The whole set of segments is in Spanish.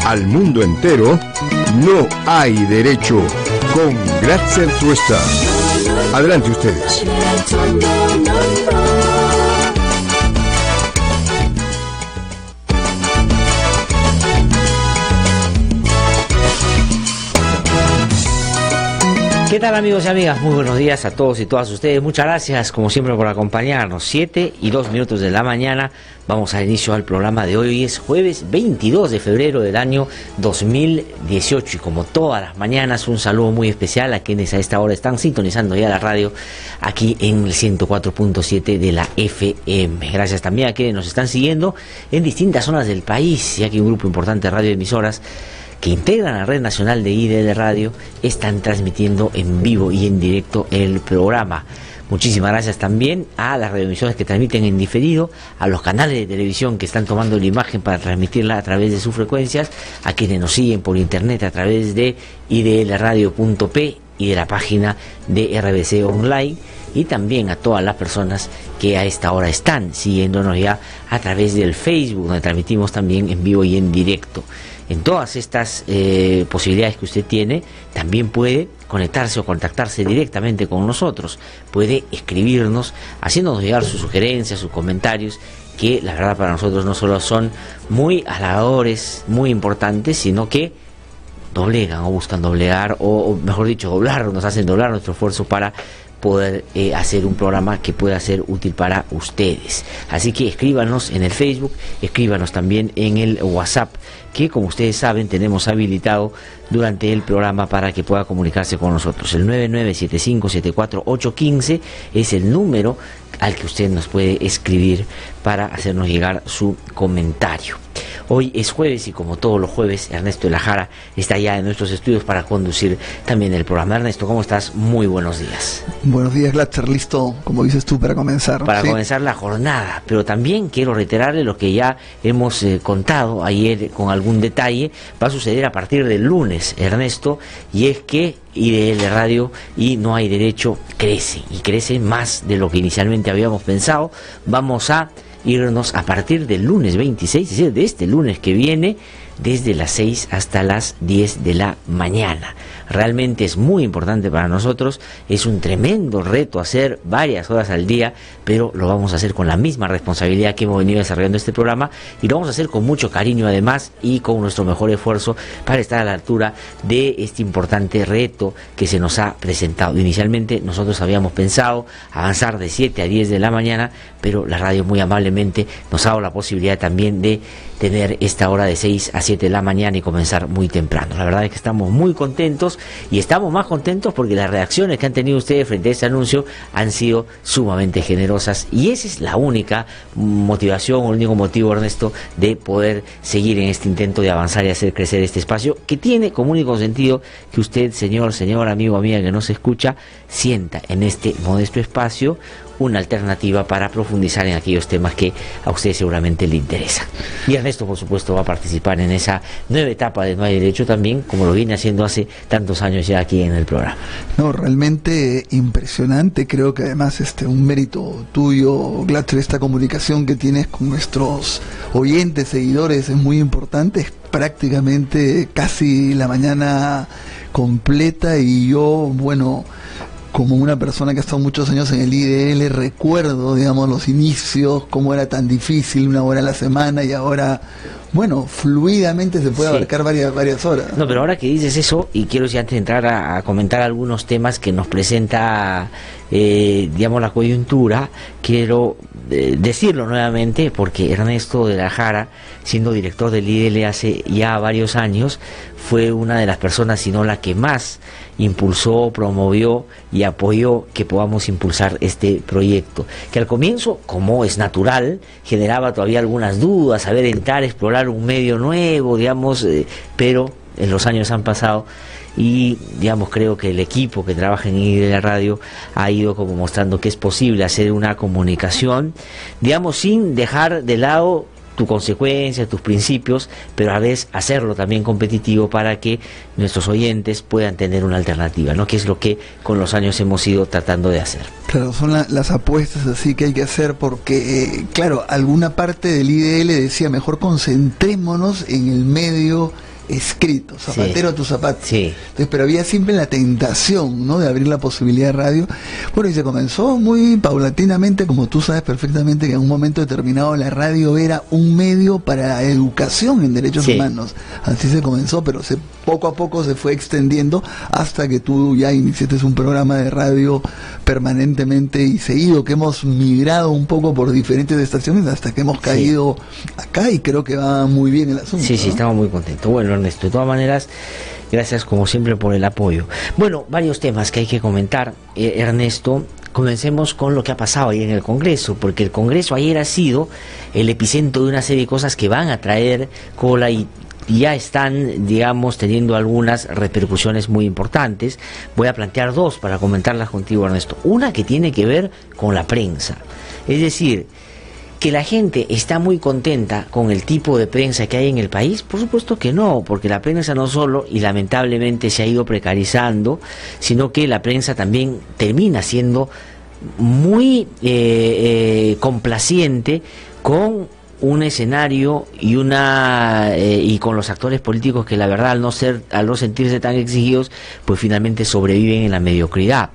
Al mundo entero no hay derecho con Gratzer Tuesta. Adelante ustedes. ¿Qué tal, amigos y amigas? Muy buenos días a todos y todas ustedes. Muchas gracias, como siempre, por acompañarnos. 7:02 de la mañana. Vamos al inicio del programa de hoy. Hoy es jueves 22 de febrero del año 2018. Y como todas las mañanas, un saludo muy especial a quienes a esta hora están sintonizando ya la radio aquí en el 104.7 de la FM. Gracias también a quienes nos están siguiendo en distintas zonas del país, ya que un grupo importante de radioemisoras que integran la red nacional de IDL Radio están transmitiendo en vivo y en directo el programa. Muchísimas gracias también a las radioemisoras que transmiten en diferido, a los canales de televisión que están tomando la imagen para transmitirla a través de sus frecuencias, a quienes nos siguen por internet a través de idlradio.p y de la página de RBC Online, y también a todas las personas que a esta hora están siguiéndonos ya a través del Facebook, donde transmitimos también en vivo y en directo. En todas estas posibilidades que usted tiene, también puede conectarse o contactarse directamente con nosotros. Puede escribirnos, haciéndonos llegar sus sugerencias, sus comentarios, que la verdad para nosotros no solo son muy halagadores, muy importantes, sino que doblegan o buscan doblegar, o mejor dicho, doblar, nos hacen doblar nuestro esfuerzo para poder hacer un programa que pueda ser útil para ustedes. Así que escríbanos en el Facebook, escríbanos también en el WhatsApp, que como ustedes saben tenemos habilitado durante el programa para que pueda comunicarse con nosotros. El 9975-74815 es el número al que usted nos puede escribir para hacernos llegar su comentario. Hoy es jueves y como todos los jueves, Ernesto de la Jara está ya en nuestros estudios para conducir también el programa. Ernesto, ¿cómo estás? Muy buenos días. Buenos días, Glatzer, listo, como dices tú, para comenzar. Para comenzar la jornada, pero también quiero reiterarle lo que ya hemos contado ayer con algún detalle. Va a suceder a partir del lunes, Ernesto, y es que IDL Radio y No Hay Derecho crece, y crece más de lo que inicialmente habíamos pensado. Vamos a irnos a partir del lunes 26, es decir, de este lunes que viene, desde las 6 hasta las 10 de la mañana. Realmente es muy importante para nosotros, es un tremendo reto hacer varias horas al día, pero lo vamos a hacer con la misma responsabilidad que hemos venido desarrollando este programa, y lo vamos a hacer con mucho cariño además, y con nuestro mejor esfuerzo para estar a la altura de este importante reto que se nos ha presentado. Inicialmente nosotros habíamos pensado avanzar de 7 a 10 de la mañana, pero la radio muy amablemente nos ha dado la posibilidad también de tener esta hora de 6 a 7 de la mañana y comenzar muy temprano. La verdad es que estamos muy contentos, y estamos más contentos porque las reacciones que han tenido ustedes frente a este anuncio han sido sumamente generosas, y esa es la única motivación, o el único motivo, Ernesto, de poder seguir en este intento de avanzar y hacer crecer este espacio, que tiene como único sentido que usted, señor, amigo, amiga que nos escucha, sienta en este modesto espacio una alternativa para profundizar en aquellos temas que a usted seguramente le interesan. Y Ernesto, por supuesto, va a participar en esa nueva etapa de No Hay Derecho también, como lo viene haciendo hace tantos años ya aquí en el programa. No, realmente impresionante. Creo que además un mérito tuyo, Glatzer, esta comunicación que tienes con nuestros oyentes, seguidores, es muy importante. Es prácticamente casi la mañana completa, y yo, bueno, como una persona que ha estado muchos años en el IDL, recuerdo, digamos, los inicios, cómo era tan difícil, una hora a la semana, y ahora, bueno, fluidamente se puede abarcar varias horas. No, pero ahora que dices eso, y quiero ya antes de entrar a comentar algunos temas que nos presenta, digamos, la coyuntura, quiero decirlo nuevamente, porque Ernesto de la Jara, siendo director del IDL hace ya varios años, fue una de las personas, si no la que más impulsó, promovió y apoyó que podamos impulsar este proyecto, que al comienzo, como es natural, generaba todavía algunas dudas, saber entrar, explorar un medio nuevo, digamos, pero en los años han pasado, y digamos, creo que el equipo que trabaja en IDL Radio ha ido como mostrando que es posible hacer una comunicación, digamos, sin dejar de lado tu consecuencia, tus principios, pero a la vez hacerlo también competitivo para que nuestros oyentes puedan tener una alternativa, ¿no? Que es lo que con los años hemos ido tratando de hacer. Claro, son las apuestas así que hay que hacer porque, claro, alguna parte del IDL decía, mejor concentrémonos en el medio escrito, zapatero a tu zapato. Sí. Entonces, pero había siempre la tentación, ¿no?, de abrir la posibilidad de radio. Bueno, y se comenzó muy paulatinamente, como tú sabes perfectamente que en un momento determinado la radio era un medio para la educación en derechos humanos. Así se comenzó, pero poco a poco se fue extendiendo hasta que tú ya iniciaste un programa de radio permanentemente y seguido, que hemos migrado un poco por diferentes estaciones hasta que hemos caído acá, y creo que va muy bien el asunto. Sí, sí, ¿no? estamos muy contentos. Bueno, Ernesto, de todas maneras, gracias como siempre por el apoyo. Bueno, varios temas que hay que comentar, Ernesto. Comencemos con lo que ha pasado ahí en el Congreso, porque el Congreso ayer ha sido el epicentro de una serie de cosas que van a traer cola y ya están, digamos, teniendo algunas repercusiones muy importantes. Voy a plantear dos para comentarlas contigo, Ernesto. Una que tiene que ver con la prensa. Es decir, que la gente está muy contenta con el tipo de prensa que hay en el país. Por supuesto que no, porque la prensa no solo, y lamentablemente se ha ido precarizando, sino que la prensa también termina siendo muy complaciente con un escenario y y con los actores políticos que, la verdad, al no sentirse tan exigidos, pues finalmente sobreviven en la mediocridad.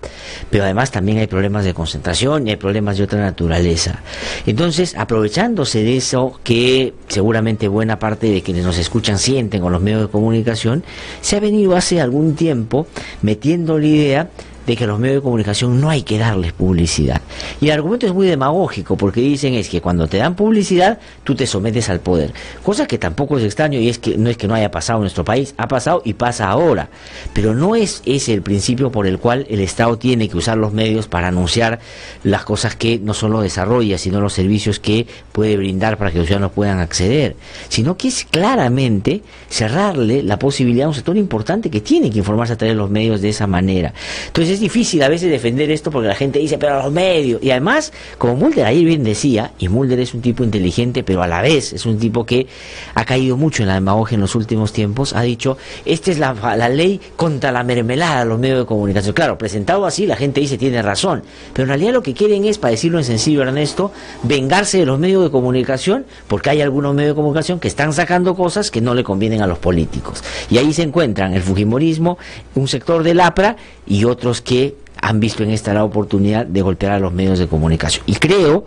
Pero además también hay problemas de concentración y hay problemas de otra naturaleza. Entonces, aprovechándose de eso, que seguramente buena parte de quienes nos escuchan sienten con los medios de comunicación, se ha venido hace algún tiempo metiendo la idea de que a los medios de comunicación no hay que darles publicidad. Y el argumento es muy demagógico, porque dicen es que cuando te dan publicidad, tú te sometes al poder. Cosa que tampoco es extraño, y es que no haya pasado en nuestro país, ha pasado y pasa ahora. Pero no es ese el principio por el cual el Estado tiene que usar los medios para anunciar las cosas que no solo desarrolla, sino los servicios que puede brindar para que los ciudadanos puedan acceder. Sino que es claramente cerrarle la posibilidad a un sector importante que tiene que informarse a través de los medios de esa manera. Entonces, es difícil a veces defender esto porque la gente dice, pero los medios, y además, como Mulder ayer bien decía, y Mulder es un tipo inteligente, pero a la vez es un tipo que ha caído mucho en la demagogia en los últimos tiempos, ha dicho, esta es la ley contra la mermelada de los medios de comunicación. Claro, presentado así, la gente dice, tiene razón, pero en realidad lo que quieren es, para decirlo en sencillo, Ernesto, vengarse de los medios de comunicación, porque hay algunos medios de comunicación que están sacando cosas que no le convienen a los políticos. Y ahí se encuentran el fujimorismo, un sector del APRA y otros que han visto en esta la oportunidad de golpear a los medios de comunicación. Y creo,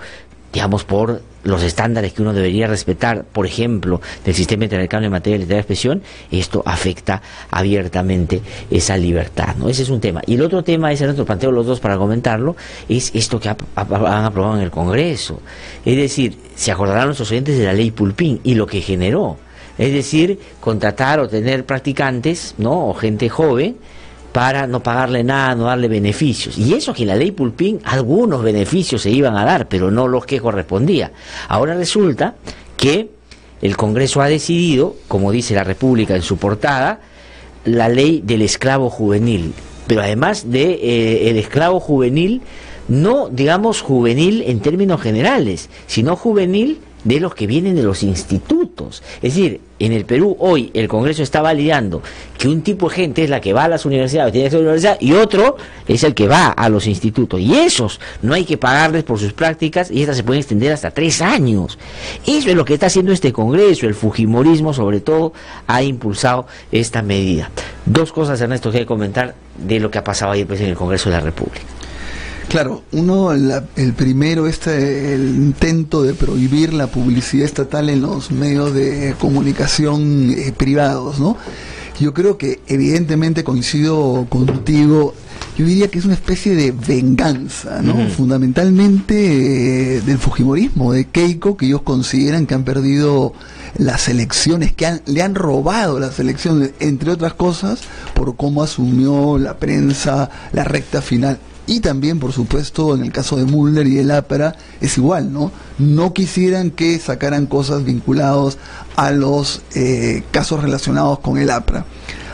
digamos, por los estándares que uno debería respetar, por ejemplo, del sistema interamericano en materia de libertad de expresión, esto afecta abiertamente esa libertad, ¿no? Ese es un tema. Y el otro tema, ese otro planteo los dos para comentarlo, es esto que han aprobado en el Congreso. Es decir, se acordarán nuestros oyentes de la ley Pulpín y lo que generó. Es decir, contratar o tener practicantes, ¿no?, o gente joven, para no pagarle nada, no darle beneficios. Y eso que en la ley Pulpín algunos beneficios se iban a dar, pero no los que correspondía. Ahora resulta que el Congreso ha decidido, como dice la República en su portada, la ley del esclavo juvenil. Pero además de el esclavo juvenil, no digamos juvenil en términos generales, sino juvenil de los que vienen de los institutos. Es decir, en el Perú hoy el Congreso está validando que un tipo de gente es la que va a las universidades, tiene que ir a la universidad, y otro es el que va a los institutos. Y esos no hay que pagarles por sus prácticas, y estas se pueden extender hasta 3 años. Eso es lo que está haciendo este Congreso. El fujimorismo, sobre todo, ha impulsado esta medida. Dos cosas, Ernesto, que hay que comentar de lo que ha pasado ayer, pues, en el Congreso de la República. Claro, el primero, el intento de prohibir la publicidad estatal en los medios de comunicación privados, ¿no? Yo creo que evidentemente coincido contigo. Yo diría que es una especie de venganza, ¿no? Fundamentalmente del fujimorismo, de Keiko, que ellos consideran que han perdido las elecciones, que le han robado las elecciones, entre otras cosas, por cómo asumió la prensa la recta final. Y también, por supuesto, en el caso de Mulder y el APRA, es igual, ¿no? No quisieran que sacaran cosas vinculadas a los casos relacionados con el APRA.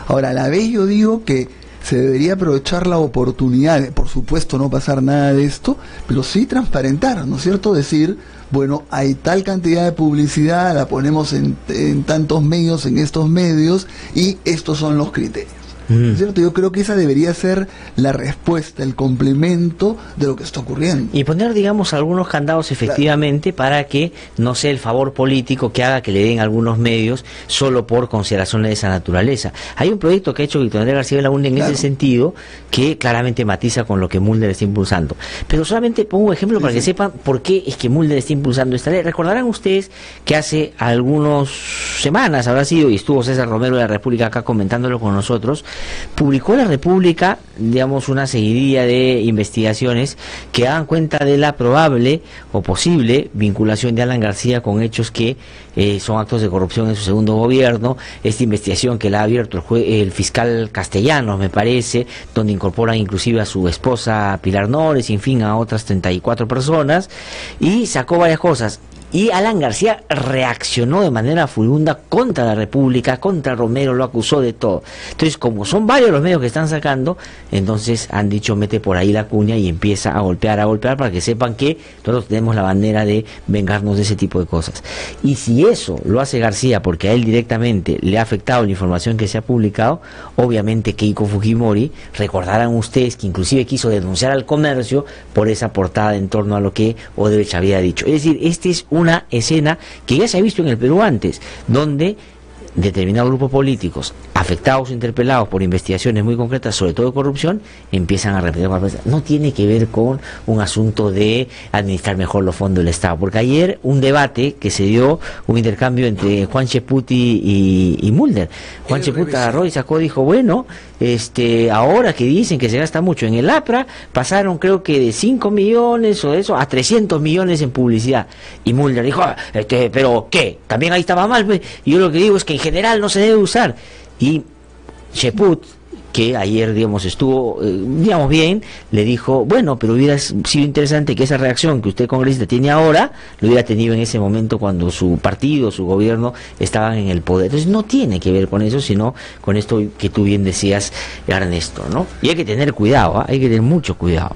Ahora, a la vez yo digo que se debería aprovechar la oportunidad, por supuesto no pasar nada de esto, pero sí transparentar, ¿no es cierto? Decir, bueno, hay tal cantidad de publicidad, la ponemos en tantos medios, en estos medios, y estos son los criterios. ¿No es cierto? Yo creo que esa debería ser la respuesta, el complemento de lo que está ocurriendo. Y poner, digamos, algunos candados efectivamente, claro, para que no sea el favor político que haga que le den algunos medios solo por consideraciones de esa naturaleza. Hay un proyecto que ha hecho Víctor Andrés García Belaúnde en ese sentido, que claramente matiza con lo que Mulder está impulsando. Pero solamente pongo un ejemplo para que sepan por qué es que Mulder está impulsando esta ley. Recordarán ustedes que hace algunas semanas habrá sido, y estuvo César Romero de la República acá comentándolo con nosotros, publicó la República, digamos, una seguidilla de investigaciones que daban cuenta de la probable o posible vinculación de Alan García con hechos que son actos de corrupción en su segundo gobierno. Esta investigación que la ha abierto el fiscal Castellanos, me parece, donde incorporan inclusive a su esposa Pilar Nores, y en fin, a otras 34 personas, y sacó varias cosas. Y Alan García reaccionó de manera furibunda contra la República, contra Romero, lo acusó de todo. Entonces, como son varios los medios que están sacando, entonces han dicho, mete por ahí la cuña y empieza a golpear para que sepan que nosotros tenemos la bandera de vengarnos de ese tipo de cosas. Y si eso lo hace García porque a él directamente le ha afectado la información que se ha publicado, obviamente Keiko Fujimori, recordarán ustedes que inclusive quiso denunciar al Comercio por esa portada en torno a lo que Odebrecht había dicho. Es decir, este es una escena que ya se ha visto en el Perú antes, donde determinados grupos políticos afectados o interpelados por investigaciones muy concretas, sobre todo de corrupción, empiezan a repetir. No tiene que ver con un asunto de administrar mejor los fondos del Estado, porque ayer un debate que se dio, un intercambio entre Juan Cheput y Mulder. Juan Cheput agarró y sacó, dijo, bueno, ahora que dicen que se gasta mucho en el APRA, pasaron creo que de 5 millones o de eso a 300 millones en publicidad. Y Mulder dijo, pero ¿qué? También ahí estaba mal, pues. Y yo lo que digo es que en general no se debe usar. Y Cheput, que ayer, digamos, estuvo, digamos, bien, le dijo, bueno, pero hubiera sido interesante que esa reacción que usted, congresista, tiene ahora, lo hubiera tenido en ese momento cuando su partido, su gobierno, estaban en el poder. Entonces no tiene que ver con eso, sino con esto que tú bien decías, Ernesto, ¿no? Y hay que tener cuidado, hay que tener mucho cuidado.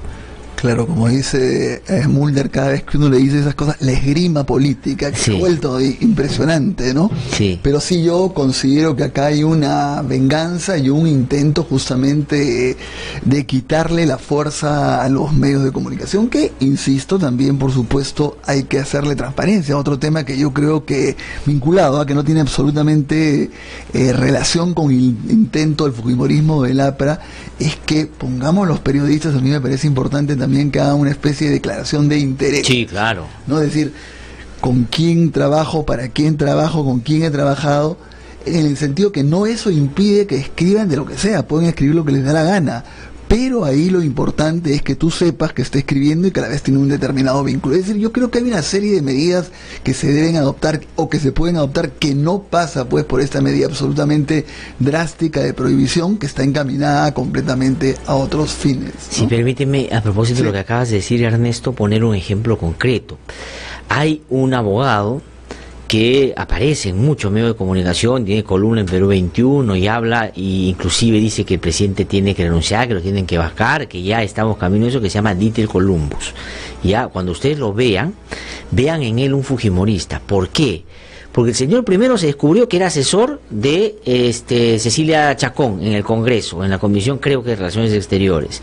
Claro, como dice Mulder, cada vez que uno le dice esas cosas, la esgrima política, que se ha vuelto impresionante, ¿no? Sí. Pero sí, yo considero que acá hay una venganza y un intento justamente de quitarle la fuerza a los medios de comunicación, que, insisto, también, por supuesto, hay que hacerle transparencia. Otro tema que yo creo que, vinculado a que no tiene absolutamente relación con el intento del fujimorismo del APRA, es que pongamos los periodistas, a mí me parece importante también que hagan una especie de declaración de interés. Sí, claro. ¿No? Es decir, con quién trabajo, para quién trabajo, con quién he trabajado, en el sentido que no eso impide que escriban de lo que sea, pueden escribir lo que les da la gana, pero ahí lo importante es que tú sepas que está escribiendo y que a la vez tiene un determinado vínculo. Es decir, yo creo que hay una serie de medidas que se deben adoptar o que se pueden adoptar, que no pasa pues por esta medida absolutamente drástica de prohibición que está encaminada completamente a otros fines, ¿no? Si permíteme, a propósito de lo que acabas de decir, Ernesto, poner un ejemplo concreto. Hay un abogado que aparece en muchos medios de comunicación, tiene columna en Perú 21 y habla, y inclusive dice que el presidente tiene que renunciar, que lo tienen que vacar, que ya estamos camino a eso, que se llama Dieter Columbus. Ya, cuando ustedes lo vean en él un fujimorista. ¿Por qué? Porque el señor primero se descubrió que era asesor de Cecilia Chacón en el Congreso, en la Comisión, creo que de Relaciones Exteriores.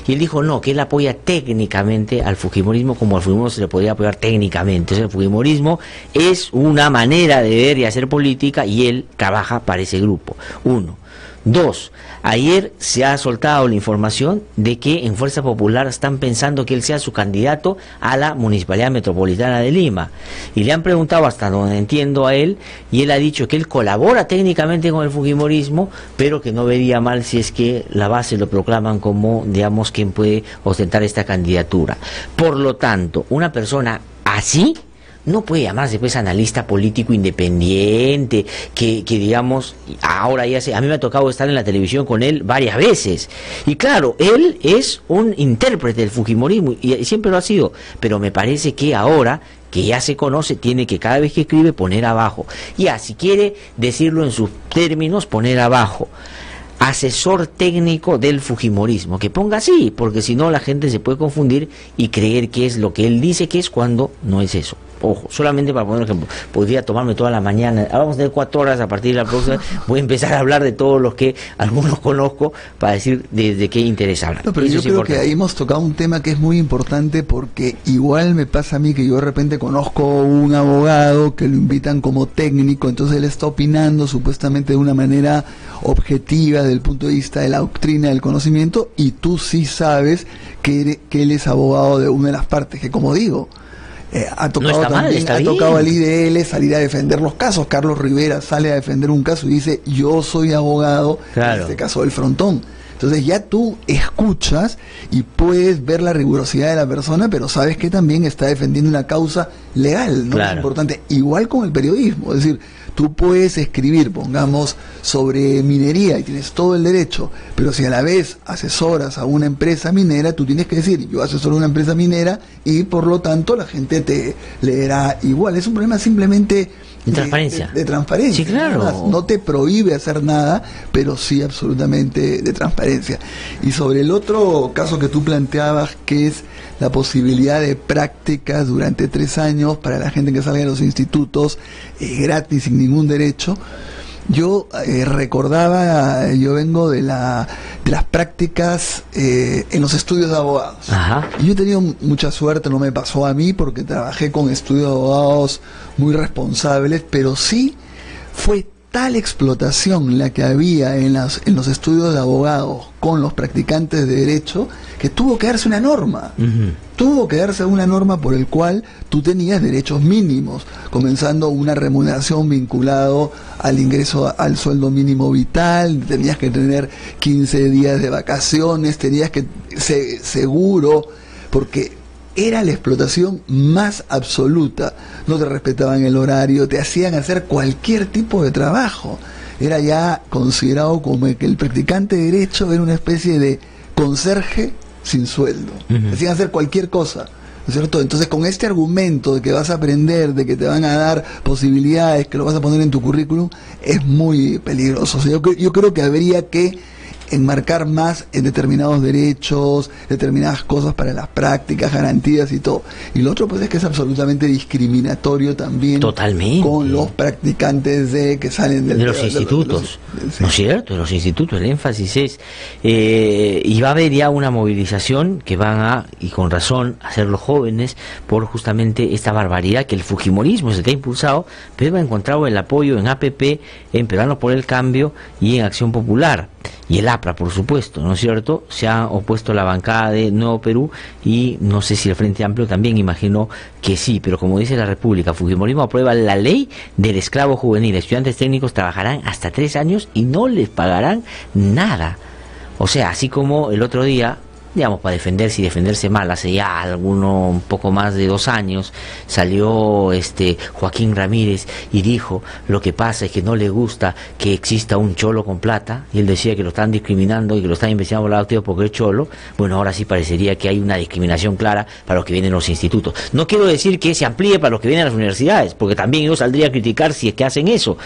Y él dijo no, que él apoya técnicamente al fujimorismo como al fujimorismo se le podría apoyar técnicamente. O sea, el fujimorismo es una manera de ver y hacer política y él trabaja para ese grupo. 1. 2. Ayer se ha soltado la información de que en Fuerza Popular están pensando que él sea su candidato a la Municipalidad Metropolitana de Lima. Y le han preguntado, hasta donde entiendo a él, y él ha dicho que él colabora técnicamente con el fujimorismo, pero que no vería mal si es que la base lo proclaman como, digamos, quien puede ostentar esta candidatura. Por lo tanto, una persona así no puede llamarse pues analista político independiente, que digamos, ahora ya sé, a mí me ha tocado estar en la televisión con él varias veces, y claro, él es un intérprete del fujimorismo, y siempre lo ha sido, pero me parece que ahora, que ya se conoce, tiene que cada vez que escribe poner abajo, ya, si quiere decirlo en sus términos, poner abajo: asesor técnico del fujimorismo, que ponga así, porque si no la gente se puede confundir y creer que es lo que él dice que es cuando no es eso. Ojo, solamente para poner un ejemplo, podría tomarme toda la mañana, vamos a tener 4 horas a partir de la próxima, voy a empezar a hablar de todos los que algunos conozco para decir de qué interés hablan. No, pero yo creo que ahí hemos tocado un tema que es muy importante, porque igual me pasa a mí que yo de repente conozco un abogado que lo invitan como técnico, entonces él está opinando supuestamente de una manera objetiva desde el punto de vista de la doctrina del conocimiento, y tú sí sabes que él es abogado de una de las partes, que como digo, ha tocado no también, mal, ha tocado al IDL salir a defender los casos. Carlos Rivera sale a defender un caso y dice: yo soy abogado, claro, en este caso del Frontón. Entonces ya tú escuchas y puedes ver la rigurosidad de la persona, pero sabes que también está defendiendo una causa legal, ¿no? Claro. Es importante. Igual con el periodismo, es decir, tú puedes escribir, pongamos, sobre minería y tienes todo el derecho, pero si a la vez asesoras a una empresa minera, tú tienes que decir: yo asesoro a una empresa minera, y por lo tanto la gente te leerá igual. Es un problema simplemente de transparencia. De transparencia. Sí, claro. No te prohíbe hacer nada, pero sí absolutamente de transparencia. Y sobre el otro caso que tú planteabas, que es la posibilidad de prácticas durante 3 años para la gente que salga de los institutos, gratis, sin ningún derecho. Yo recordaba, yo vengo de las prácticas en los estudios de abogados. Ajá. Y yo he tenido mucha suerte, no me pasó a mí porque trabajé con estudios de abogados muy responsables, pero sí fue tal explotación la que había en los estudios de abogados con los practicantes de derecho, que tuvo que darse una norma. Tuvo que darse una norma por el cual tú tenías derechos mínimos, comenzando una remuneración vinculado al ingreso al sueldo mínimo vital, tenías que tener 15 días de vacaciones, tenías que ser seguro, porque era la explotación más absoluta. No te respetaban el horario, te hacían hacer cualquier tipo de trabajo. Era ya considerado como que el practicante de derecho era una especie de conserje sin sueldo. Te hacían hacer cualquier cosa, ¿no es cierto? Entonces, con este argumento de que vas a aprender, de que te van a dar posibilidades, que lo vas a poner en tu currículum, es muy peligroso. O sea, yo creo que habría que enmarcar más en determinados derechos, determinadas cosas para las prácticas, garantías y todo. Y lo otro, pues, es que es absolutamente discriminatorio también. Totalmente. Con los practicantes que salen de los institutos. Sí. ¿No es cierto? De los institutos. El énfasis es... y va a haber ya una movilización que van a, y con razón, hacer los jóvenes por justamente esta barbaridad que el fujimorismo es el que ha impulsado, pero ha encontrado el apoyo en APP, en Peruanos por el Cambio y en Acción Popular. Y el APRA, por supuesto, ¿no es cierto? Se ha opuesto la bancada de Nuevo Perú, y no sé si el Frente Amplio también, imagino que sí, pero como dice la República, Fujimorismo aprueba la ley del esclavo juvenil. Estudiantes técnicos trabajarán hasta 3 años y no les pagarán nada. O sea, así como el otro día, digamos, para defenderse y defenderse mal, hace ya un poco más de 2 años, salió Joaquín Ramírez y dijo: lo que pasa es que no le gusta que exista un cholo con plata, y él decía que lo están discriminando y que lo están investigando por el lado porque es cholo. Bueno, ahora sí parecería que hay una discriminación clara para los que vienen a los institutos. No quiero decir que se amplíe para los que vienen a las universidades, porque también yo saldría a criticar si es que hacen eso.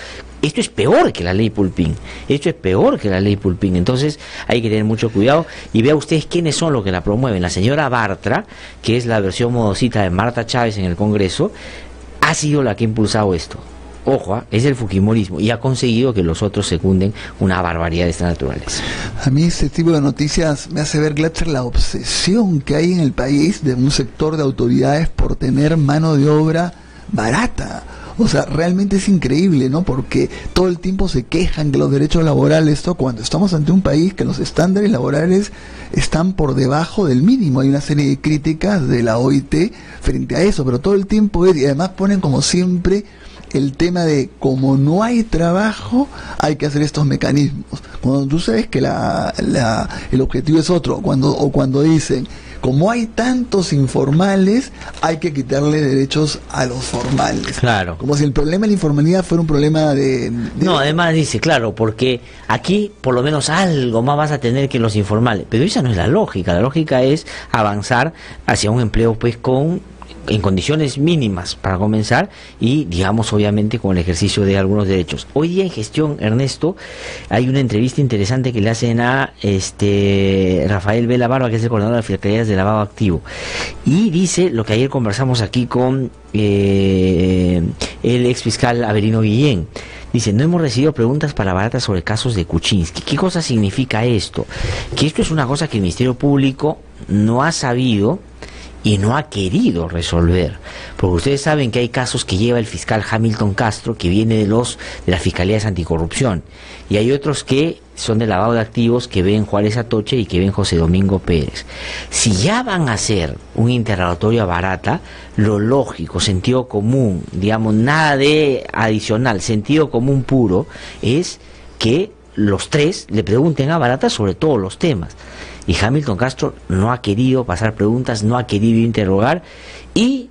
Esto es peor que la ley Pulpín. Entonces hay que tener mucho cuidado. Y vea ustedes quiénes son los que la promueven. La señora Bartra, que es la versión modosita de Marta Chávez en el Congreso, ha sido la que ha impulsado esto. Ojo, es el fujimorismo, y ha conseguido que los otros secunden una barbaridad de esta naturaleza. A mí este tipo de noticias me hace ver, Glatzer, la obsesión que hay en el país de un sector de autoridades por tener mano de obra barata. O sea, realmente es increíble, ¿no? Porque todo el tiempo se quejan que los derechos laborales, esto, cuando estamos ante un país que los estándares laborales están por debajo del mínimo. Hay una serie de críticas de la OIT frente a eso, pero todo el tiempo y además ponen como siempre el tema de como no hay trabajo, hay que hacer estos mecanismos. Cuando tú sabes que el objetivo es otro, cuando dicen como hay tantos informales, hay que quitarle derechos a los formales. Claro. Como si el problema de la informalidad fuera un problema de... No, además dice, claro, porque aquí por lo menos algo más vas a tener que los informales. Pero esa no es la lógica. La lógica es avanzar hacia un empleo, pues, con en condiciones mínimas para comenzar y, digamos, obviamente con el ejercicio de algunos derechos. Hoy día en Gestión, Ernesto, hay una entrevista interesante que le hacen a Rafael Vela Barba, que es el coordinador de Fiscalías de Lavado Activo, y dice lo que ayer conversamos aquí con el ex fiscal Avelino Guillén. Dice, no hemos recibido preguntas para Barata sobre casos de Kuczynski. ¿Qué cosa significa esto? Que esto es una cosa que el Ministerio Público no ha sabido y no ha querido resolver, porque ustedes saben que hay casos que lleva el fiscal Hamilton Castro, que viene de las fiscalías anticorrupción, y hay otros que son de lavado de activos, que ven Juárez Atoche y que ven José Domingo Pérez. Si ya van a hacer un interrogatorio a Barata, lo lógico, sentido común, digamos, nada de adicional, sentido común puro, es que los tres le pregunten a Barata sobre todos los temas. Y Hamilton Castro no ha querido pasar preguntas, no ha querido interrogar, y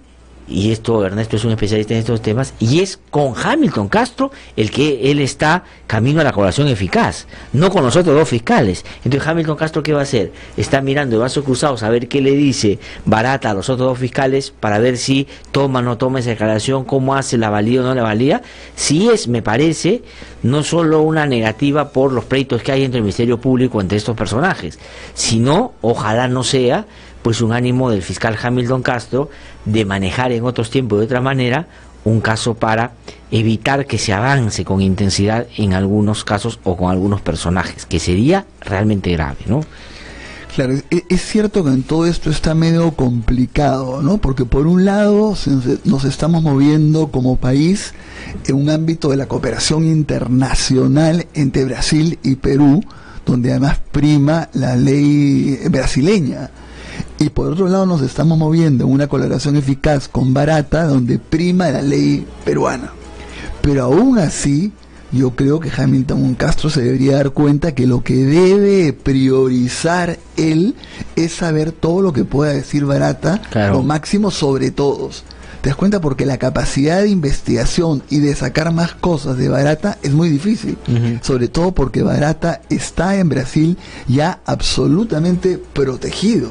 esto, Ernesto es un especialista en estos temas, y es con Hamilton Castro el que él está camino a la colaboración eficaz, no con los otros dos fiscales. Entonces Hamilton Castro, ¿qué va a hacer? Está mirando de brazos cruzados a ver qué le dice Barata a los otros dos fiscales para ver si toma o no toma esa declaración, cómo hace, la valía o no la valía. Si es, me parece, no solo una negativa por los pleitos que hay entre el Ministerio Público entre estos personajes, sino, ojalá no sea, pues un ánimo del fiscal Hamilton Castro de manejar en otros tiempos de otra manera un caso para evitar que se avance con intensidad en algunos casos o con algunos personajes, que sería realmente grave, ¿no? Claro, es cierto que en todo esto está medio complicado, ¿no? Porque por un lado nos estamos moviendo como país en un ámbito de la cooperación internacional entre Brasil y Perú, donde además prima la ley brasileña. Y por otro lado nos estamos moviendo en una colaboración eficaz con Barata, donde prima la ley peruana. Pero aún así, yo creo que Hamilton Castro se debería dar cuenta que lo que debe priorizar él es saber todo lo que pueda decir Barata, claro, lo máximo sobre todos. ¿Te das cuenta? Porque la capacidad de investigación y de sacar más cosas de Barata es muy difícil. Sobre todo porque Barata está en Brasil ya absolutamente protegido.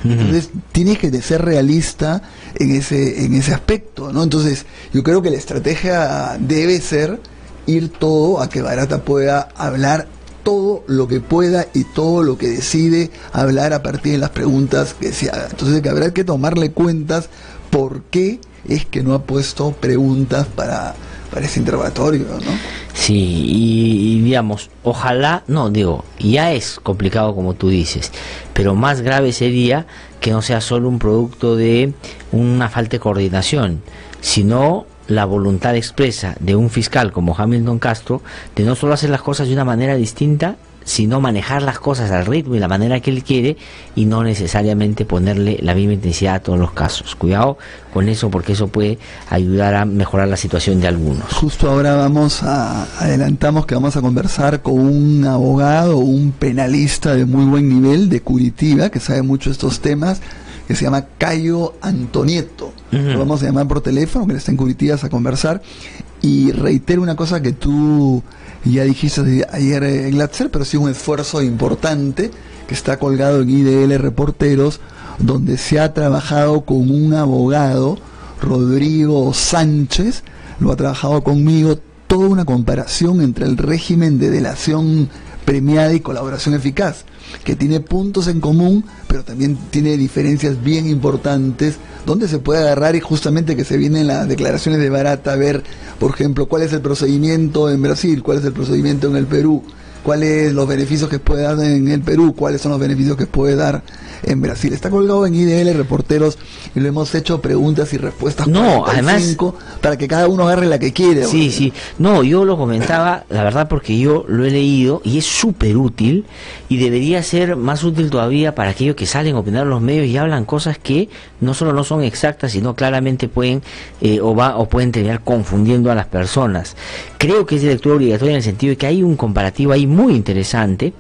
Entonces tienes que ser realista en ese aspecto, ¿no? Entonces yo creo que la estrategia debe ser ir todo a que Barata pueda hablar todo lo que pueda y todo lo que decide hablar a partir de las preguntas que se hagan. Entonces que habrá que tomarle cuentas por qué es que no ha puesto preguntas para ese interrogatorio, ¿no? Sí, y digamos, ojalá, no, digo, ya es complicado como tú dices, pero más grave sería que no sea solo un producto de una falta de coordinación, sino la voluntad expresa de un fiscal como Hamilton Castro de no solo hacer las cosas de una manera distinta, sino manejar las cosas al ritmo y la manera que él quiere, y no necesariamente ponerle la misma intensidad a todos los casos. Cuidado con eso, porque eso puede ayudar a mejorar la situación de algunos. Justo ahora adelantamos que vamos a conversar con un abogado, un penalista de muy buen nivel de Curitiba, que sabe mucho estos temas, que se llama Cayo Antonietto. Lo vamos a llamar por teléfono, que está en Curitiba, a conversar. Y reitero una cosa que tú ya dijiste ayer, Glatzer, pero sí un esfuerzo importante que está colgado en IDL Reporteros, donde se ha trabajado con un abogado, Rodrigo Sánchez, lo ha trabajado conmigo, toda una comparación entre el régimen de delación premiada y colaboración eficaz, que tiene puntos en común, pero también tiene diferencias bien importantes, donde se puede agarrar, y justamente que se vienen las declaraciones de Barata, a ver, por ejemplo, cuál es el procedimiento en Brasil, cuál es el procedimiento en el Perú, cuáles los beneficios que puede dar en el Perú, cuáles son los beneficios que puede dar en Brasil. Está colgado en IDL Reporteros y lo hemos hecho preguntas y respuestas además, para que cada uno agarre la que quiere. Sí, sí. No, yo lo comentaba, la verdad, porque yo lo he leído y es súper útil, y debería ser más útil todavía para aquellos que salen a opinar en los medios y hablan cosas que no solo no son exactas, sino claramente pueden o pueden terminar confundiendo a las personas. Creo que es de lectura obligatoria en el sentido de que hay un comparativo ahí muy interesante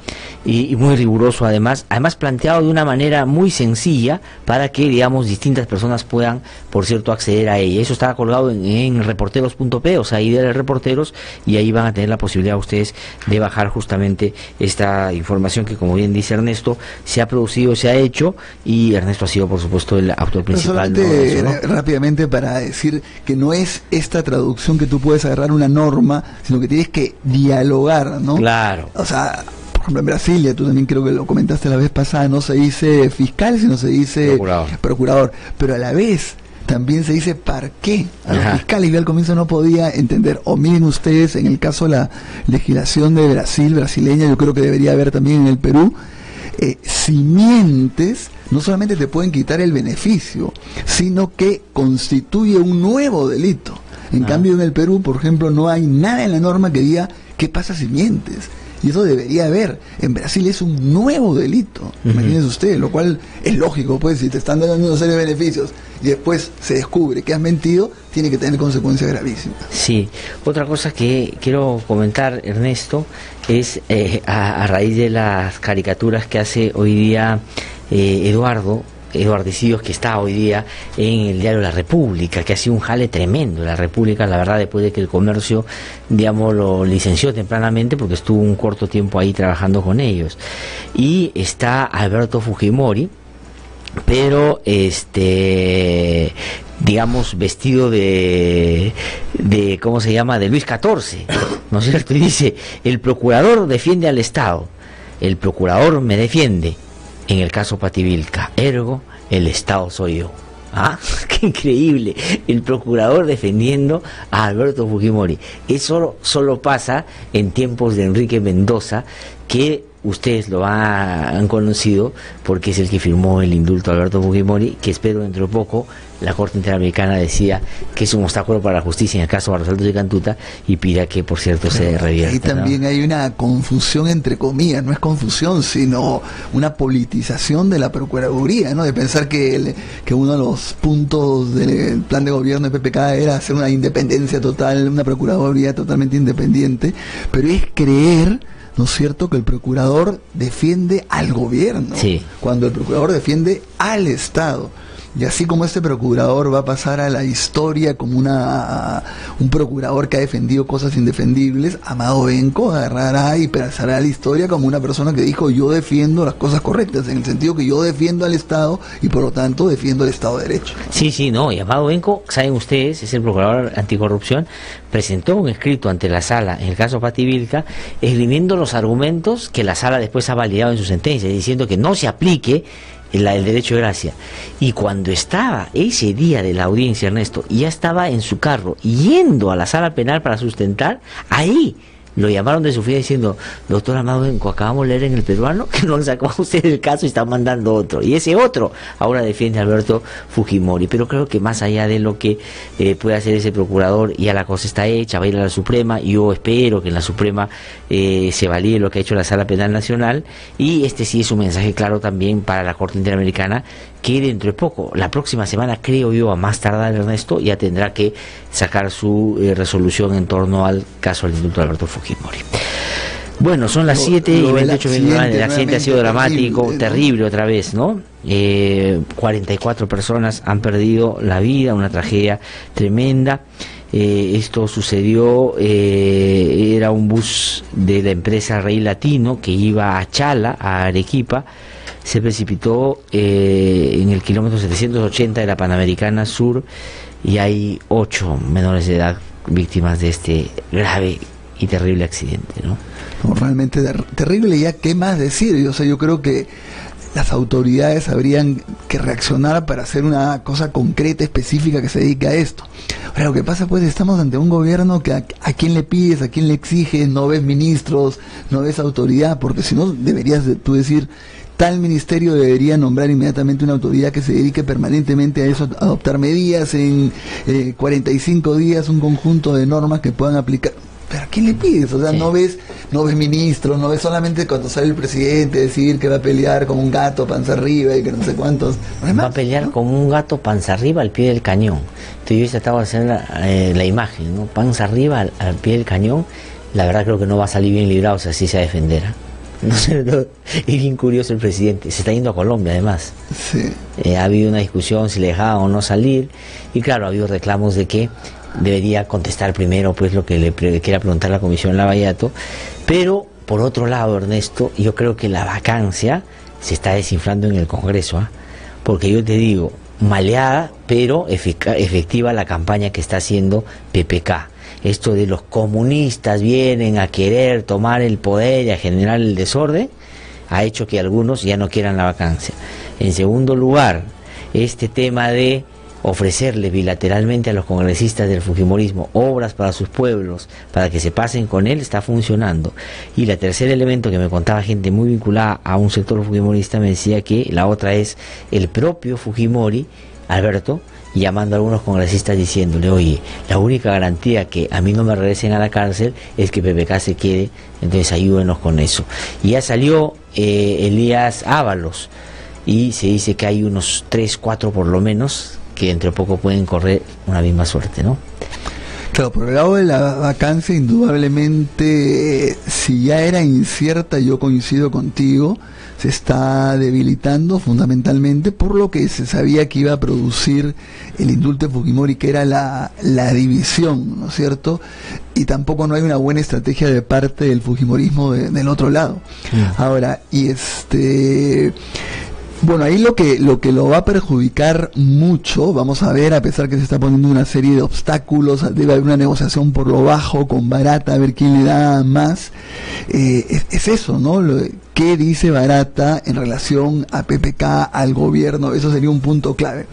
y muy riguroso además planteado de una manera muy sencilla para que, digamos, distintas personas puedan, por cierto, acceder a ella. Eso está colgado en reporteros.p, o sea, ahí de Reporteros, y ahí van a tener la posibilidad ustedes de bajar justamente esta información que, como bien dice Ernesto, se ha producido, se ha hecho, y Ernesto ha sido, por supuesto, el autor principal. Solamente, ¿no? Rápidamente, para decir que no es esta traducción que tú puedes agarrar una norma, sino que tienes que dialogar, ¿no? Claro. O sea, por ejemplo, en Brasilia, tú también creo que lo comentaste la vez pasada, no se dice fiscal, sino se dice procurador, pero a la vez también se dice parqué a los fiscales. Yo al comienzo no podía entender, o miren ustedes, en el caso de la legislación de Brasil, brasileña, yo creo que debería haber también en el Perú, si mientes, no solamente te pueden quitar el beneficio, sino que constituye un nuevo delito. En cambio, en el Perú, por ejemplo, no hay nada en la norma que diga qué pasa si mientes. Y eso debería haber. En Brasil es un nuevo delito. Imagínense ustedes, lo cual es lógico, pues, si te están dando una serie de beneficios y después se descubre que has mentido, tiene que tener consecuencias gravísimas. Sí. Otra cosa que quiero comentar, Ernesto, es a raíz de las caricaturas que hace hoy día Eduardicidios, que está hoy día en el diario La República, que ha sido un jale tremendo. La República, la verdad, después de que el comercio, digamos, lo licenció tempranamente, porque estuvo un corto tiempo ahí trabajando con ellos. Y está Alberto Fujimori, pero digamos, vestido de ¿cómo se llama?, de Luis XIV, ¿no es cierto? Y dice: el procurador defiende al Estado, el procurador me defiende en el caso Pativilca, ergo, el Estado soy yo. ¡Ah! ¡Qué increíble! El procurador defendiendo a Alberto Fujimori. Eso solo pasa en tiempos de Enrique Mendoza, que ustedes lo han conocido porque es el que firmó el indulto a Alberto Fujimori, que espero dentro de poco la Corte Interamericana decía que es un obstáculo para la justicia en el caso de Barros Altos y Cantuta, y pida que, por cierto, se revierta. Ahí también, ¿no?, hay una confusión, entre comillas, no es confusión, sino una politización de la Procuraduría, ¿no? De pensar que uno de los puntos del plan de gobierno de PPK era hacer una independencia total, una Procuraduría totalmente independiente, pero es creer, ¿no es cierto?, que el procurador defiende al gobierno, cuando el procurador defiende al Estado. Y así como este procurador va a pasar a la historia como un procurador que ha defendido cosas indefendibles, Amado Benco agarrará y pasará a la historia como una persona que dijo: yo defiendo las cosas correctas, en el sentido que yo defiendo al Estado y por lo tanto defiendo el Estado de Derecho. Sí, no, y Amado Benco, saben ustedes, es el procurador anticorrupción, presentó un escrito ante la sala en el caso Pativilca, esgrimiendo los argumentos que la sala después ha validado en su sentencia, diciendo que no se aplique el derecho de gracia. Y cuando estaba ese día de la audiencia, Ernesto, ya estaba en su carro yendo a la sala penal para sustentar, ahí lo llamaron de su oficina diciendo: doctor Amado Benco, acabamos de leer en El Peruano que no han sacado a usted el caso y están mandando otro, y ese otro ahora defiende a Alberto Fujimori. Pero creo que más allá de lo que puede hacer ese procurador, ya la cosa está hecha, va a ir a la Suprema, y yo espero que en la Suprema se valide lo que ha hecho la Sala Penal Nacional, y este sí es un mensaje claro también para la Corte Interamericana, que dentro de poco, la próxima semana, creo yo, a más tardar, Ernesto, ya tendrá que sacar su resolución en torno al caso del indulto de Alberto Fujimori. Bueno, son las 7:28 minutos. El accidente ha sido dramático, terrible otra vez, ¿no? 44 personas han perdido la vida, una tragedia tremenda. Esto sucedió, era un bus de la empresa Rey Latino que iba a Chala, a Arequipa. Se precipitó en el kilómetro 780 de la Panamericana Sur, y hay 8 menores de edad víctimas de este grave y terrible accidente, ¿no? No, realmente terrible. Ya qué más decir. O sea, yo creo que las autoridades habrían que reaccionar para hacer una cosa concreta, específica, que se dedique a esto. Ahora, lo que pasa, pues, estamos ante un gobierno que a quién le pides, a quién le exiges, no ves ministros, no ves autoridad, porque si no deberías tú decir: tal ministerio debería nombrar inmediatamente una autoridad que se dedique permanentemente a eso, a adoptar medidas en 45 días, un conjunto de normas que puedan aplicar. ¿Pero a quién le pides? O sea, no ves ministros, no ves solamente cuando sale el presidente decir que va a pelear como un gato panza arriba y que no sé cuántos. Va a pelear como un gato panza arriba al pie del cañón. Entonces yo estaba haciendo la imagen, ¿no? Panza arriba al pie del cañón, la verdad creo que no va a salir bien librado si así se defenderá. No sé, no, es bien curioso el presidente, se está yendo a Colombia además. Sí. Ha habido una discusión si le dejaban o no salir, y claro, ha habido reclamos de que debería contestar primero pues lo que le quiera preguntar la Comisión Lavallato, pero por otro lado, Ernesto, yo creo que la vacancia se está desinflando en el Congreso, porque yo te digo, maleada pero efectiva la campaña que está haciendo PPK. Esto de los comunistas vienen a querer tomar el poder y a generar el desorden, ha hecho que algunos ya no quieran la vacancia. En segundo lugar, este tema de ofrecerle bilateralmente a los congresistas del fujimorismo obras para sus pueblos, para que se pasen con él, está funcionando. Y el tercer elemento que me contaba gente muy vinculada a un sector fujimorista, me decía que la otra es el propio Fujimori, Alberto, llamando a algunos congresistas diciéndole, oye, la única garantía que a mí no me regresen a la cárcel es que PPK se quede, entonces ayúdenos con eso. Y ya salió Elías Ábalos, y se dice que hay unos 3, 4 por lo menos, que entre poco pueden correr una misma suerte, ¿no? Claro, por el lado de la vacancia, indudablemente, si ya era incierta, yo coincido contigo, se está debilitando fundamentalmente por lo que se sabía que iba a producir el indulto de Fujimori, que era la división, ¿no es cierto? Y tampoco no hay una buena estrategia de parte del fujimorismo del otro lado. Ahora, bueno, ahí lo que lo va a perjudicar mucho, vamos a ver, a pesar que se está poniendo una serie de obstáculos, debe haber una negociación por lo bajo con Barata, a ver quién le da más, es eso, ¿no? ¿Qué dice Barata en relación a PPK, al gobierno? Eso sería un punto clave.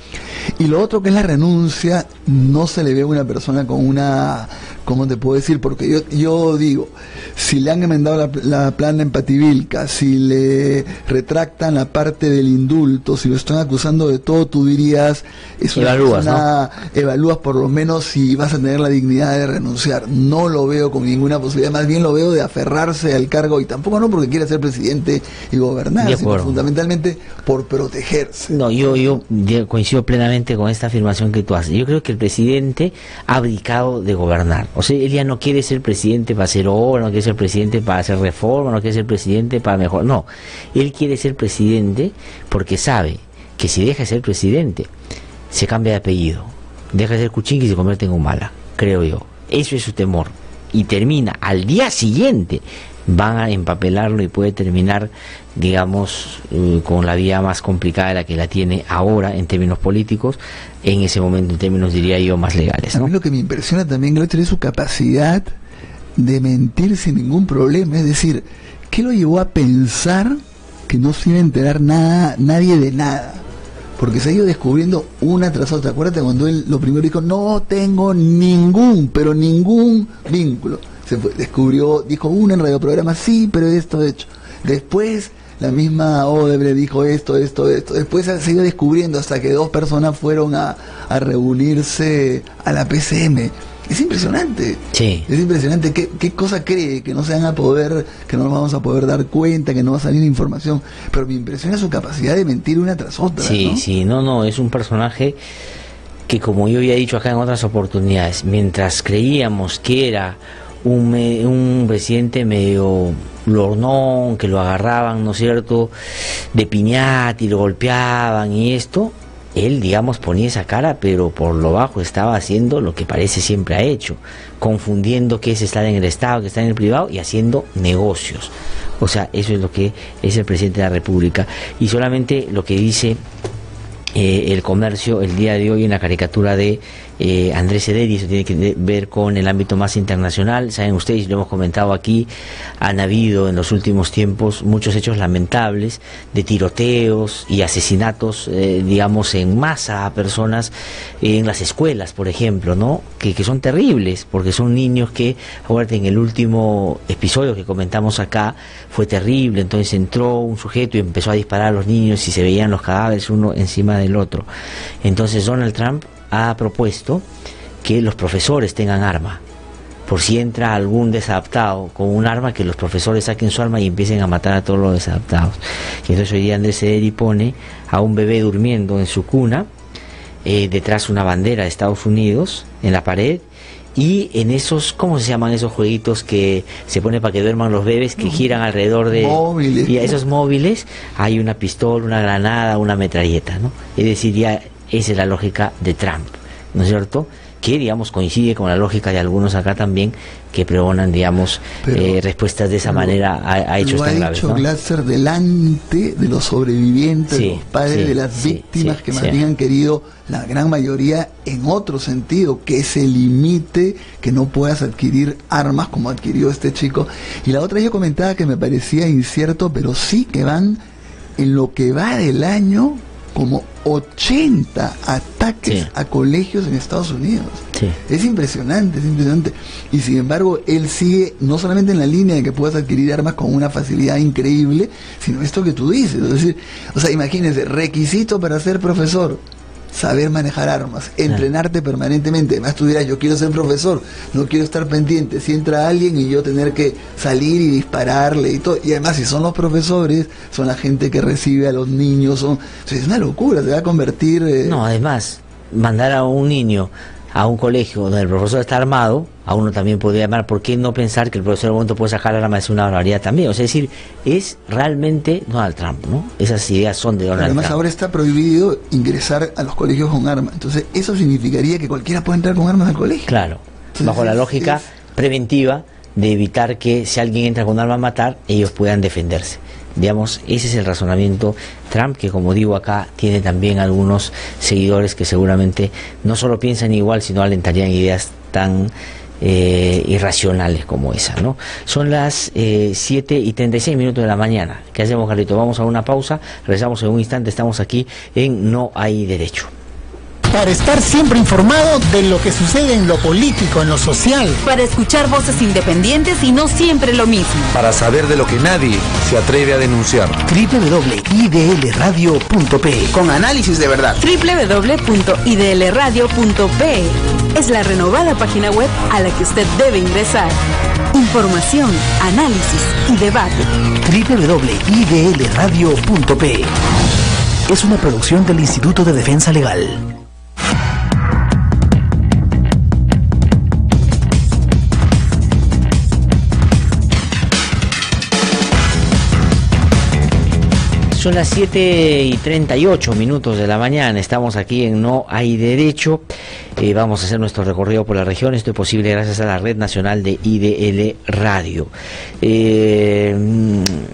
Y lo otro, que es la renuncia, no se le ve a una persona con una, ¿cómo te puedo decir? Porque yo digo, si le han enmendado la plana en Pativilca, si le retractan la parte del indulto, si lo están acusando de todo, tú dirías, es una persona, ¿no? Evalúas por lo menos si vas a tener la dignidad de renunciar. No lo veo con ninguna posibilidad, más bien lo veo de aferrarse al cargo, y tampoco no porque quiere ser presidente y gobernar, sino fundamentalmente por protegerse. No, yo coincido plenamente con esta afirmación que tú haces. Yo creo que el presidente ha abdicado de gobernar. O sea, él ya no quiere ser presidente para hacer obra, no quiere ser presidente para hacer reforma, no quiere ser presidente para mejorar. No, él quiere ser presidente porque sabe que si deja de ser presidente, se cambia de apellido, deja de ser Kuczynski y se convierte en Humala, creo yo. Eso es su temor. Y termina al día siguiente, van a empapelarlo y puede terminar, digamos, con la vía más complicada de la que la tiene ahora en términos políticos, en ese momento en términos, diría yo, más legales, ¿no? A mí lo que me impresiona también, Gloria, es su capacidad de mentir sin ningún problema. Es decir, ¿qué lo llevó a pensar que no se iba a enterar nadie de nada? Porque se ha ido descubriendo una tras otra. Acuérdate cuando él lo primero dijo, no tengo ningún vínculo. Se descubrió, dijo uno en radioprograma, sí, pero esto de hecho. Después la misma Odebrecht dijo esto. Después se ha ido descubriendo hasta que 2 personas fueron a reunirse a la PCM. Es impresionante. Sí. Es impresionante. ¿Qué cosa cree? Que no se van a poder, que no nos vamos a poder dar cuenta, que no va a salir información. Pero me impresiona su capacidad de mentir una tras otra. Sí, ¿no? Sí, no, es un personaje que, como yo ya he dicho acá en otras oportunidades, mientras creíamos que era un presidente medio lornón, que lo agarraban, ¿no es cierto?, de piñata y lo golpeaban y esto, él, digamos, ponía esa cara, pero por lo bajo estaba haciendo lo que parece siempre ha hecho, confundiendo qué es estar en el Estado, qué es estar en el privado, y haciendo negocios. O sea, eso es lo que es el presidente de la República. Y solamente lo que dice el Comercio el día de hoy en la caricatura de Andrés Ederi, eso tiene que ver con el ámbito más internacional. Saben ustedes, lo hemos comentado aquí, han habido en los últimos tiempos muchos hechos lamentables de tiroteos y asesinatos, digamos, en masa a personas en las escuelas, por ejemplo, ¿no? Que son terribles, porque son niños que, acuérdate, en el último episodio que comentamos acá, fue terrible. Entonces entró un sujeto y empezó a disparar a los niños y se veían los cadáveres uno encima del otro. Entonces Donald Trump ha propuesto que los profesores tengan arma, por si entra algún desadaptado con un arma, que los profesores saquen su arma y empiecen a matar a todos los desadaptados. Y entonces hoy día Andrés Ederi pone a un bebé durmiendo en su cuna, detrás una bandera de Estados Unidos en la pared, y en esos, ¿cómo se llaman esos jueguitos que se pone para que duerman los bebés, que giran alrededor de móviles? Y a esos móviles hay una pistola, una granada, una metralleta, ¿no? Es decir, ya esa es la lógica de Trump, ¿no es cierto? Que, digamos, coincide con la lógica de algunos acá también, que pregonan, digamos, respuestas de esa manera a hechos tan graves, ¿no? Lo ha dicho Glatzer delante de los sobrevivientes, de los padres de las víctimas, que más bien han querido, la gran mayoría, en otro sentido, que se limite, que no puedas adquirir armas como adquirió este chico. Y la otra, yo comentaba que me parecía incierto, pero sí que van, en lo que va del año, como 80 ataques a colegios en Estados Unidos. Es impresionante, es impresionante. Y sin embargo, él sigue no solamente en la línea de que puedas adquirir armas con una facilidad increíble, sino esto que tú dices. Es decir, o sea, imagínense, requisito para ser profesor: saber manejar armas, entrenarte permanentemente. Además, tú dirás, yo quiero ser profesor, no quiero estar pendiente si entra alguien y yo tener que salir y dispararle y todo. Y además, si son los profesores, son la gente que recibe a los niños, o sea, es una locura, se va a convertir... No, además, mandar a un niño a un colegio donde el profesor está armado, a uno también podría llamar, ¿por qué no pensar que el profesor en un momento puede sacar el arma? Es una barbaridad también. O sea, es decir, es realmente Donald Trump, ¿no? Esas ideas son de Donald Trump. Además, ahora está prohibido ingresar a los colegios con armas. Entonces, eso significaría que cualquiera puede entrar con armas al colegio. Claro, entonces, bajo la lógica preventiva de evitar que si alguien entra con arma a matar, ellos puedan defenderse. Digamos, ese es el razonamiento Trump, que, como digo acá, tiene también algunos seguidores que seguramente no solo piensan igual, sino alentarían ideas tan irracionales como esa, ¿no? Son las 7:36 de la mañana. ¿Qué hacemos, Carlito? Vamos a una pausa, regresamos en un instante. Estamos aquí en No Hay Derecho. Para estar siempre informado de lo que sucede en lo político, en lo social. Para escuchar voces independientes y no siempre lo mismo. Para saber de lo que nadie se atreve a denunciar. www.idlradio.pe, con análisis de verdad. www.idlradio.pe es la renovada página web a la que usted debe ingresar. Información, análisis y debate. www.idlradio.pe es una producción del Instituto de Defensa Legal. Son las 7:38 de la mañana, estamos aquí en No Hay Derecho. Vamos a hacer nuestro recorrido por la región. Esto es posible gracias a la Red Nacional de IDL Radio.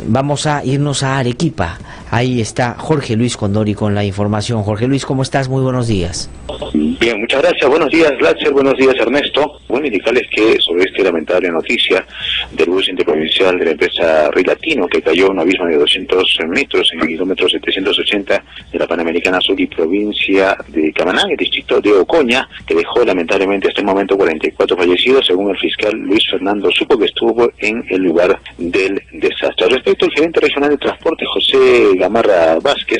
Vamos a irnos a Arequipa. Ahí está Jorge Luis Condori con la información. Jorge Luis, ¿cómo estás? Muy buenos días. Bien, muchas gracias. Buenos días, Glatzer. Buenos días, Ernesto. Bueno, indicarles que sobre esta lamentable noticia del bus interprovincial de la empresa Rilatino, que cayó en un abismo de 200 metros en el kilómetro 780 de la Panamericana Sur y provincia de Camaná, el distrito de Ocoña, que dejó lamentablemente hasta el momento 44 fallecidos, según el fiscal Luis Fernando Supo, que estuvo en el lugar del desastre. Respecto al gerente regional de transporte, José Gamarra Vázquez,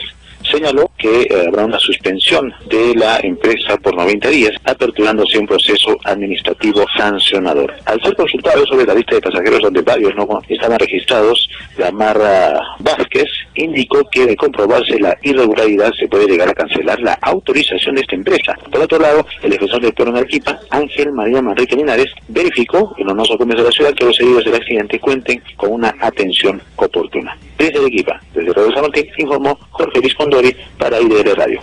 señaló que habrá una suspensión de la empresa por 90 días, aperturándose un proceso administrativo sancionador. Al ser consultado sobre la lista de pasajeros donde varios no estaban registrados, Gamarra Vázquez indicó que de comprobarse la irregularidad se puede llegar a cancelar la autorización de esta empresa. Por otro lado, el defensor del pueblo en Arequipa, Ángel María Manrique Linares, verificó en los nosocomios de la ciudad que los heridos del accidente cuenten con una atención oportuna. Desde Arequipa, desde Radio San Martín, informó Jorge Luis Condori para IDL Radio.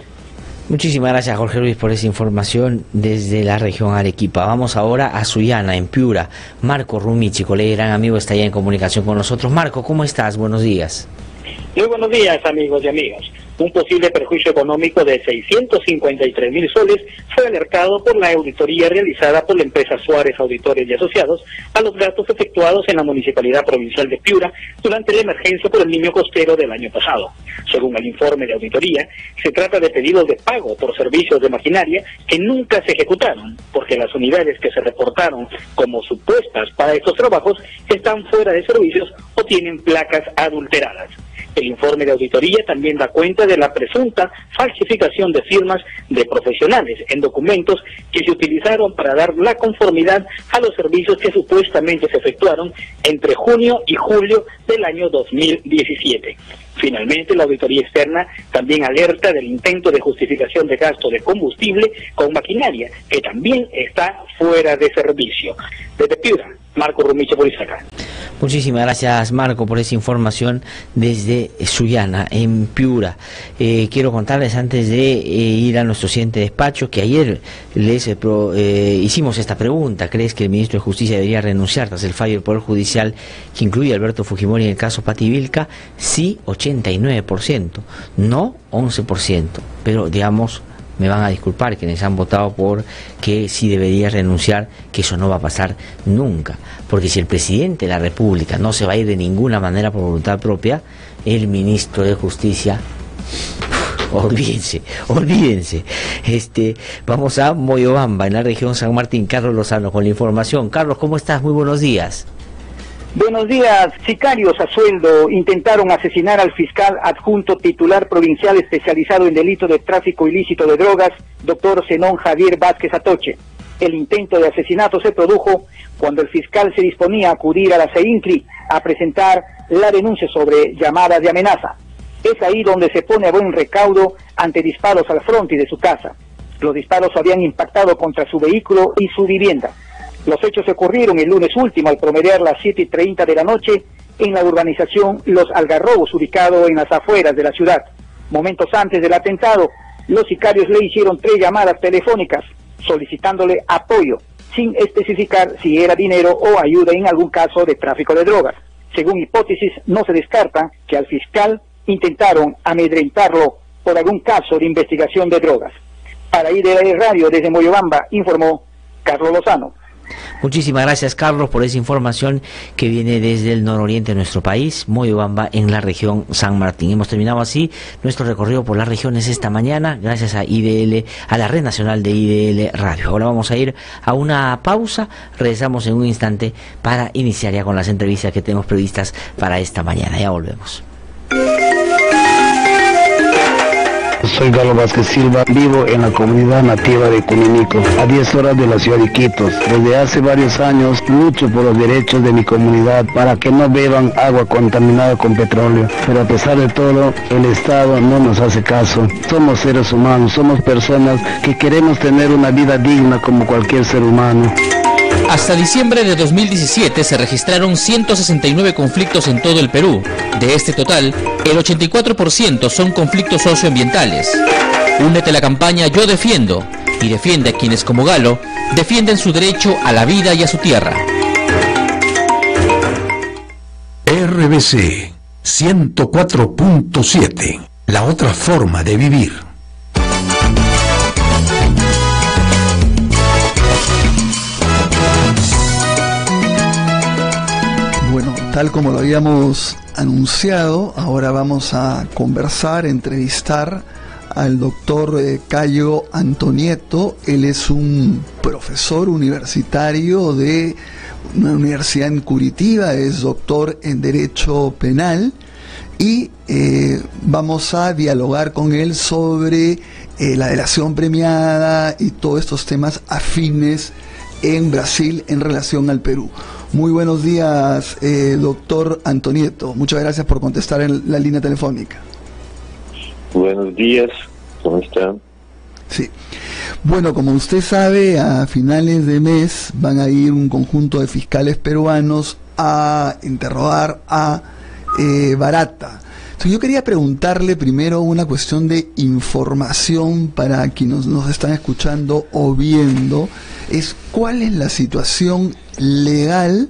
Muchísimas gracias, Jorge Luis, por esa información desde la región Arequipa. Vamos ahora a Sullana, en Piura. Marco Rumichi, colega y gran amigo, está ya en comunicación con nosotros. Marco, ¿cómo estás? Buenos días. Muy buenos días, amigos y amigas. Un posible perjuicio económico de 653.000 soles fue alertado por la auditoría realizada por la empresa Suárez Auditores y Asociados a los gastos efectuados en la Municipalidad Provincial de Piura durante la emergencia por el niño costero del año pasado. Según el informe de auditoría, se trata de pedidos de pago por servicios de maquinaria que nunca se ejecutaron, porque las unidades que se reportaron como supuestas para estos trabajos están fuera de servicios o tienen placas adulteradas. El informe de auditoría también da cuenta de la presunta falsificación de firmas de profesionales en documentos que se utilizaron para dar la conformidad a los servicios que supuestamente se efectuaron entre junio y julio del año 2017. Finalmente, la auditoría externa también alerta del intento de justificación de gasto de combustible con maquinaria, que también está fuera de servicio. Desde Piura, Marco Rumiche, Polisaca. Muchísimas gracias, Marco, por esa información desde Sullana, en Piura. Quiero contarles, antes de ir a nuestro siguiente despacho, que ayer les hicimos esta pregunta: ¿crees que el ministro de Justicia debería renunciar tras el fallo del Poder Judicial que incluye a Alberto Fujimori en el caso Pati Vilca? Sí, 89%, no 11%, pero digamos, me van a disculpar quienes han votado por que sí debería renunciar, que eso no va a pasar nunca, porque si el presidente de la República no se va a ir de ninguna manera por voluntad propia, el ministro de Justicia, olvídense. Vamos a Moyobamba, en la región San Martín. Carlos Lozano con la información. Carlos, ¿cómo estás? Muy buenos días. Buenos días. Sicarios a sueldo intentaron asesinar al fiscal adjunto titular provincial especializado en delito de tráfico ilícito de drogas, doctor Zenón Javier Vázquez Atoche. El intento de asesinato se produjo cuando el fiscal se disponía a acudir a la CEINCRI a presentar la denuncia sobre llamadas de amenaza. Es ahí donde se pone a buen recaudo ante disparos al frontis de su casa. Los disparos habían impactado contra su vehículo y su vivienda. Los hechos ocurrieron el lunes último al promediar las 7:30 de la noche en la urbanización Los Algarrobos, ubicado en las afueras de la ciudad. Momentos antes del atentado, los sicarios le hicieron 3 llamadas telefónicas solicitándole apoyo, sin especificar si era dinero o ayuda en algún caso de tráfico de drogas. Según hipótesis, no se descarta que al fiscal intentaron amedrentarlo por algún caso de investigación de drogas. Para IDL Radio desde Moyobamba, informó Carlos Lozano. Muchísimas gracias, Carlos, por esa información que viene desde el nororiente de nuestro país, Moyobamba, en la región San Martín. Hemos terminado así nuestro recorrido por las regiones esta mañana, gracias a IDL, a la red nacional de IDL Radio. Ahora vamos a ir a una pausa, regresamos en un instante para iniciar ya con las entrevistas que tenemos previstas para esta mañana. Ya volvemos. Soy Galo Vázquez Silva, vivo en la comunidad nativa de Cuninico, a 10 horas de la ciudad de Iquitos. Desde hace varios años lucho por los derechos de mi comunidad para que no beban agua contaminada con petróleo, pero a pesar de todo, el Estado no nos hace caso. Somos seres humanos, somos personas que queremos tener una vida digna como cualquier ser humano. Hasta diciembre de 2017 se registraron 169 conflictos en todo el Perú. De este total, el 84% son conflictos socioambientales. Únete a la campaña Yo Defiendo y defiende a quienes, como Galo, defienden su derecho a la vida y a su tierra. RBC 104.7, la otra forma de vivir. Tal como lo habíamos anunciado, ahora vamos a conversar, entrevistar al doctor Cayo Antonieto. Él es un profesor universitario de una universidad en Curitiba, es doctor en Derecho Penal y vamos a dialogar con él sobre la delación premiada y todos estos temas afines en Brasil en relación al Perú. Muy buenos días, doctor Antonieto. Muchas gracias por contestar en la línea telefónica. Buenos días, ¿cómo están? Sí. Bueno, como usted sabe, a finales de mes van a ir un conjunto de fiscales peruanos a interrogar a Barata. Entonces, yo quería preguntarle primero una cuestión de información para quienes nos están escuchando o viendo. Es cuál es la situación legal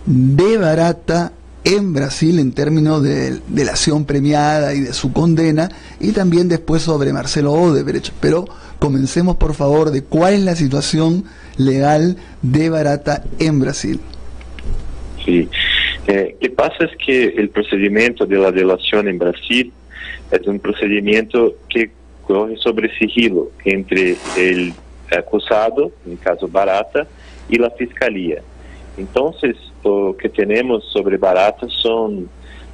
de Barata en Brasil en términos de delación premiada y de su condena, y también después sobre Marcelo Odebrecht. Pero comencemos, por favor, de cuál es la situación legal de Barata en Brasil. Sí, ¿qué pasa? Es que el procedimiento de la delación en Brasil es un procedimiento que corre sobre sigilo entre el acusado, en el caso Barata, y la fiscalía. Entonces, lo que tenemos sobre Barata son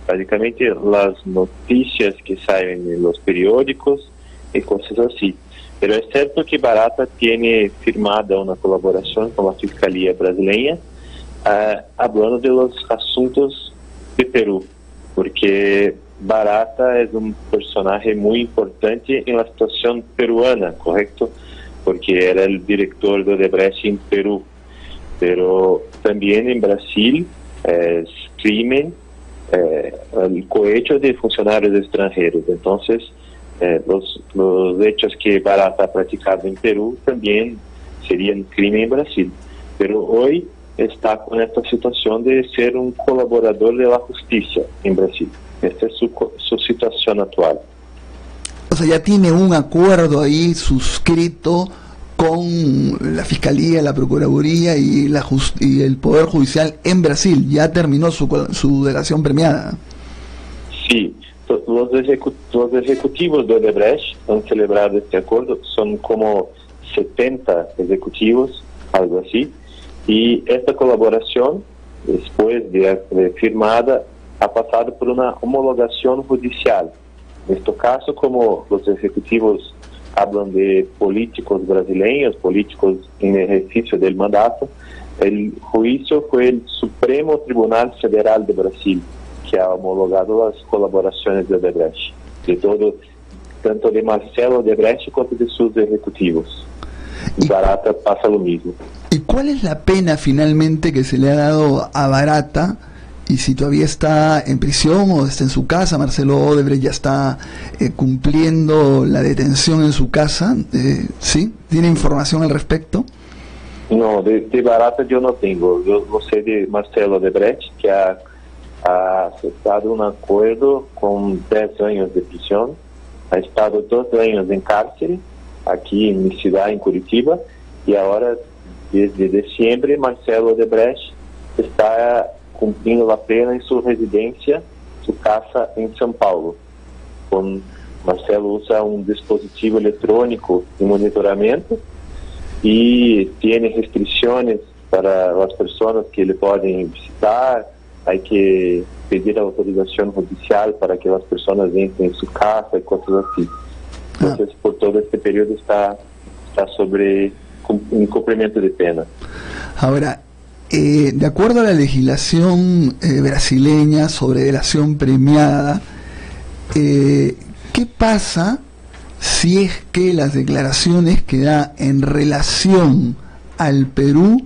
básicamente las noticias que salen en los periódicos y cosas así. Pero es cierto que Barata tiene firmada una colaboración con la fiscalía brasileña, hablando de los asuntos de Perú, porque Barata es un personaje muy importante en la situación peruana, ¿correcto? Porque era el director de Odebrecht en Perú. Pero también en Brasil es crimen el cohecho de funcionarios extranjeros. Entonces, los hechos que Barata ha practicado en Perú también serían crimen en Brasil. Pero hoy está con esta situación de ser un colaborador de la justicia en Brasil. Esta es su situación actual. O sea, ya tiene un acuerdo ahí suscrito con la Fiscalía, la Procuraduría y el Poder Judicial en Brasil. Ya terminó su delación premiada. Sí, los ejecutivos de Odebrecht han celebrado este acuerdo. Son como 70 ejecutivos, algo así. Y esta colaboración, después de firmada, ha pasado por una homologación judicial. En este caso, como los ejecutivos hablan de políticos brasileños, políticos en ejercicio del mandato, el juicio fue el Supremo Tribunal Federal de Brasil, que ha homologado las colaboraciones de Odebrecht, de todo, tanto de Marcelo Odebrecht como de sus ejecutivos. Y Barata pasa lo mismo. ¿Y cuál es la pena finalmente que se le ha dado a Barata? Y si todavía está en prisión o está en su casa. Marcelo Odebrecht ya está cumpliendo la detención en su casa, ¿sí? ¿Tiene información al respecto? No, de Barata yo no tengo. Yo lo sé de Marcelo Odebrecht, que ha aceptado un acuerdo con 10 años de prisión. Ha estado 2 años en cárcel, aquí en mi ciudad, en Curitiba, y ahora, desde diciembre, Marcelo Odebrecht está cumplindo la pena en su residencia, su casa en São Paulo. Marcelo usa un dispositivo electrónico de monitoramento y tiene restricciones para las personas que le pueden visitar. Hay que pedir autorización judicial para que las personas entren en su casa y cosas así. Entonces, por todo este periodo está sobre un cumplimiento de pena. Ahora, de acuerdo a la legislación brasileña sobre delación premiada, ¿qué pasa si es que las declaraciones que da en relación al Perú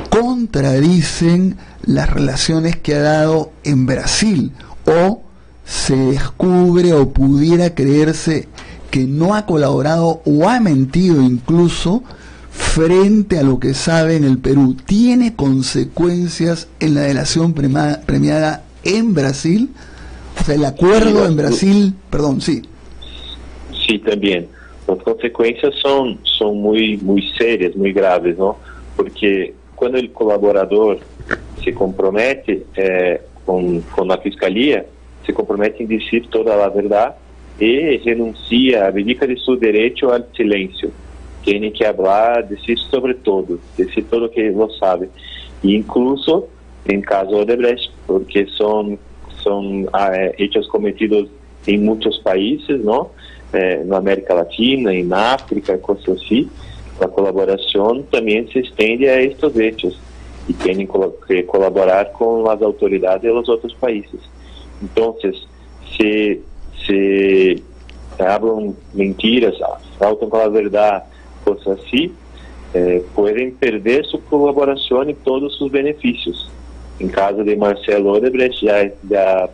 contradicen las relaciones que ha dado en Brasil, o se descubre o pudiera creerse que no ha colaborado o ha mentido incluso frente a lo que sabe en el Perú? ¿Tiene consecuencias en la delación premiada en Brasil? O sea, el acuerdo en Brasil, perdón, sí. Sí, también. Las consecuencias son muy serias, muy graves, ¿no? Porque cuando el colaborador se compromete con la Fiscalía, se compromete en decir toda la verdad y renuncia, abdica de su derecho al silencio. Tiene que hablar, decir sobre todo, decir todo lo que lo sabe. E incluso en caso de Odebrecht, porque son hechos cometidos en muchos países, ¿no? En América Latina, en África, cosas así. La colaboración también se extiende a estos hechos y tienen que colaborar con las autoridades de los otros países. Entonces, se hablan mentiras, faltan con la verdad, cosas así, pueden perder su colaboración y todos sus beneficios. En caso de Marcelo Odebrecht ya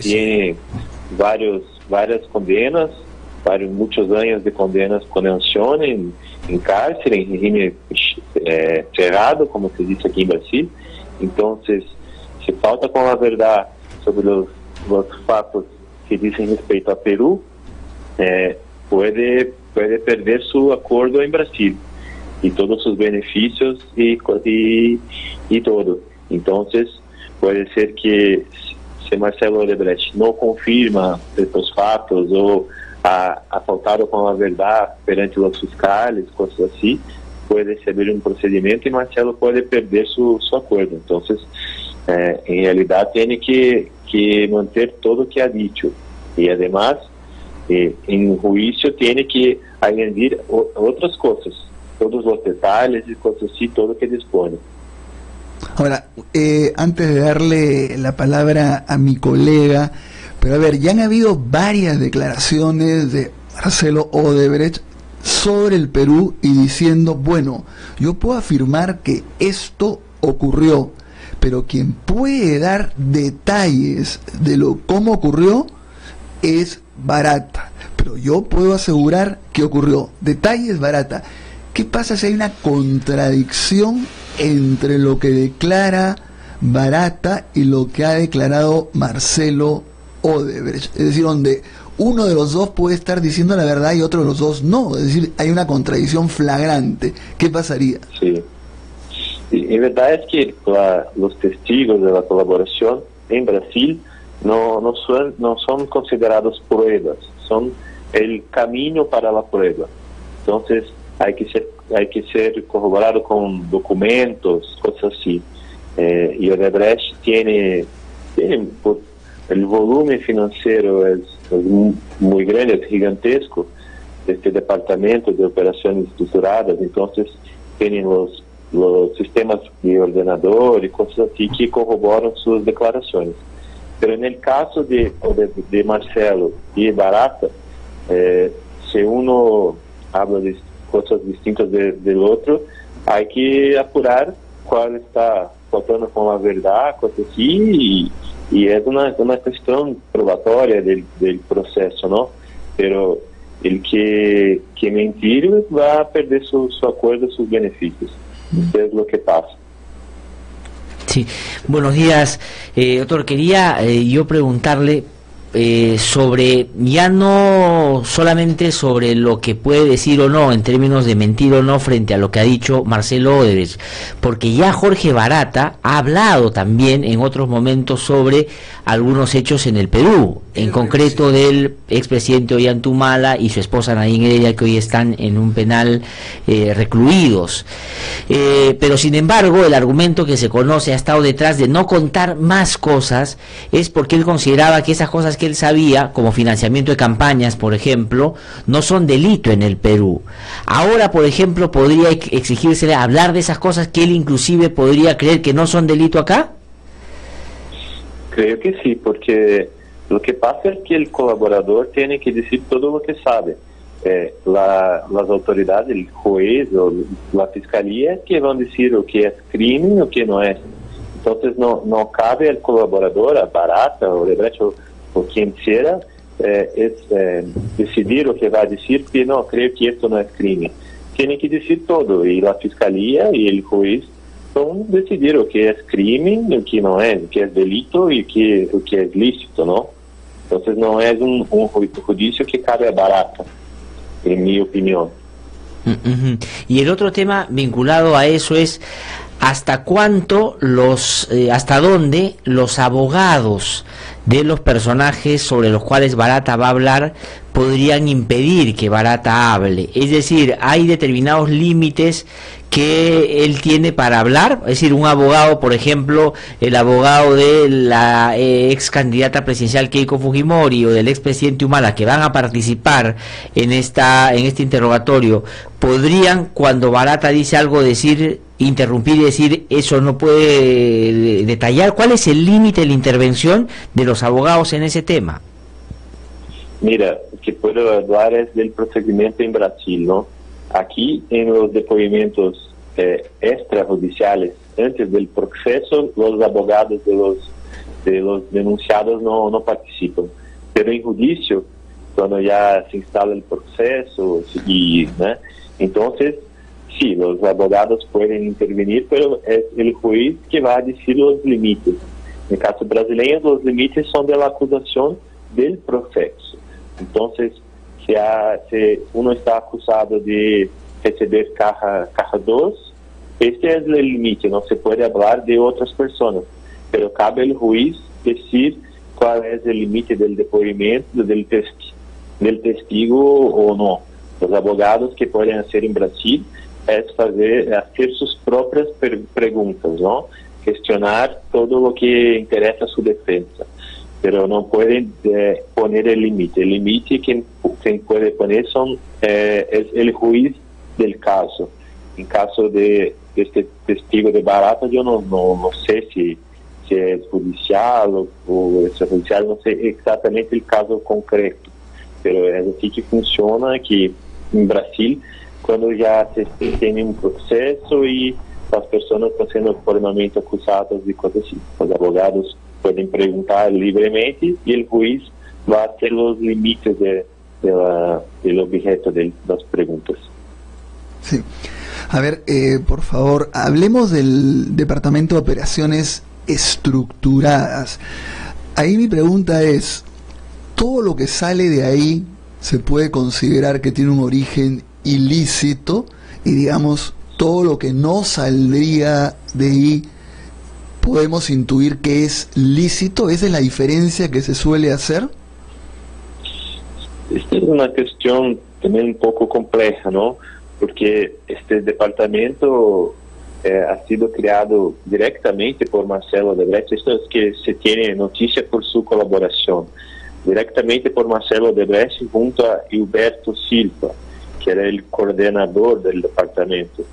tiene varias condenas, muchos años de condenación en cárcel, en régimen cerrado, como se dice aquí en Brasil. Entonces, se falta con la verdad sobre los fatos que dicen respecto a Perú, puede perder su acuerdo en Brasil y todos sus beneficios y todo. Entonces, puede ser que si Marcelo Odebrecht no confirma estos fatos o ha faltado con la verdad perante los fiscales, cosas así, puede ser un procedimiento y Marcelo puede perder su acuerdo. Entonces, en realidad tiene que mantener todo lo que ha dicho y además en juicio tiene que añadir otras cosas, todos los detalles y cosas así, todo lo que dispone. Ahora, antes de darle la palabra a mi colega, Pero a ver, ya han habido varias declaraciones de Marcelo Odebrecht sobre el Perú y diciendo, bueno, yo puedo afirmar que esto ocurrió, pero quien puede dar detalles de cómo ocurrió es Barata. Pero yo puedo asegurar que ocurrió. Detalles, Barata. ¿Qué pasa si hay una contradicción entre lo que declara Barata y lo que ha declarado Marcelo Odebrecht? Es decir, donde uno de los dos puede estar diciendo la verdad y otro de los dos no. Es decir, hay una contradicción flagrante. ¿Qué pasaría? Sí. En verdad es que los testigos de la colaboración en Brasil no son considerados pruebas, son el camino para la prueba. Entonces hay que ser corroborado con documentos, cosas así. Y Odebrecht tiene el volumen financiero es muy grande, es gigantesco, este departamento de operaciones estructuradas, entonces tienen los sistemas de ordenador y cosas así que corroboran sus declaraciones. Pero en el caso de Marcelo y Barata, si uno habla de cosas distintas del otro, hay que apurar cuál está faltando con la verdad, cosas así, y es una cuestión probatoria del proceso, ¿no? Pero el que mentir va a perder su acuerdo, sus beneficios. Eso es lo que pasa. Sí, buenos días, doctor. Quería yo preguntarle sobre, ya no solamente sobre lo que puede decir o no en términos de mentir o no frente a lo que ha dicho Marcelo Odebrecht, porque ya Jorge Barata ha hablado también en otros momentos sobre algunos hechos en el Perú, en concreto del expresidente Ollantumala y su esposa Nadine Heredia, que hoy están en un penal recluidos. Pero sin embargo, el argumento que se conoce ha estado detrás de no contar más cosas, es porque él consideraba que esas cosas que él sabía, como financiamiento de campañas, por ejemplo, no son delito en el Perú. Ahora, por ejemplo, podría exigírsele hablar de esas cosas que él inclusive podría creer que no son delito acá. Creo que sí, porque lo que pasa es que el colaborador tiene que decir todo lo que sabe. Las autoridades, el juez o la fiscalía, que van a decir lo que es crimen y lo que no es. Entonces no cabe al colaborador, a Barata o Odebrecht o quien sea, decidir lo que va a decir, que no, creo que esto no es crimen. Tiene que decir todo, y la fiscalía y el juez son decidir lo que es crimen y lo que no es, lo que es delito y lo que es lícito, ¿no? Entonces no es un juicio que cabe a Barata, en mi opinión. Y el otro tema vinculado a eso es hasta dónde los abogados de los personajes sobre los cuales Barata va a hablar podrían impedir que Barata hable. Es decir, hay determinados límites que él tiene para hablar. Es decir, un abogado, por ejemplo, el abogado de la ex candidata presidencial Keiko Fujimori o del expresidente Humala, que van a participar en este interrogatorio, podrían, cuando Barata dice algo, interrumpir y decir eso no puede detallar. ¿Cuál es el límite de la intervención de los abogados en ese tema? Mira, que puedo hablar es del procedimiento en Brasil, ¿no? Aquí, en los depoimentos extrajudiciales, antes del proceso, los abogados de los denunciados no participan. Pero en juicio, cuando ya se instala el proceso, ¿no? Entonces, sí, los abogados pueden intervenir, pero es el juez que va a decir los límites. En el caso brasileño, los límites son de la acusación del proceso. Entonces, si uno está acusado de receber caja 2, este es el límite, no se puede hablar de otras personas, pero cabe al juez decir cuál es el límite del depoimento, del testigo o no. Los abogados que pueden hacer en Brasil es hacer sus propias preguntas, ¿no? Cuestionar todo lo que interesa a su defensa, pero no pueden poner el límite. El límite quien puede poner es el juez del caso. En caso de este testigo de Barata, yo no sé si si es judicial o extrajudicial, no sé exactamente el caso concreto, pero es así que funciona, que en Brasil, cuando ya se tiene un proceso y las personas están siendo formalmente acusadas de cosas así, los abogados pueden preguntar libremente y el juez va a hacer los límites del objeto de las preguntas. Sí. A ver, por favor, hablemos del Departamento de Operaciones Estructuradas. Ahí mi pregunta es, ¿todo lo que sale de ahí se puede considerar que tiene un origen ilícito? Y digamos, todo lo que no saldría de ahí, ¿podemos intuir que es lícito? ¿Esa es la diferencia que se suele hacer? Esta es una cuestión también un poco compleja, ¿no? Porque este departamento ha sido creado directamente por Marcelo Odebrecht. Esto es que se tiene noticia por su colaboración. Directamente por Marcelo Odebrecht junto a Gilberto Silva, que era el coordinador del departamento.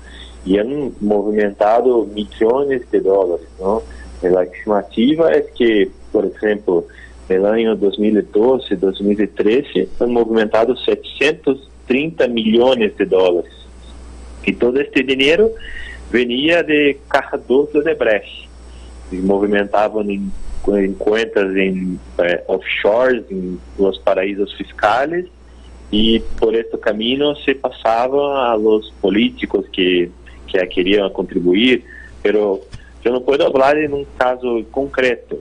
Y han movimentado millones de dólares, ¿no? La estimativa es que, por ejemplo, en el año 2012, 2013, han movimentado 730 millones de dólares. Y todo este dinero venía de Caja 2 de Odebrecht. Y movimentaban en cuentas en offshores, en los paraísos fiscales, y por este camino se pasaba a los políticos que querían contribuir, pero yo no puedo hablar en un caso concreto.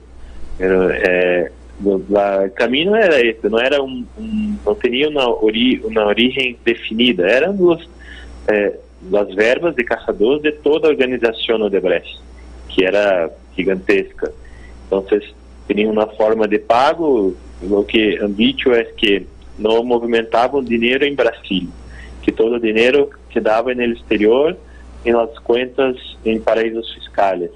Pero, el camino era este, no era no tenía una origen definida, eran las verbas de Caja 2 de toda a organización Odebrecht, que era gigantesca. Entonces tenía una forma de pago. Lo que han dicho es que no movimentaban dinero en Brasil, que todo el dinero quedaba en el exterior, en las cuentas en paraísos fiscales.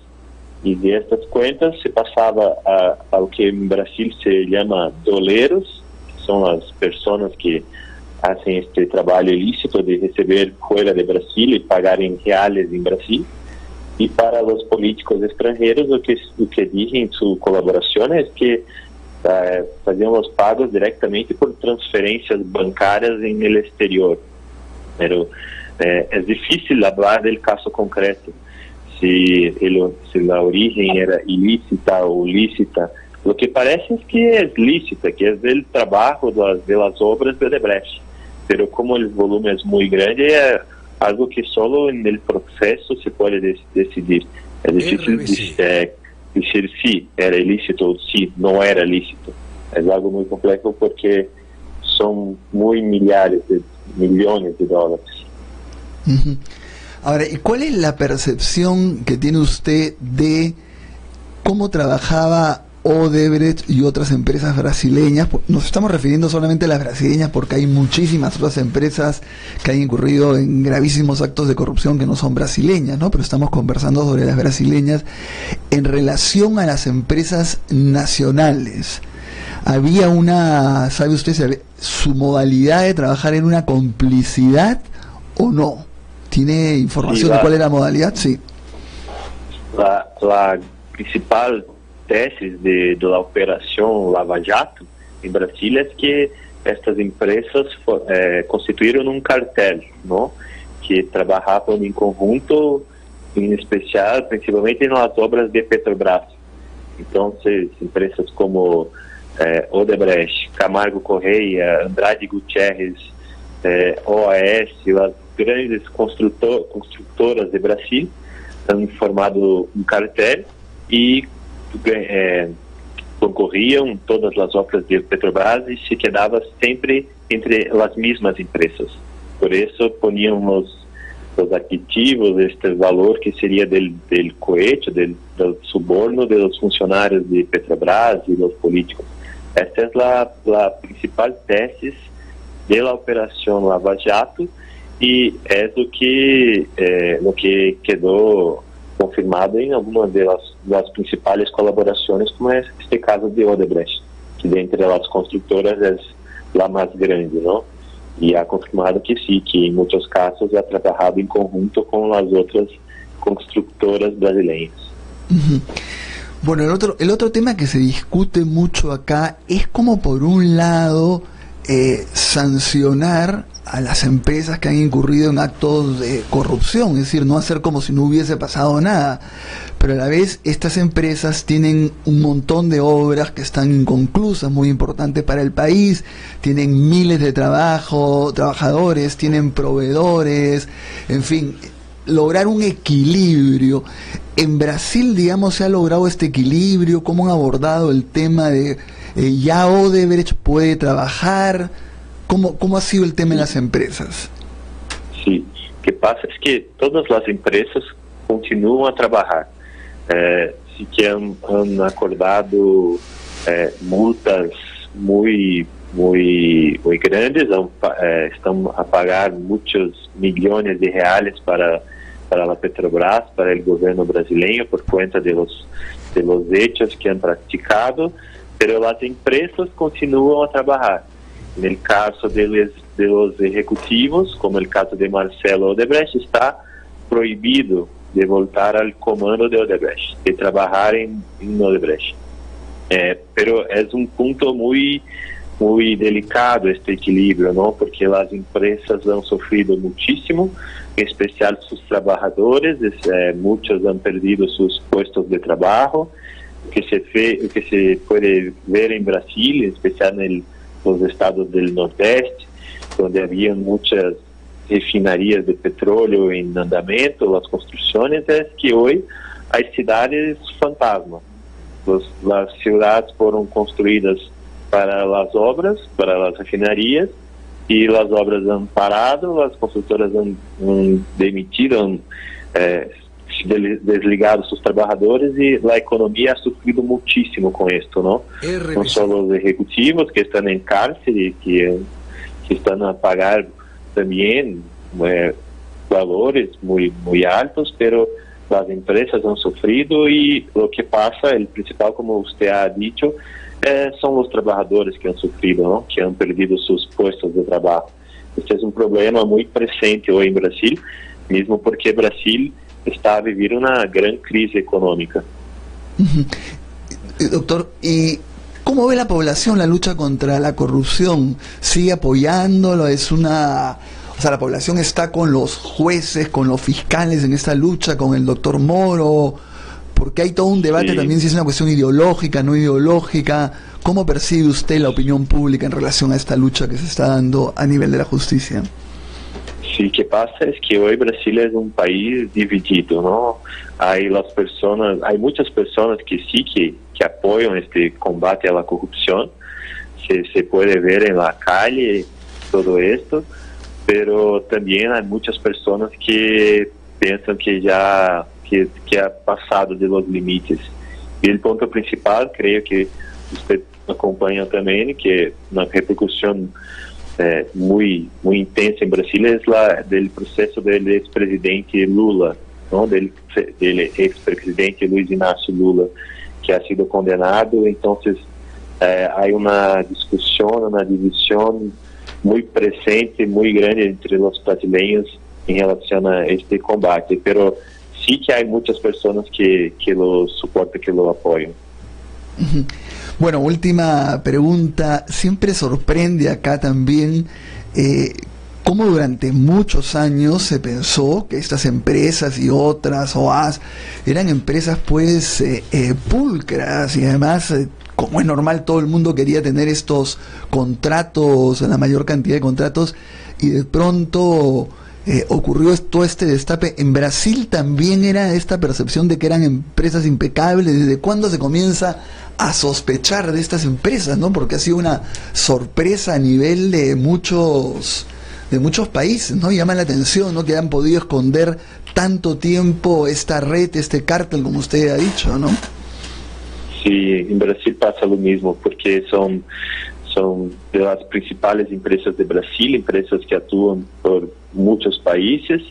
Y de estas cuentas se pasaba a lo que en Brasil se llama doleros, que son las personas que hacen este trabajo ilícito de receber fuera de Brasil y pagar en reales en Brasil. Y para los políticos extranjeros, lo que dije en su colaboración es que hacían los pagos directamente por transferencias bancarias en el exterior. Pero es difícil hablar del caso concreto, si la origen era ilícita o lícita. Lo que parece es que es lícita, que es del trabajo de las obras de Odebrecht. Pero como el volumen es muy grande, es algo que solo en el proceso se puede decidir. Es difícil decir si era ilícito o si no era lícito. Es algo muy complejo porque son muy millones de dólares. Uh-huh. Ahora, ¿y cuál es la percepción que tiene usted de cómo trabajaba Odebrecht y otras empresas brasileñas? Nos estamos refiriendo solamente a las brasileñas porque hay muchísimas otras empresas que han incurrido en gravísimos actos de corrupción que no son brasileñas, ¿no? Pero estamos conversando sobre las brasileñas en relación a las empresas nacionales. Había ¿sabe usted su modalidad de trabajar en una complicidad o no? ¿Tiene información de cuál era la modalidad? Sí. La principal tesis de la operación Lava Jato en Brasil es que estas empresas constituyeron un cartel, ¿no? Que trabajaban en conjunto, en especial, principalmente en las obras de Petrobras. Entonces, empresas como Odebrecht, Camargo Correia, Andrade Gutierrez, OAS, las grandes constructoras de Brasil han formado un cartel y concorriam todas as obras de Petrobras e se quedava sempre entre as mesmas empresas. Por isso, poniam os adjetivos, este valor que seria del cohete, del suborno de los funcionários de Petrobras e dos políticos. Esta é a principal tesis de la operação Lava Jato e é o que quedou confirmado en algunas de las principales colaboraciones, como es este caso de Odebrecht, que de entre las constructoras es la más grande, ¿no? Y ha confirmado que sí, que en muchos casos ha trabajado en conjunto con las otras constructoras brasileñas. Uh-huh. Bueno, el otro tema que se discute mucho acá es como por un lado sancionar a las empresas que han incurrido en actos de corrupción, es decir, no hacer como si no hubiese pasado nada, pero a la vez estas empresas tienen un montón de obras que están inconclusas, muy importantes para el país, tienen miles de trabajadores, tienen proveedores, en fin, lograr un equilibrio. En Brasil, digamos, se ha logrado este equilibrio. ¿Cómo han abordado el tema de ya Odebrecht puede trabajar? ¿Cómo ha sido el tema de las empresas? Sí, lo que pasa es que todas las empresas continúan a trabajar. Sí que han acordado multas muy grandes, están a pagar muchos millones de reales para la Petrobras, para el gobierno brasileño, por cuenta de los hechos que han practicado, pero las empresas continúan a trabajar. En el caso de los ejecutivos, como el caso de Marcelo Odebrecht, está prohibido de voltar al comando de Odebrecht, de trabajar en Odebrecht. Pero es un punto muy delicado este equilibrio, ¿no? Porque las empresas han sufrido muchísimo, en especial sus trabajadores, muchos han perdido sus puestos de trabajo, que se puede ver en Brasil, en especial en los estados del Nordeste, donde había muchas refinerías de petróleo en andamento, las construcciones, es que hoy hay ciudades fantasma. Las ciudades fueron construidas para las obras, para las refinerías, y las obras han parado, las constructoras han demitido, han desligado sus trabajadores, y la economía ha sufrido muchísimo con esto, ¿no? No solo los ejecutivos que están en cárcel y que están a pagar también valores muy altos, pero las empresas han sufrido, y lo que pasa, el principal, como usted ha dicho, son los trabajadores que han sufrido, ¿no? Que han perdido sus puestos de trabajo. Este es un problema muy presente hoy en Brasil, mismo porque Brasil está a vivir una gran crisis económica. Doctor, ¿y cómo ve la población la lucha contra la corrupción? ¿Sigue apoyándolo? O sea, la población está con los jueces, con los fiscales en esta lucha, con el doctor Moro, porque hay todo un debate también si es una cuestión ideológica, no ideológica. ¿Cómo percibe usted la opinión pública en relación a esta lucha que se está dando a nivel de la justicia? Sí, lo que pasa es que hoy Brasil es un país dividido, ¿no? Hay muchas personas que sí que apoyan este combate a la corrupción, se puede ver en la calle todo esto, pero también hay muchas personas que piensan que ya que ha pasado de los límites. Y el punto principal, creo que usted acompanha também, que una repercusión muy intensa en Brasil es la del proceso del expresidente Lula, ¿no? del expresidente Luiz Inácio Lula, que ha sido condenado. Entonces hay una discusión, una división muy presente, muy grande entre los brasileños en relación a este combate, pero sí que hay muchas personas que lo soportan, que lo apoyan. Bueno, última pregunta. Siempre sorprende acá también cómo durante muchos años se pensó que estas empresas y otras OAS eran empresas pues pulcras, y además como es normal, todo el mundo quería tener estos contratos, la mayor cantidad de contratos, y de pronto ocurrió todo este destape. En Brasil también era esta percepción de que eran empresas impecables. ¿Desde cuándo se comienza a sospechar de estas empresas, no? Porque ha sido una sorpresa a nivel de muchos países, ¿no? Llama la atención, ¿no? Que han podido esconder tanto tiempo esta red, este cártel, como usted ha dicho, ¿no? Sí, en Brasil pasa lo mismo, porque son de las principales empresas de Brasil, empresas que actúan por muchos países.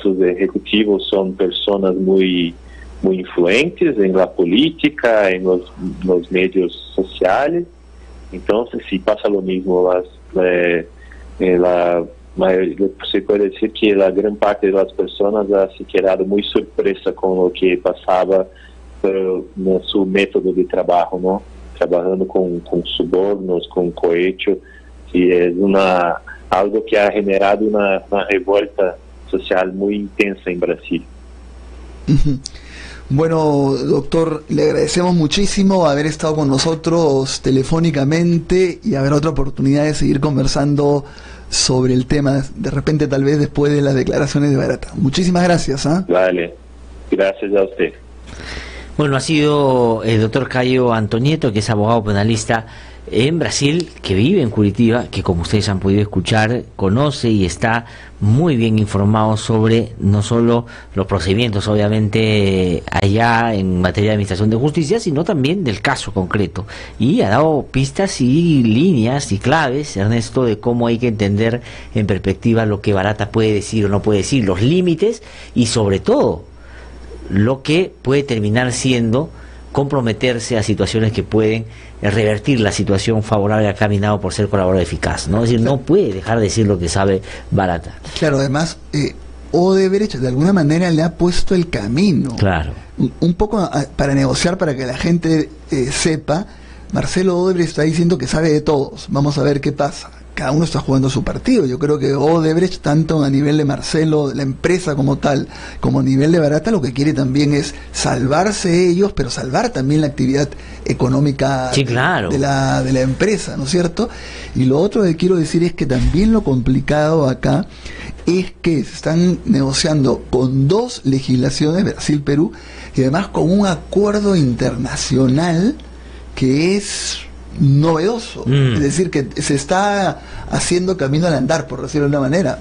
Sus ejecutivos son personas muy influentes en la política, en los medios sociales. Entonces sí pasa lo mismo. Se puede decir que la gran parte de las personas ha se quedado muy sorpresa con lo que pasaba su método de trabajo, ¿no? Trabajando con sobornos, con cohecho, y es algo que ha generado una revuelta social muy intensa en Brasil. Bueno, doctor, le agradecemos muchísimo haber estado con nosotros telefónicamente y haber otra oportunidad de seguir conversando sobre el tema, de repente tal vez después de las declaraciones de Barata. Muchísimas gracias. Vale, gracias a usted. Bueno, ha sido el doctor Caio Antonieto, que es abogado penalista en Brasil, que vive en Curitiba, que como ustedes han podido escuchar, conoce y está muy bien informado sobre no solo los procedimientos, obviamente, allá en materia de administración de justicia, sino también del caso concreto. Y ha dado pistas y líneas y claves, Ernesto, de cómo hay que entender en perspectiva lo que Barata puede decir o no puede decir, los límites y sobre todo lo que puede terminar siendo comprometerse a situaciones que pueden revertir la situación favorable a caminado por ser colaborador eficaz, ¿no? Es decir, no puede dejar de decir lo que sabe Barata. Claro, además, Odebrecht de alguna manera le ha puesto el camino. Claro. Un poco para negociar, para que la gente sepa, Marcelo Odebrecht está diciendo que sabe de todos. Vamos a ver qué pasa. Cada uno está jugando su partido. Yo creo que Odebrecht, tanto a nivel de Marcelo, la empresa como tal, como a nivel de Barata, lo que quiere también es salvarse ellos, pero salvar también la actividad económica sí, claro, de la empresa, ¿no es cierto? Y lo otro que quiero decir es que también lo complicado acá es que se están negociando con dos legislaciones, Brasil-Perú, y además con un acuerdo internacional que es novedoso, es decir, que se está haciendo camino al andar, por decirlo de una manera.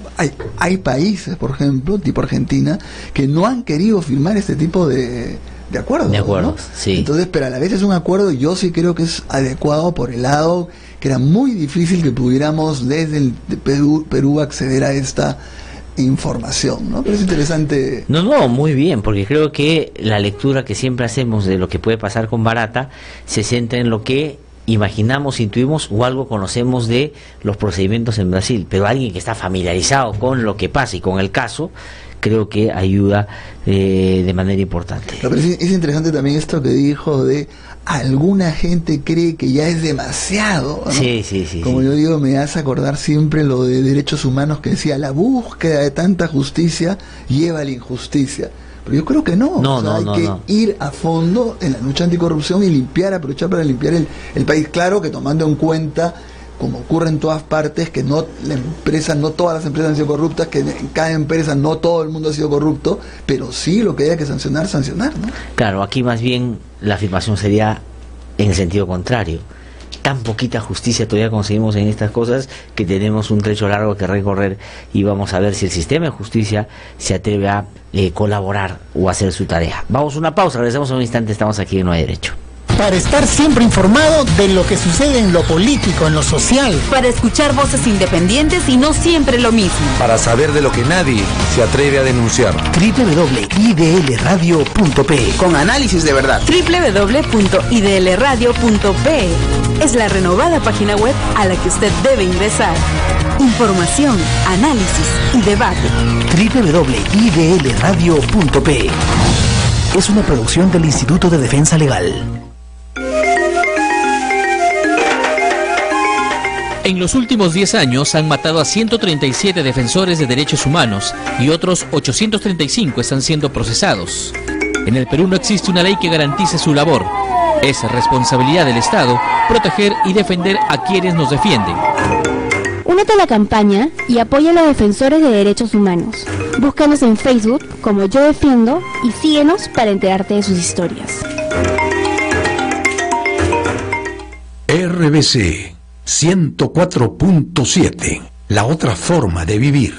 Hay países, por ejemplo, tipo Argentina, que no han querido firmar este tipo de acuerdos. De acuerdos, ¿no? sí. Entonces, pero a la vez es un acuerdo, yo sí creo que es adecuado por el lado que era muy difícil que pudiéramos desde el Perú acceder a esta información, ¿no? Pero es interesante. No, muy bien, porque creo que la lectura que siempre hacemos de lo que puede pasar con Barata se centra en lo que imaginamos, intuimos o algo conocemos de los procedimientos en Brasil, pero alguien que está familiarizado con lo que pasa y con el caso, creo que ayuda de manera importante. Pero es interesante también esto que dijo de alguna gente cree que ya es demasiado, ¿no? Sí. Como yo digo, me hace acordar siempre lo de derechos humanos que decía, la búsqueda de tanta justicia lleva a la injusticia. Pero yo creo que no, hay que ir a fondo en la lucha anticorrupción y aprovechar para limpiar el país. Claro que tomando en cuenta, como ocurre en todas partes, que no todas las empresas han sido corruptas, que en cada empresa no todo el mundo ha sido corrupto, pero sí lo que haya que sancionar, ¿no? Claro, aquí más bien la afirmación sería en el sentido contrario. Tan poquita justicia todavía conseguimos en estas cosas que tenemos un trecho largo que recorrer y vamos a ver si el sistema de justicia se atreve a colaborar o hacer su tarea. Vamos a una pausa, regresamos en un instante, estamos aquí en No Hay Derecho. Para estar siempre informado de lo que sucede en lo político, en lo social. Para escuchar voces independientes y no siempre lo mismo. Para saber de lo que nadie se atreve a denunciar. www.idlradio.pe. Con análisis de verdad. www.idlradio.pe. Es la renovada página web a la que usted debe ingresar. Información, análisis y debate. www.idlradio.pe. Es una producción del Instituto de Defensa Legal. En los últimos 10 años han matado a 137 defensores de derechos humanos y otros 835 están siendo procesados. En el Perú no existe una ley que garantice su labor. Es responsabilidad del Estado proteger y defender a quienes nos defienden. Únete a la campaña y apoya a los defensores de derechos humanos. Búscanos en Facebook como Yo Defiendo y síguenos para enterarte de sus historias. RBC 104.7, la otra forma de vivir.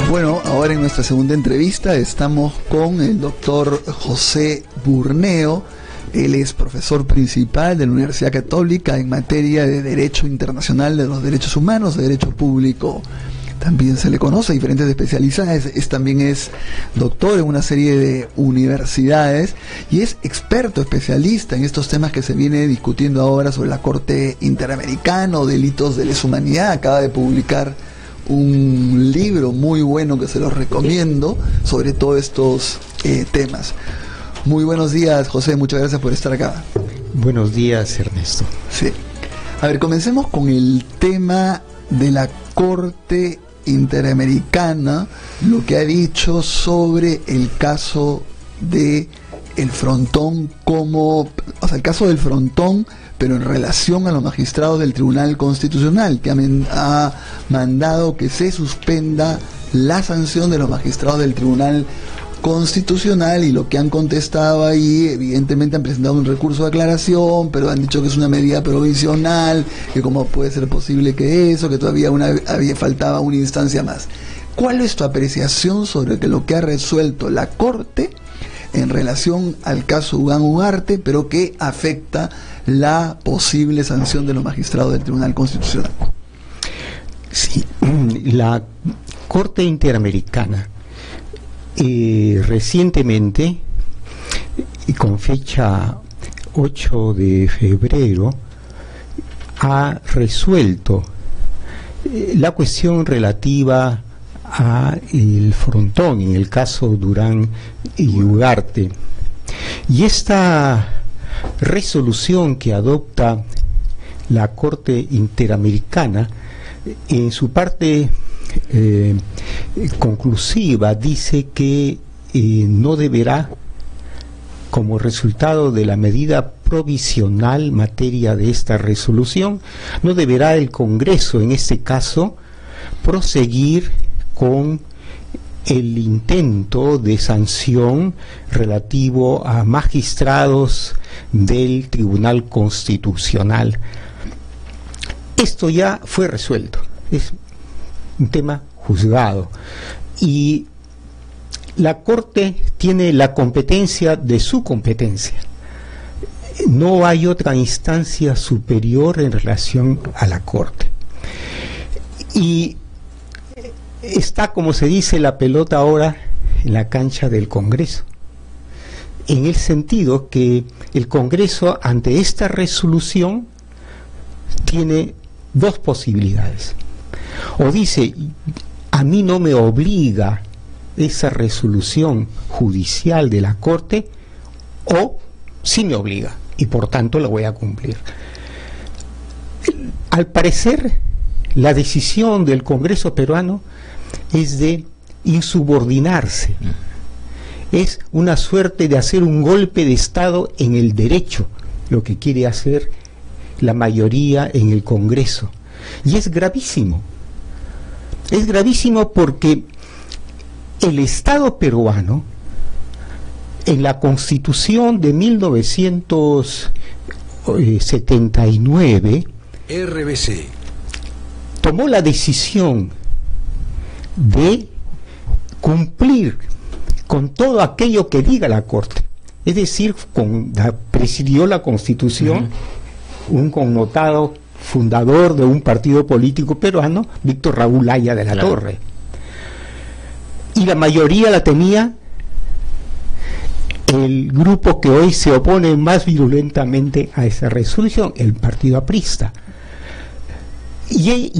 Bueno, ahora en nuestra segunda entrevista estamos con el doctor José Burneo. Él es profesor principal de la Universidad Católica en materia de Derecho Internacional de los Derechos Humanos, de Derecho Público también se le conoce, diferentes especialidades, también es doctor en una serie de universidades y es experto, especialista en estos temas que se viene discutiendo ahora sobre la Corte Interamericana o delitos de lesa humanidad. Acaba de publicar un libro muy bueno que se los recomiendo sobre todos estos temas. Muy buenos días, José, muchas gracias por estar acá. Buenos días, Ernesto. Sí. A ver, comencemos con el tema de la Corte Interamericana, lo que ha dicho sobre el caso de el Frontón, el caso del Frontón, pero en relación a los magistrados del Tribunal Constitucional, que ha mandado que se suspenda la sanción de los magistrados del Tribunal Constitucional, y lo que han contestado ahí, evidentemente han presentado un recurso de aclaración, pero han dicho que es una medida provisional, que cómo puede ser posible que todavía faltaba una instancia más. ¿Cuál es tu apreciación sobre lo que ha resuelto la Corte en relación al caso Ugán Ugarte, pero que afecta la posible sanción de los magistrados del Tribunal Constitucional? Sí, la Corte Interamericana recientemente, con fecha 8 de febrero, ha resuelto la cuestión relativa a el Frontón, en el caso Durán y Ugarte. Y esta resolución que adopta la Corte Interamericana, en su parte conclusiva, dice que no deberá, como resultado de la medida provisional materia de esta resolución, no deberá el Congreso, en este caso, proseguir con el intento de sanción relativo a magistrados del Tribunal Constitucional. Esto ya fue resuelto, es un tema juzgado, y la Corte tiene la competencia de su competencia. No hay otra instancia superior en relación a la Corte. Y está, como se dice, la pelota ahora en la cancha del Congreso, en el sentido que el Congreso, ante esta resolución, tiene dos posibilidades. O dice, a mí no me obliga esa resolución judicial de la Corte, o sí me obliga, y por tanto la voy a cumplir. Al parecer, la decisión del Congreso peruano es de insubordinarse, es una suerte de hacer un golpe de Estado en el derecho, lo que quiere hacer la mayoría en el Congreso, y es gravísimo. Es gravísimo porque el Estado peruano, en la Constitución de 1979, RBC, tomó la decisión de cumplir con todo aquello que diga la Corte. Es decir, presidió la Constitución un connotado fundador de un partido político peruano, Víctor Raúl Haya de la Torre. Y la mayoría la tenía el grupo que hoy se opone más virulentamente a esa resolución, el Partido Aprista. Y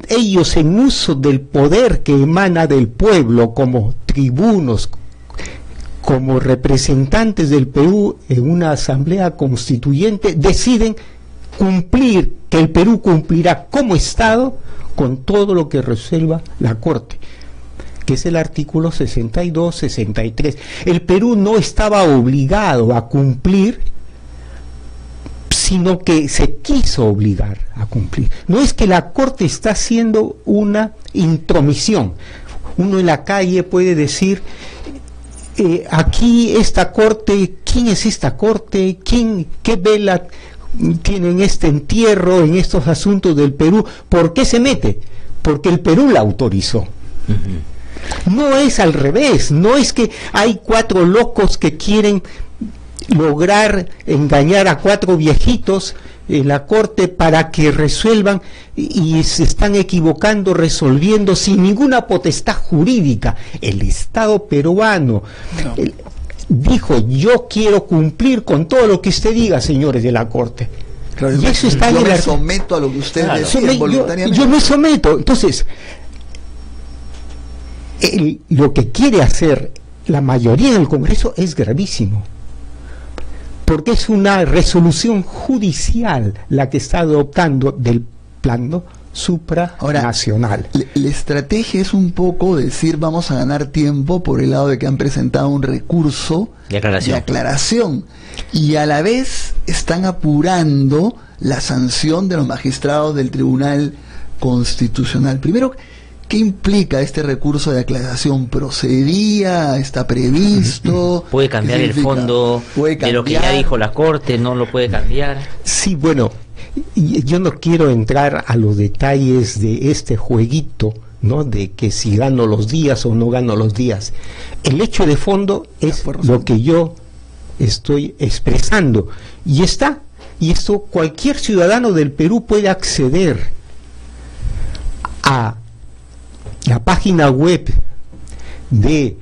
ellos, en uso del poder que emana del pueblo, como tribunos, como representantes del Perú en una asamblea constituyente, deciden cumplir, que el Perú cumplirá como Estado con todo lo que resuelva la Corte, que es el artículo 62, 63. El Perú no estaba obligado a cumplir, sino que se quiso obligar a cumplir. No es que la Corte está haciendo una intromisión. Uno en la calle puede decir, aquí esta Corte, ¿quién es esta Corte? ¿Qué vela tiene en este entierro, en estos asuntos del Perú? ¿Por qué se mete? Porque el Perú la autorizó. No es al revés, no es que hay cuatro locos que quieren lograr engañar a 4 viejitos en la corte para que resuelvan, y se están equivocando resolviendo sin ninguna potestad jurídica. El Estado peruano dijo: yo quiero cumplir con todo lo que usted diga, señores de la corte. Claro, y eso está yo en me someto a lo que usted decía voluntariamente. Yo me someto. Entonces, lo que quiere hacer la mayoría del Congreso es gravísimo, porque es una resolución judicial la que está adoptando del plano supranacional. Ahora, la estrategia es un poco decir: vamos a ganar tiempo por el lado de que han presentado un recurso de aclaración, y a la vez están apurando la sanción de los magistrados del Tribunal Constitucional. Primero, ¿qué implica este recurso de aclaración? ¿Procedía? ¿Está previsto? ¿Puede cambiar el fondo de lo que ya dijo la Corte? ¿No lo puede cambiar? Sí, bueno, yo no quiero entrar a los detalles de este jueguito, ¿no? De que si gano los días o no gano los días. El hecho de fondo es lo que yo estoy expresando. Y esto cualquier ciudadano del Perú puede acceder a la página web de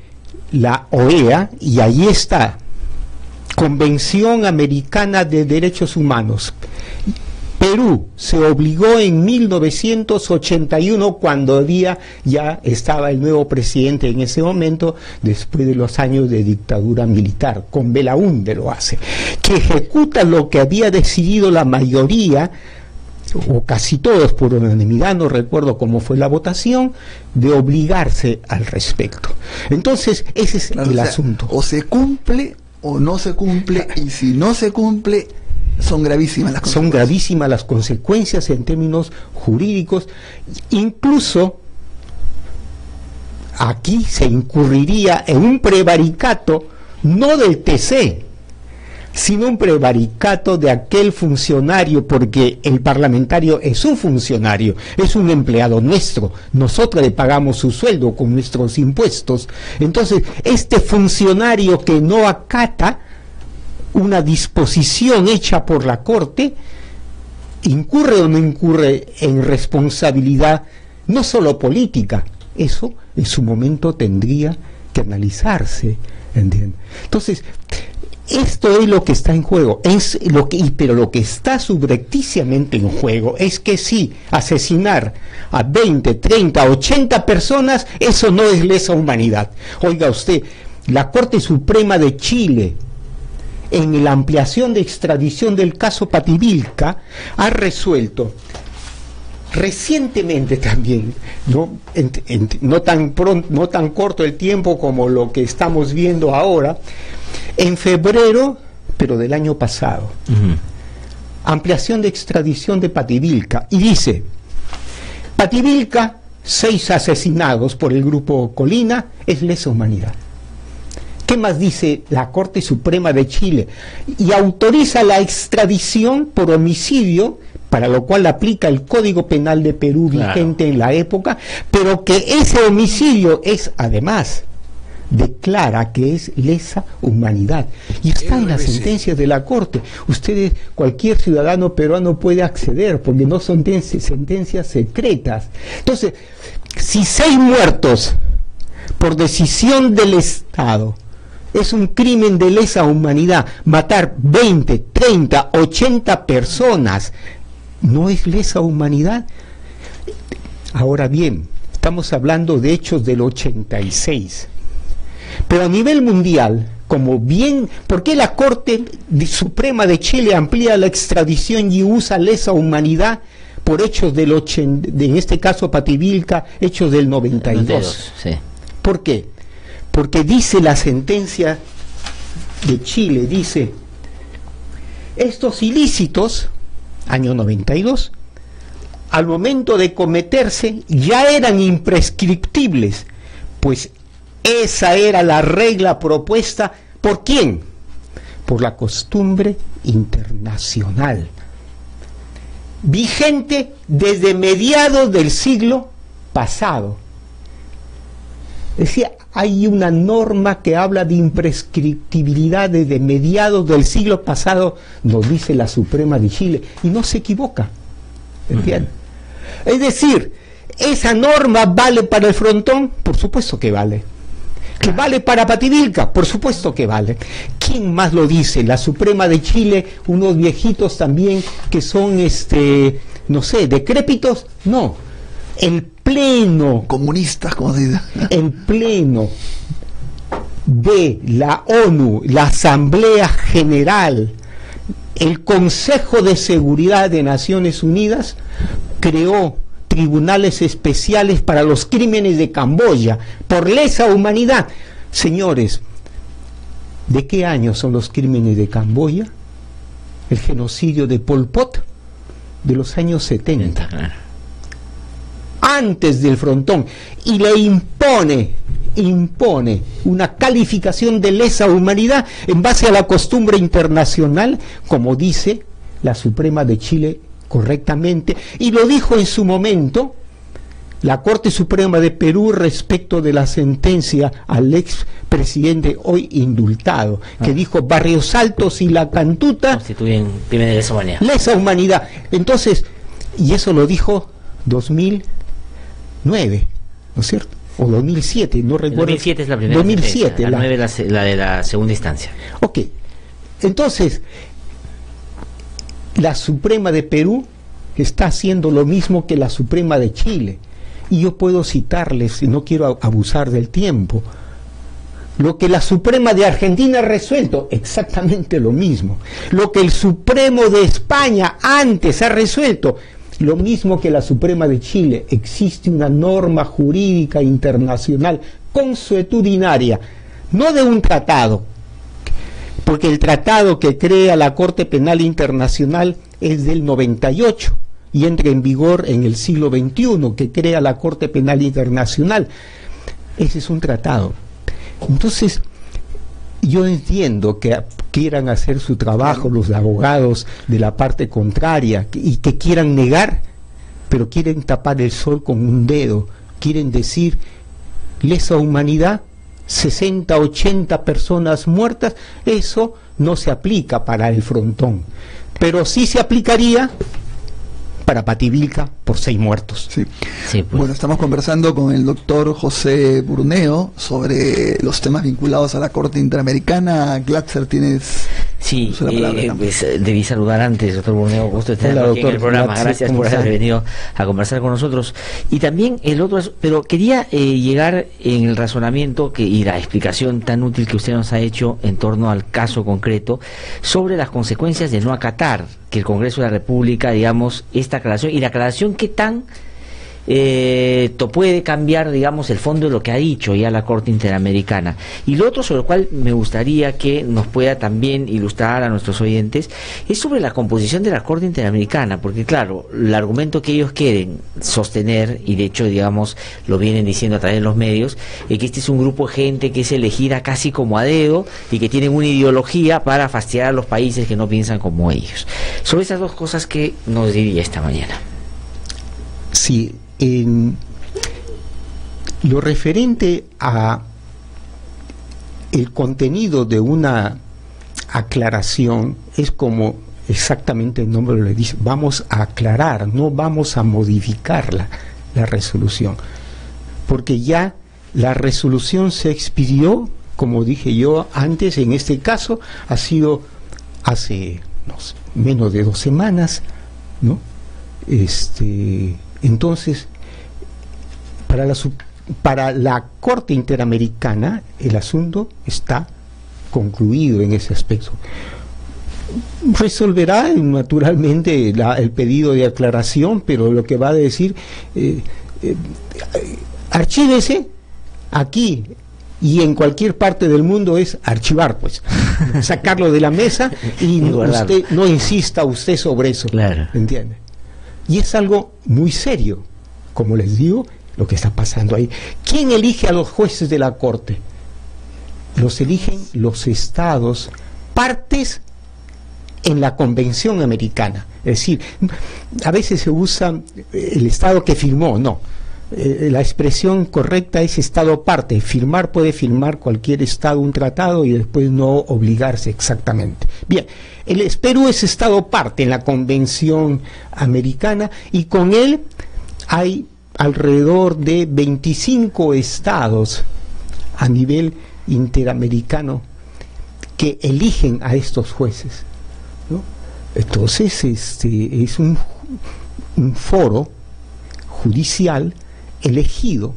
la OEA, y ahí está: Convención Americana de Derechos Humanos. Perú se obligó en 1981, cuando ya estaba el nuevo presidente en ese momento, después de los años de dictadura militar, con Belaúnde lo hace, que ejecuta lo que había decidido la mayoría, o casi todos por unanimidad, no recuerdo cómo fue la votación, de obligarse al respecto. Entonces, ese es el asunto. O se cumple o no se cumple, y si no se cumple, son gravísimas las consecuencias. Son gravísimas las consecuencias en términos jurídicos. Incluso aquí se incurriría en un prevaricato, no del TC, sino un prevaricato de aquel funcionario, porque el parlamentario es un funcionario, es un empleado nuestro, nosotros le pagamos su sueldo con nuestros impuestos. Entonces, este funcionario que no acata una disposición hecha por la Corte, ¿incurre o no incurre en responsabilidad no solo política? Eso en su momento tendría que analizarse, ¿entiendes? Entonces, esto es lo que está en juego, pero lo que está subrepticiamente en juego es que si asesinar a 20, 30, 80 personas, eso no es lesa humanidad. Oiga usted, la Corte Suprema de Chile, en la ampliación de extradición del caso Pativilca, ha resuelto recientemente también, no tan corto el tiempo como lo que estamos viendo ahora, en febrero, pero del año pasado, ampliación de extradición de Pativilca, y dice: Pativilca, 6 asesinados por el grupo Colina, es lesa humanidad. ¿Qué más dice la Corte Suprema de Chile? Y autoriza la extradición por homicidio, para lo cual aplica el Código Penal de Perú vigente en la época, pero que ese homicidio es, además, declara que es lesa humanidad. Y está en las sentencias de la Corte. Ustedes, cualquier ciudadano peruano puede acceder, porque no son sentencias secretas. Entonces, si 6 muertos por decisión del Estado es un crimen de lesa humanidad, matar 20, 30, 80 personas, ¿no es lesa humanidad? Ahora bien, estamos hablando de hechos del 86. Pero a nivel mundial, como bien, ¿por qué la Corte Suprema de Chile amplía la extradición y usa lesa humanidad por hechos del en este caso Pativilca, hechos del 92? Sí. ¿Por qué? Porque dice la sentencia de Chile, dice: estos ilícitos, año 92, al momento de cometerse ya eran imprescriptibles, pues esa era la regla propuesta ¿por quién? Por la costumbre internacional, vigente desde mediados del siglo pasado. Decía, hay una norma que habla de imprescriptibilidad desde mediados del siglo pasado, nos dice la Suprema de Chile, y no se equivoca, ¿entiendes? Es decir, ¿esa norma vale para el Frontón? Por supuesto que vale. ¿Que vale para Pativilca? Por supuesto que vale. ¿Quién más lo dice? La Suprema de Chile, unos viejitos también que son, no sé, decrépitos. No, el pleno, comunistas, como se dice, el pleno de la ONU, la Asamblea General, el Consejo de Seguridad de Naciones Unidas creó tribunales especiales para los crímenes de Camboya por lesa humanidad. Señores, ¿de qué año son los crímenes de Camboya? El genocidio de Pol Pot, de los años 70, antes del Frontón, y le impone una calificación de lesa humanidad en base a la costumbre internacional, como dice la Suprema de Chile correctamente, y lo dijo en su momento la Corte Suprema de Perú respecto de la sentencia al ex presidente hoy indultado, que dijo Barrios Altos y La Cantuta constituyen crímenes de lesa humanidad. Lesa humanidad. Entonces, y eso lo dijo 2009, ¿no es cierto? O 2007, no recuerdo. 2007 es la primera 2007, la 9 la de la segunda instancia. Ok, entonces la Suprema de Perú está haciendo lo mismo que la Suprema de Chile, y yo puedo citarles, y no quiero abusar del tiempo, lo que la Suprema de Argentina ha resuelto, exactamente lo mismo, lo que el Supremo de España antes ha resuelto, lo mismo que la Suprema de Chile. Existe una norma jurídica internacional consuetudinaria, no de un tratado, porque el tratado que crea la Corte Penal Internacional es del 98 y entra en vigor en el siglo XXI, que crea la Corte Penal Internacional. Ese es un tratado. Entonces, yo entiendo que quieran hacer su trabajo los abogados de la parte contraria y que quieran negar, pero quieren tapar el sol con un dedo, quieren decir lesa humanidad, 60, 80 personas muertas. Eso no se aplica para el Frontón, pero sí se aplicaría para Pativilca por 6 muertos. Sí. Sí, pues. Bueno, estamos conversando con el doctor José Burneo sobre los temas vinculados a la Corte Interamericana. Glatzer, tienes... Sí, pues, debí saludar antes, doctor Burneo, gusto de tenerlo aquí en el programa. Glatzer, gracias por haber venido a conversar con nosotros. Y también el otro, pero quería llegar en el razonamiento y la explicación tan útil que usted nos ha hecho en torno al caso concreto sobre las consecuencias de no acatar que el Congreso de la República, digamos, esta aclaración, y la aclaración que tan puede cambiar, digamos, el fondo de lo que ha dicho ya la Corte Interamericana. Y lo otro sobre lo cual me gustaría que nos pueda también ilustrar a nuestros oyentes es sobre la composición de la Corte Interamericana, porque claro, el argumento que ellos quieren sostener, y de hecho, digamos, lo vienen diciendo a través de los medios, es que este es un grupo de gente que es elegida casi como a dedo y que tienen una ideología para fastidiar a los países que no piensan como ellos. Sobre esas dos cosas que nos diría esta mañana. Sí, en lo referente a el contenido de una aclaración, es como exactamente el nombre le dice, vamos a aclarar, no vamos a modificar la resolución, porque ya la resolución se expidió, como dije yo antes, en este caso ha sido hace menos de 2 semanas, ¿no? Entonces, para la Corte Interamericana el asunto está concluido en ese aspecto. Resolverá naturalmente el pedido de aclaración, pero lo que va a decir, archívese aquí y en cualquier parte del mundo, es archivar, pues, sacarlo de la mesa y usted no insista usted sobre eso, claro. ¿Entiende? Y es algo muy serio, como les digo, lo que está pasando ahí. ¿Quién elige a los jueces de la Corte? Los eligen los estados, partes en la Convención Americana. Es decir, a veces se usa el estado que firmó, no. La expresión correcta es Estado parte. Firmar puede firmar cualquier Estado un tratado y después no obligarse exactamente. Bien, el Perú es Estado parte en la Convención Americana y con él hay alrededor de 25 estados a nivel interamericano que eligen a estos jueces, ¿no? Entonces es un foro judicial elegido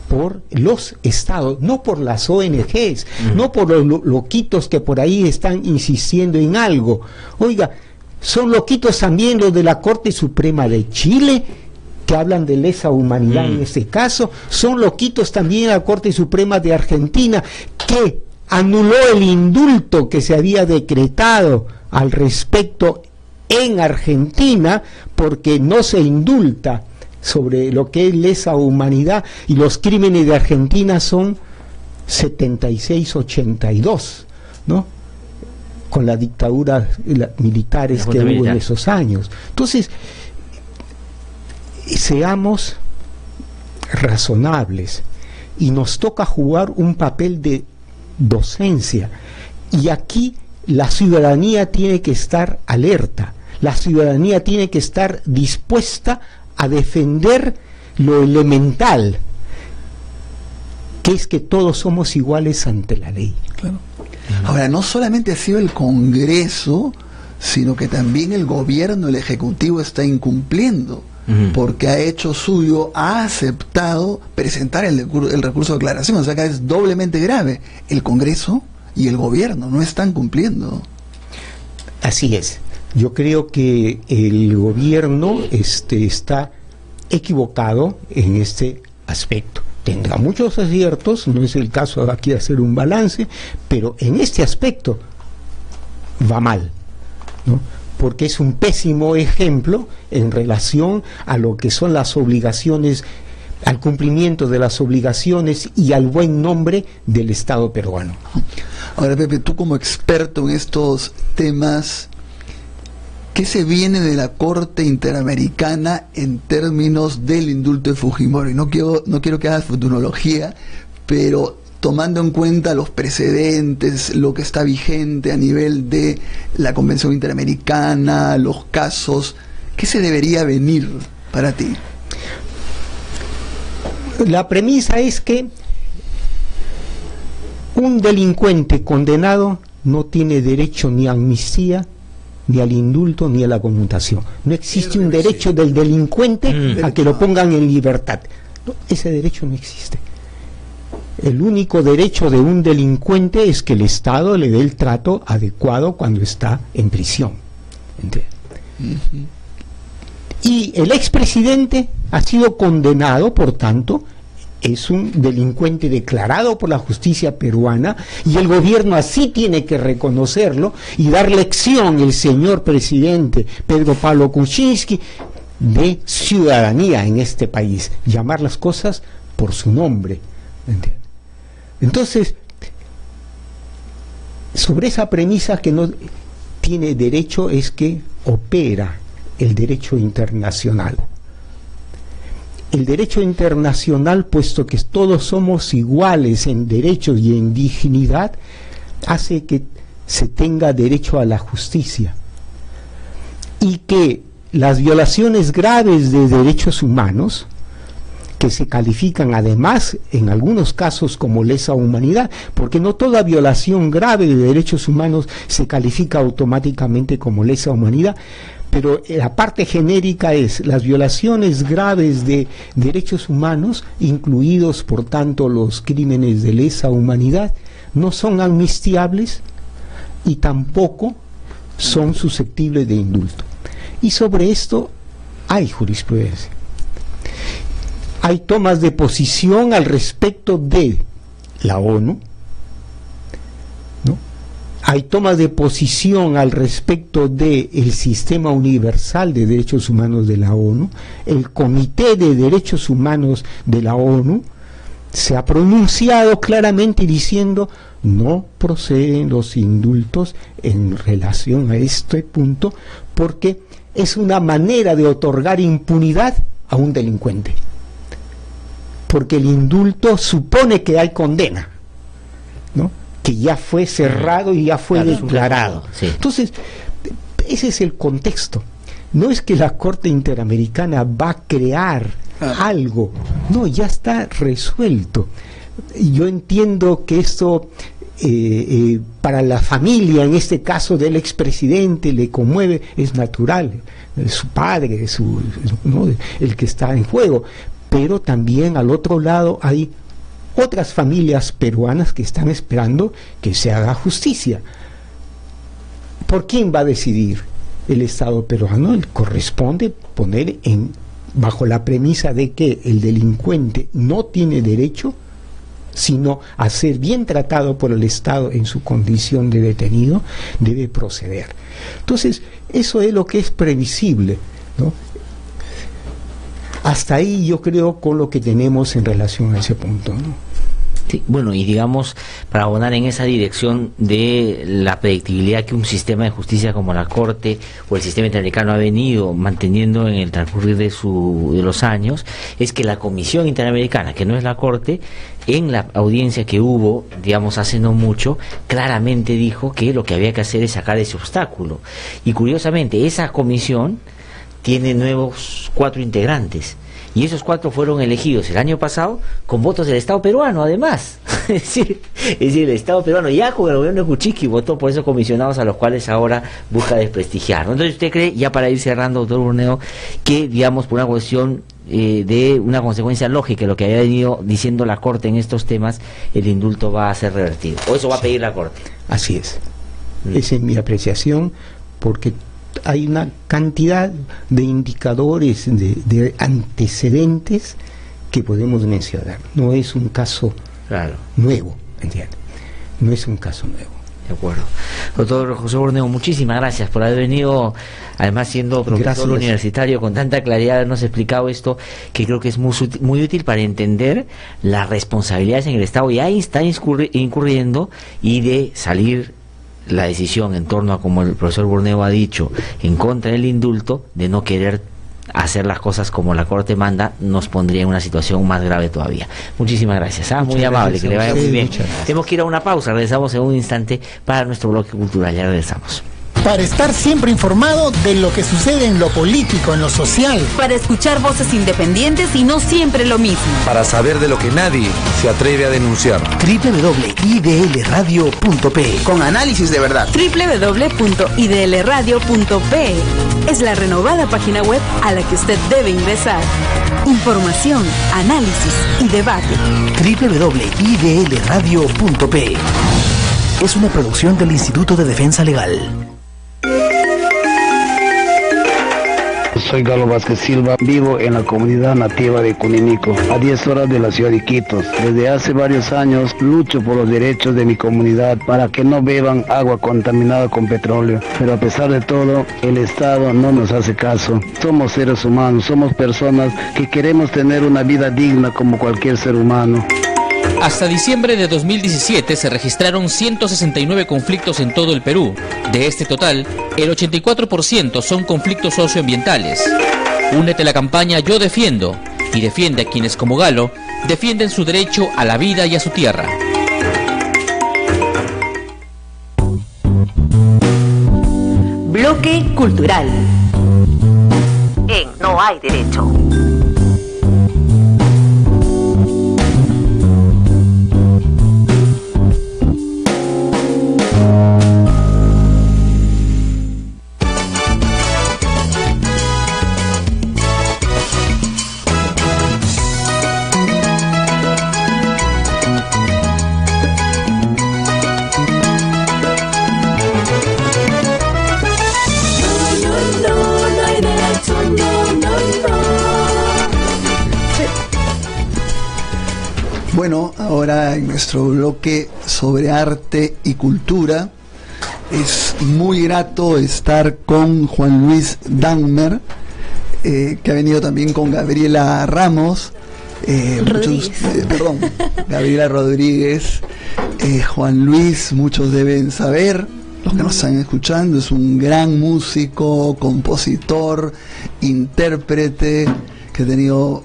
por los estados, no por las ONGs, no por los loquitos que por ahí están insistiendo en algo. Oiga, son loquitos también los de la Corte Suprema de Chile, que hablan de lesa humanidad en este caso, son loquitos también la Corte Suprema de Argentina, que anuló el indulto que se había decretado al respecto en Argentina, porque no se indulta sobre lo que es lesa humanidad, y los crímenes de Argentina son 76-82, ¿no? Con la dictadura militares que hubo en esos años. Entonces, seamos razonables y nos toca jugar un papel de docencia, y aquí la ciudadanía tiene que estar alerta, la ciudadanía tiene que estar dispuesta a defender lo elemental, que es que todos somos iguales ante la ley. Claro. Ahora, no solamente ha sido el Congreso, sino que también el gobierno, el Ejecutivo está incumpliendo, porque ha hecho suyo, ha aceptado presentar el recurso de aclaración, o sea que es doblemente grave. El Congreso y el gobierno no están cumpliendo. Así es. Yo creo que el gobierno está equivocado en este aspecto. Tendrá muchos aciertos, no es el caso de aquí hacer un balance, pero en este aspecto va mal, ¿no? Porque es un pésimo ejemplo en relación a lo que son las obligaciones, al cumplimiento de las obligaciones y al buen nombre del Estado peruano. Ahora, Pepe, tú como experto en estos temas, ¿qué se viene de la Corte Interamericana en términos del indulto de Fujimori? No quiero que hagas futurología, pero tomando en cuenta los precedentes, lo que está vigente a nivel de la Convención Interamericana, los casos, ¿qué se debería venir para ti? La premisa es que un delincuente condenado no tiene derecho ni a amnistía, ni al indulto, ni a la conmutación. No existe un derecho del delincuente a que lo pongan en libertad. No, ese derecho no existe. El único derecho de un delincuente es que el Estado le dé el trato adecuado cuando está en prisión. Y el expresidente ha sido condenado, por tanto, es un delincuente declarado por la justicia peruana, y el gobierno así tiene que reconocerlo y dar lección el señor presidente Pedro Pablo Kuczynski de ciudadanía en este país, llamar las cosas por su nombre. Entonces, sobre esa premisa que no tiene derecho es que opera el derecho internacional. El derecho internacional, puesto que todos somos iguales en derechos y en dignidad, hace que se tenga derecho a la justicia, y que las violaciones graves de derechos humanos, que se califican además en algunos casos como lesa humanidad, porque no toda violación grave de derechos humanos se califica automáticamente como lesa humanidad, pero la parte genérica es las violaciones graves de derechos humanos, incluidos por tanto los crímenes de lesa humanidad, no son amnistiables y tampoco son susceptibles de indulto. Y sobre esto hay jurisprudencia. Hay tomas de posición al respecto de la ONU, ¿no? Hay tomas de posición al respecto del Sistema Universal de Derechos Humanos de la ONU. El Comité de Derechos Humanos de la ONU se ha pronunciado claramente diciendo no proceden los indultos en relación a este punto, porque es una manera de otorgar impunidad a un delincuente. porque el indulto supone que hay condena, ¿no? Que ya fue cerrado y ya fue declarado. Sí. Entonces, ese es el contexto. No es que la Corte Interamericana va a crear algo, no, ya está resuelto. Yo entiendo que esto para la familia, en este caso del expresidente, le conmueve, es natural, su padre, ¿no? El que está en juego, pero también al otro lado hay otras familias peruanas que están esperando que se haga justicia. ¿Por quién va a decidir? El Estado peruano. Corresponde poner bajo la premisa de que el delincuente no tiene derecho sino a ser bien tratado por el Estado en su condición de detenido, debe proceder. Entonces, eso es lo que es previsible, ¿no? Hasta ahí yo creo con lo que tenemos en relación a ese punto, ¿no? Sí, bueno, y digamos, para abonar en esa dirección de la predictibilidad que un sistema de justicia como la Corte o el sistema interamericano ha venido manteniendo en el transcurrir de los años, es que la Comisión Interamericana, que no es la Corte, en la audiencia que hubo, digamos, hace no mucho, claramente dijo que lo que había que hacer es sacar ese obstáculo. Y curiosamente, esa comisión tiene nuevos 4 integrantes. Y esos 4 fueron elegidos el año pasado con votos del Estado peruano, además. es decir, el Estado peruano ya con el gobierno de Kuczynski votó por esos comisionados a los cuales ahora busca desprestigiar. Entonces, ¿usted cree, ya para ir cerrando, doctor Burneo, que, digamos, por una cuestión de una consecuencia lógica de lo que había venido diciendo la Corte en estos temas, el indulto va a ser revertido? ¿O eso va a pedir la Corte? Así es. Esa es mi apreciación, porque hay una cantidad de indicadores, de antecedentes que podemos mencionar. No es un caso nuevo, ¿entiendes? No es un caso nuevo. De acuerdo. Doctor José Burneo, muchísimas gracias por haber venido, además siendo profesor universitario, con tanta claridad habernos explicado esto, que creo que es muy útil para entender las responsabilidades en el Estado ya está incurriendo, y de salir la decisión en torno a, como el profesor Burneo ha dicho, en contra del indulto, de no querer hacer las cosas como la Corte manda, nos pondría en una situación más grave todavía. Muchísimas gracias, muy amable, que le vaya muy bien. Tenemos que ir a una pausa, regresamos en un instante para nuestro bloque cultural, ya regresamos. Para estar siempre informado de lo que sucede en lo político, en lo social. Para escuchar voces independientes y no siempre lo mismo. Para saber de lo que nadie se atreve a denunciar. www.idlradio.pe. Con análisis de verdad. www.idlradio.pe. Es la renovada página web a la que usted debe ingresar. Información, análisis y debate. www.idlradio.pe. Es una producción del Instituto de Defensa Legal. Soy Galo Vázquez Silva, vivo en la comunidad nativa de Cuninico, a 10 horas de la ciudad de Iquitos. Desde hace varios años lucho por los derechos de mi comunidad para que no beban agua contaminada con petróleo. Pero a pesar de todo, el Estado no nos hace caso. Somos seres humanos, somos personas que queremos tener una vida digna como cualquier ser humano. Hasta diciembre de 2017 se registraron 169 conflictos en todo el Perú. De este total, el 84% son conflictos socioambientales. Únete a la campaña Yo Defiendo y defiende a quienes, como Galo, defienden su derecho a la vida y a su tierra. Bloque cultural. En No Hay Derecho. Bueno, ahora en nuestro bloque sobre arte y cultura es muy grato estar con Juan Luis Dahmer, que ha venido también con Gabriela Ramos, Gabriela Rodríguez. Juan Luis, muchos deben saber, los que nos están escuchando, es un gran músico, compositor, intérprete, que ha tenido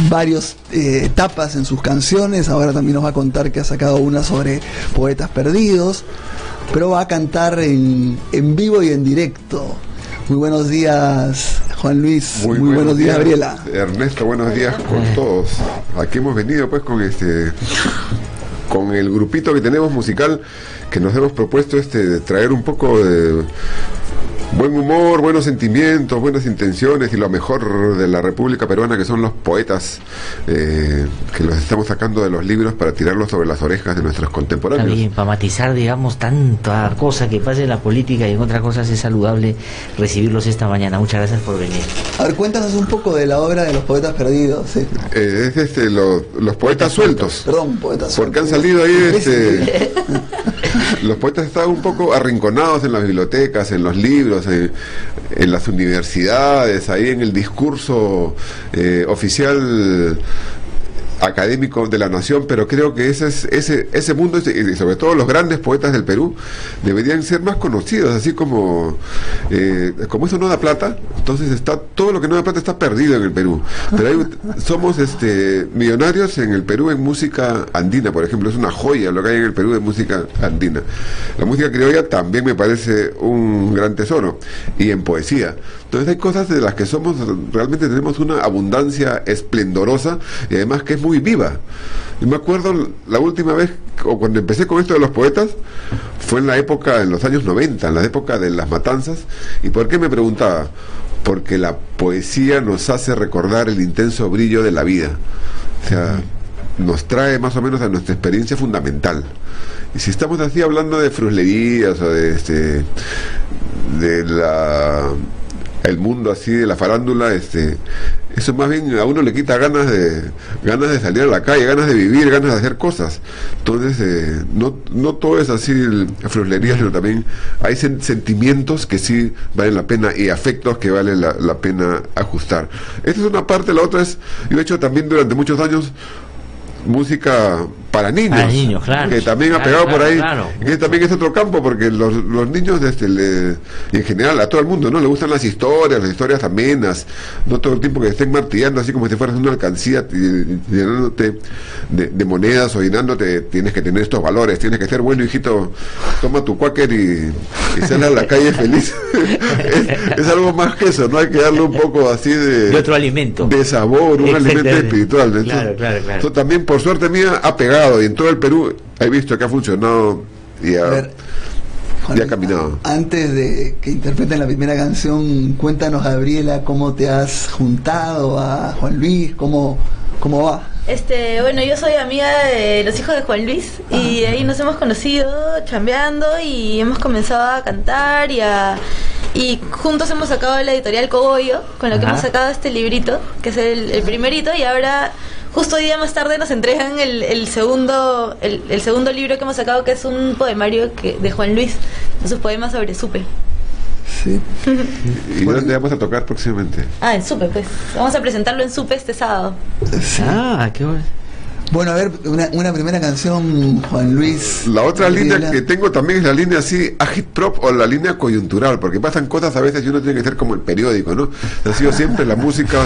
varias etapas en sus canciones. Ahora también nos va a contar que ha sacado una sobre poetas perdidos, pero va a cantar en vivo y en directo. Muy buenos días, Juan Luis. Muy buenos días, Gabriela. Ernesto, buenos días con todos. Aquí hemos venido pues con el grupito que tenemos musical, que nos hemos propuesto de traer un poco de buen humor, buenos sentimientos, buenas intenciones y lo mejor de la República Peruana, que son los poetas, que los estamos sacando de los libros para tirarlos sobre las orejas de nuestros contemporáneos. Está bien, para matizar, digamos, tanta cosa que pasa en la política y en otras cosas, es saludable recibirlos esta mañana. Muchas gracias por venir. A ver, cuéntanos un poco de la obra de los poetas perdidos. ¿Sí? Es los poetas sueltos. Perdón, poetas sueltos. Porque han salido ahí los poetas estaban un poco arrinconados en las bibliotecas, en los libros, en las universidades, ahí en el discurso oficial académico de la nación, pero creo que ese mundo, y sobre todo los grandes poetas del Perú, deberían ser más conocidos, así como eso no da plata, entonces todo lo que no da plata está perdido en el Perú. Pero somos millonarios en el Perú en música andina, por ejemplo, es una joya lo que hay en el Perú de música andina. La música criolla también me parece un gran tesoro, y en poesía. Entonces hay cosas de las que realmente tenemos una abundancia esplendorosa, y además que es muy viva. Yo me acuerdo la última vez, o cuando empecé con esto de los poetas, fue en los años 90, en la época de las matanzas. ¿Y por qué me preguntaba? Porque la poesía nos hace recordar el intenso brillo de la vida. O sea, nos trae más o menos a nuestra experiencia fundamental. Y si estamos así hablando de fruslerías o el mundo así de la farándula, eso más bien a uno le quita ganas de salir a la calle, ganas de vivir, ganas de hacer cosas. Entonces no todo es así fruslería, sino también hay sentimientos que sí valen la pena y afectos que vale la pena ajustar. Esta es una parte. La otra es, yo he hecho también durante muchos años música para niños, claro, que también ha pegado por ahí, que también es otro campo, porque los niños y en general a todo el mundo, ¿no?, le gustan las historias amenas, no todo el tiempo que estén martillando así como si fueras una alcancía llenándote de monedas o llenándote. Tienes que tener estos valores, tienes que ser bueno, hijito, toma tu cuáquer y sal a la calle feliz. es algo más que eso, no hay que darle un poco así de otro alimento, de sabor, un alimento espiritual. Entonces, claro. Eso también, por suerte mía, ha pegado, y en todo el Perú he visto que ha funcionado y ha caminado. Antes de que interpreten la primera canción, cuéntanos, Gabriela, cómo te has juntado a Juan Luis, cómo va. Bueno, yo soy amiga de los hijos de Juan Luis, y ahí nos hemos conocido chambeando y hemos comenzado a cantar y juntos hemos sacado la editorial Cogollo, con la que hemos sacado este librito, que es el primerito, y ahora justo hoy día más tarde nos entregan el segundo libro que hemos sacado, que es un poemario de Juan Luis, sus poemas sobre Supe. Sí. ¿Y dónde vamos a tocar próximamente? En Supe, pues. Vamos a presentarlo en Supe este sábado. Sí. Qué bueno. Bueno, a ver, una primera canción, Juan Luis. La otra línea que tengo también es la línea así, agitprop, o la línea coyuntural, porque pasan cosas a veces y uno tiene que ser como el periódico, ¿no? Ha sido siempre la música,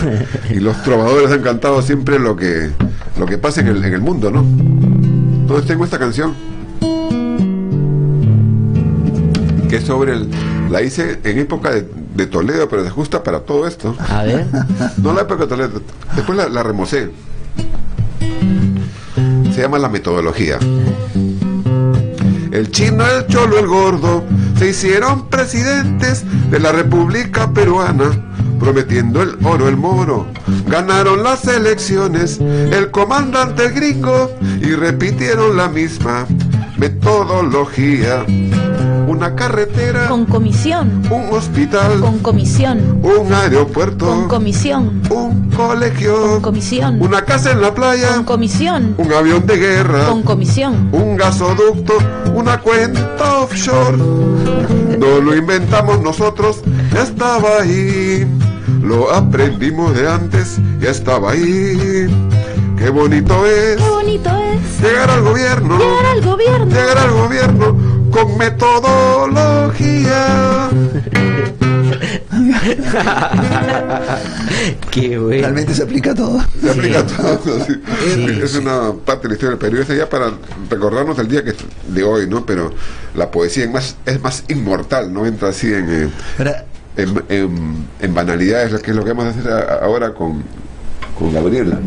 y los trovadores han cantado siempre lo que pasa en el mundo, ¿no? Entonces tengo esta canción, que es sobre la hice en época de Toledo, pero se ajusta para todo esto. A ver. No la época de Toledo, después la remocé. Se llama La Metodología. El chino, el cholo, el gordo se hicieron presidentes de la República Peruana, prometiendo el oro, el moro. Ganaron las elecciones el comandante, el gringo, y repitieron la misma metodología. Una carretera con comisión, un hospital con comisión, un aeropuerto con comisión, un colegio con comisión, una casa en la playa con comisión, un avión de guerra con comisión, un gasoducto, una cuenta offshore. No lo inventamos nosotros, ya estaba ahí. Lo aprendimos de antes, ya estaba ahí. Qué bonito es llegar al gobierno con metodología. Qué bueno. Realmente se aplica a todo. Se aplica a todo. Sí. Es una parte de la historia del Perú. Es ya para recordarnos el día de hoy, ¿no? Pero la poesía es más inmortal, ¿no? Entra así en banalidades, que es lo que vamos a hacer ahora con Gabriela.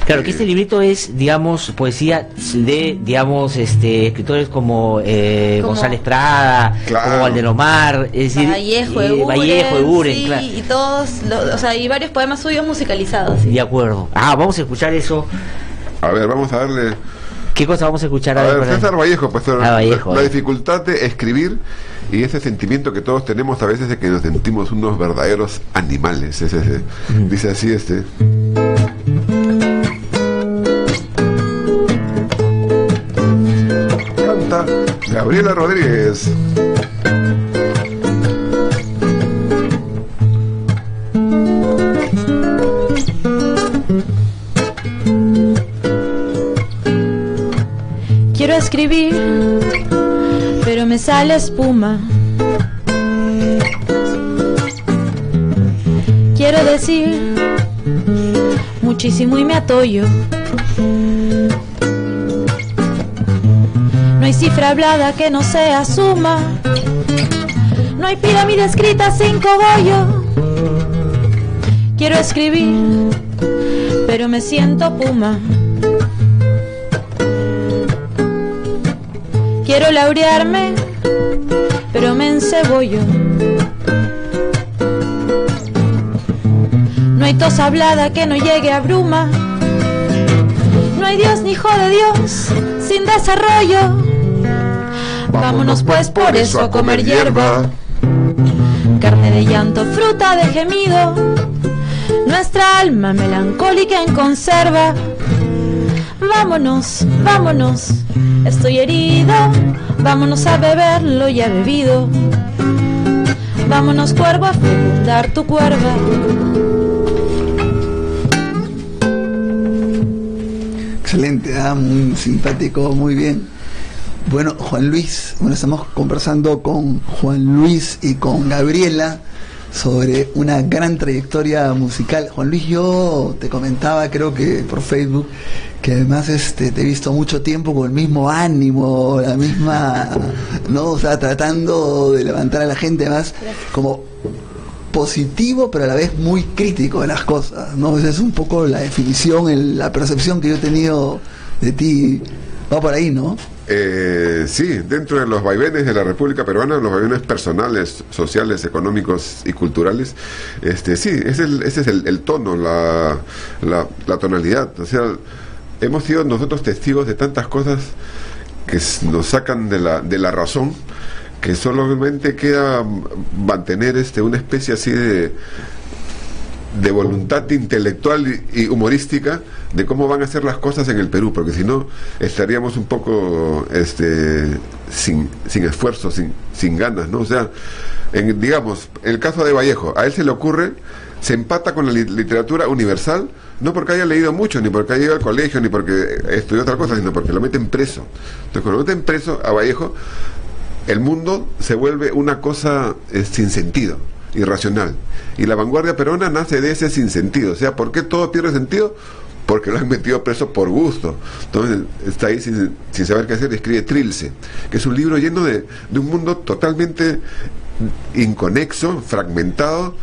Claro, que este librito es, digamos, poesía de, digamos, escritores como González Estrada, como Valdelomar, es decir, Vallejo, Eguren, sí, claro. y todos, o sea, y varios poemas suyos musicalizados. Sí. De acuerdo. Vamos a escuchar eso. A ver, vamos a darle... ¿Qué cosa vamos a escuchar? A ver, César Vallejo, pues Vallejo, la dificultad de escribir y ese sentimiento que todos tenemos a veces de que nos sentimos unos verdaderos animales. Dice así Canta Gabriela Rodríguez. Quiero escribir, pero me sale espuma. Quiero decir muchísimo y me atollo. No hay cifra hablada que no sea suma. No hay pirámide escrita sin cogollo. Quiero escribir, pero me siento puma. Quiero laurearme, pero me encebollo. No hay tos hablada que no llegue a bruma. No hay Dios ni hijo de Dios sin desarrollo. Vámonos pues por eso a comer hierba, carne de llanto, fruta de gemido, nuestra alma melancólica en conserva. Vámonos, vámonos, estoy herido, vámonos a beber lo ya bebido. Vámonos, cuervo, a fecundar tu cuerva. Excelente, muy simpático, muy bien. Bueno, Juan Luis, estamos conversando con Juan Luis y con Gabriela sobre una gran trayectoria musical. Juan Luis, yo te comentaba, creo que por Facebook, que además te he visto mucho tiempo con el mismo ánimo, la misma, ¿no? O sea, tratando de levantar a la gente, además como positivo, pero a la vez muy crítico de las cosas, ¿no? Esa es un poco la definición, la percepción que yo he tenido de ti. Va por ahí, ¿no? Sí, dentro de los vaivenes de la República Peruana, los vaivenes personales, sociales, económicos y culturales, sí, ese es el tono, la tonalidad. O sea, hemos sido nosotros testigos de tantas cosas que nos sacan de la razón, que solamente queda mantener una especie así de voluntad intelectual y humorística de cómo van a ser las cosas en el Perú, porque si no estaríamos un poco sin esfuerzo, sin ganas, ¿no? O sea, digamos, el caso de Vallejo, a él se le ocurre, se empata con la literatura universal, no porque haya leído mucho, ni porque haya ido al colegio, ni porque estudió otra cosa, sino porque lo meten preso. Entonces, cuando meten preso a Vallejo, el mundo se vuelve una cosa sin sentido, irracional, y la vanguardia peruana nace de ese sinsentido. O sea, ¿por qué todo pierde sentido? Porque lo han metido preso por gusto. Entonces está ahí sin saber qué hacer, escribe Trilce, que es un libro lleno de un mundo totalmente inconexo, fragmentado,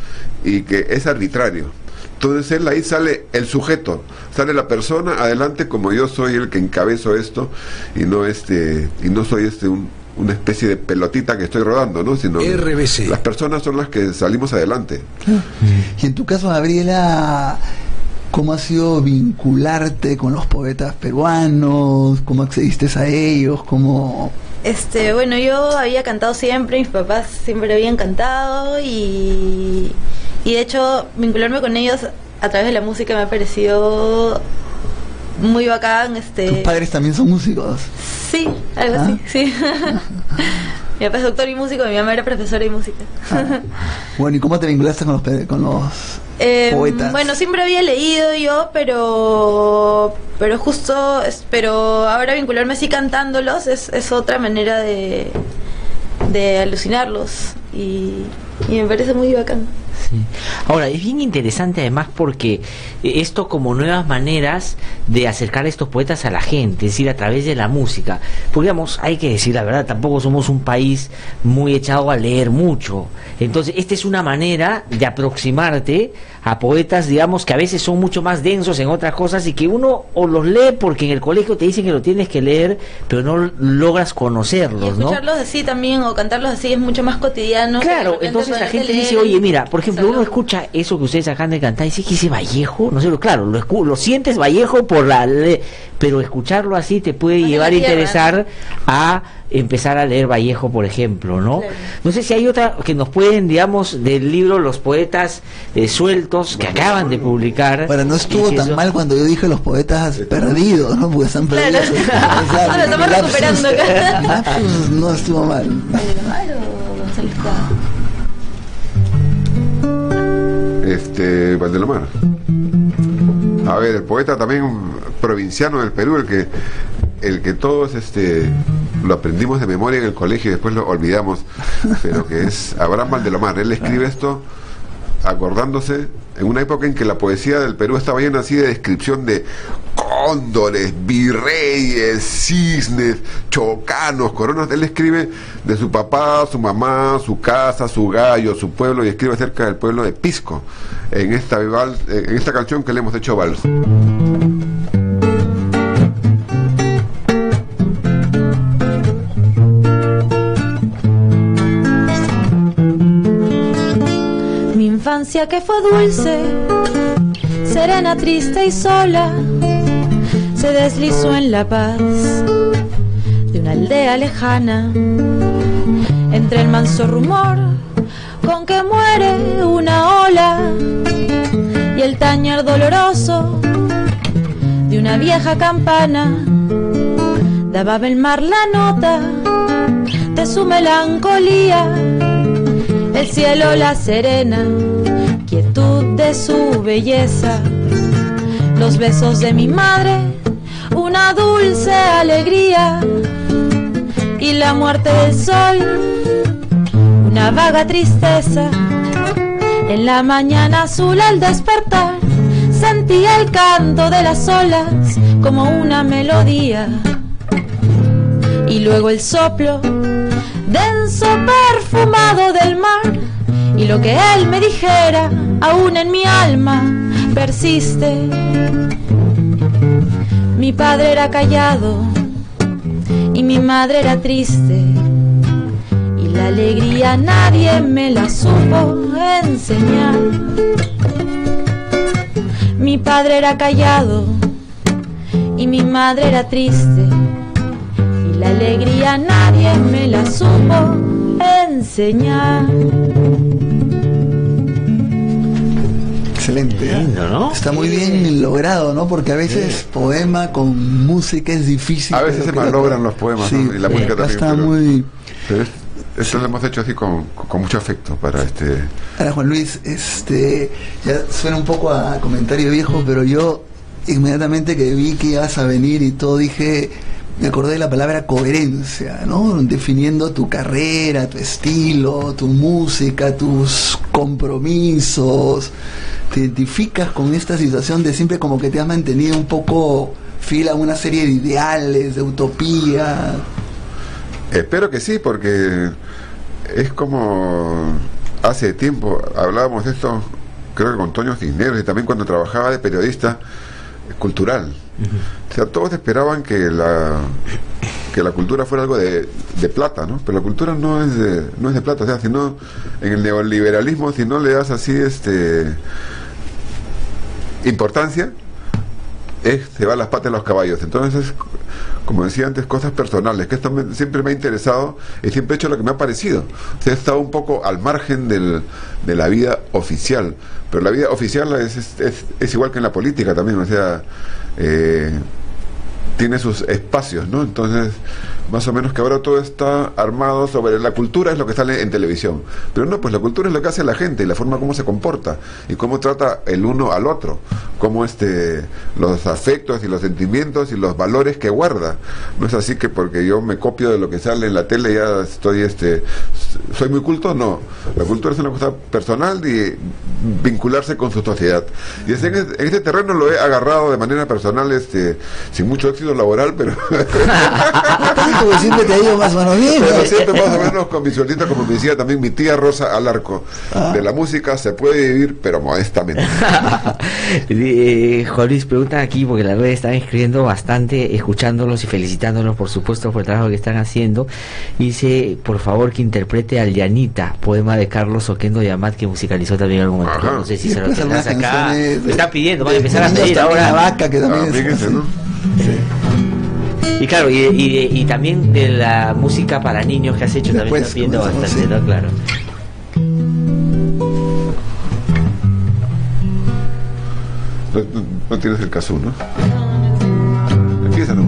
y que es arbitrario. Entonces él, ahí sale el sujeto, sale la persona adelante, como yo soy el que encabezo esto, y no soy una especie de pelotita que estoy rodando, ¿no? Sino RBC. Las personas son las que salimos adelante. Y en tu caso, Gabriela, ¿cómo ha sido vincularte con los poetas peruanos? ¿Cómo accediste a ellos? ¿Cómo...? Bueno, yo había cantado siempre, mis papás siempre habían cantado y de hecho vincularme con ellos a través de la música me ha parecido muy bacán. ¿Tus padres también son músicos? Sí, algo así, sí. Mi papá es doctor y músico, mi mamá era profesora y música. Bueno, ¿y cómo te vinculaste con los poetas? Bueno, siempre había leído yo, pero ahora vincularme así cantándolos es otra manera de alucinarlos y me parece muy bacán. Sí. Ahora, es bien interesante además porque esto como nuevas maneras de acercar a estos poetas a la gente, es decir, a través de la música. Porque digamos, hay que decir la verdad, tampoco somos un país muy echado a leer mucho. Entonces, esta es una manera de aproximarte a poetas, digamos, que a veces son mucho más densos en otras cosas y que uno o los lee porque en el colegio te dicen que lo tienes que leer, pero no logras conocerlos, ¿no? Escucharlos así también o cantarlos así es mucho más cotidiano. Claro, entonces la gente dice, oye, mira, por ejemplo, uno escucha eso que ustedes acaban de cantar y dice que ese Vallejo, no sé, claro, lo sientes Vallejo por pero escucharlo así te puede llevar a interesar a empezar a leer Vallejo, por ejemplo, ¿no? Claro. No sé si hay otra que nos pueden, digamos, del libro Los Poetas Sueltos, que acaban de publicar. Bueno, no estuvo tan mal cuando yo dije los poetas perdidos, ¿no? Porque están perdidos. Claro. Lo estamos recuperando acá. No estuvo mal. Valdelomar. A ver, el poeta también provinciano del Perú, el que todos lo aprendimos de memoria en el colegio y después lo olvidamos, pero que es Abraham Valdelomar. Él escribe esto acordándose en una época en que la poesía del Perú estaba llena así de descripción de cóndores, virreyes, cisnes, chocanos, coronas. Él escribe de su papá, su mamá, su casa, su gallo, su pueblo, y escribe acerca del pueblo de Pisco en esta canción que le hemos hecho vals. Mi infancia que fue dulce, serena, triste y sola, se deslizó en la paz de una aldea lejana, entre el manso rumor con que muere una ola y el tañer doloroso de una vieja campana. Daba el mar la nota de su melancolía, el cielo la serena quietud de su belleza, los besos de mi madre una dulce alegría, y la muerte del sol una vaga tristeza. En la mañana azul al despertar sentía el canto de las olas como una melodía, y luego el soplo denso perfumado del mar, y lo que él me dijera aún en mi alma persiste. Mi padre era callado y mi madre era triste, y la alegría nadie me la supo enseñar. Mi padre era callado y mi madre era triste, y la alegría nadie me la supo enseñar. Excelente, lindo, ¿no? Está muy bien logrado, ¿no? Porque a veces poema con música es difícil. A veces se malogran los poemas, sí, ¿no? Y la música también. Está muy... Pero esto lo hemos hecho así con mucho afecto para Ahora, Juan Luis, ya suena un poco a comentario viejo, pero yo inmediatamente que vi que ibas a venir y todo me acordé de la palabra coherencia, ¿no? Definiendo tu carrera, tu estilo, tu música, tus compromisos. Te identificas con esta situación de siempre como que te has mantenido un poco fiel a una serie de ideales, de utopía. Espero que sí, porque es como hace tiempo hablábamos de esto, creo que con Toño Cisneros, y también cuando trabajaba de periodista cultural. O sea, todos esperaban que la cultura fuera algo de plata, ¿no? Pero la cultura no es de plata. O sea, si no, en el neoliberalismo, si no le das así importancia, se van las patas de los caballos. Entonces, como decía antes, cosas personales, que esto siempre me ha interesado y siempre he hecho lo que me ha parecido. O sea, he estado un poco al margen de la vida oficial, pero la vida oficial es igual que en la política también. O sea, tiene sus espacios, ¿no? Entonces, más o menos que ahora todo está armado sobre la cultura, es lo que sale en televisión. Pero no, pues la cultura es lo que hace la gente y la forma como se comporta y cómo trata el uno al otro, cómo los afectos y los sentimientos y los valores que guarda. No es así que porque yo me copio de lo que sale en la tele ya estoy, soy muy culto, no. La cultura es una cosa personal y vincularse con su sociedad. Y en este terreno lo he agarrado de manera personal, sin mucho éxito laboral, pero porque siempre te ha ido más o menos bien, pero ¿no? siempre más o menos con mi sueldita, como me decía también mi tía Rosa Alarco. De la música se puede vivir, pero modestamente. Juan Luis, preguntan aquí, porque las redes están escribiendo bastante, escuchándolos y felicitándolos, por supuesto, por el trabajo que están haciendo. Dice, por favor, que interprete al Llanita, poema de Carlos Oquendo Yamat, que musicalizó también algún momento. No sé si se lo tendrás acá. Me están pidiendo, van a empezar a pedir ahora. La vaca, que también fíjense, ¿no? Y claro, y también de la música para niños que has hecho, también están pidiendo bastante, ¿no? Claro. No tienes el caso, ¿no? Empieza, ¿no?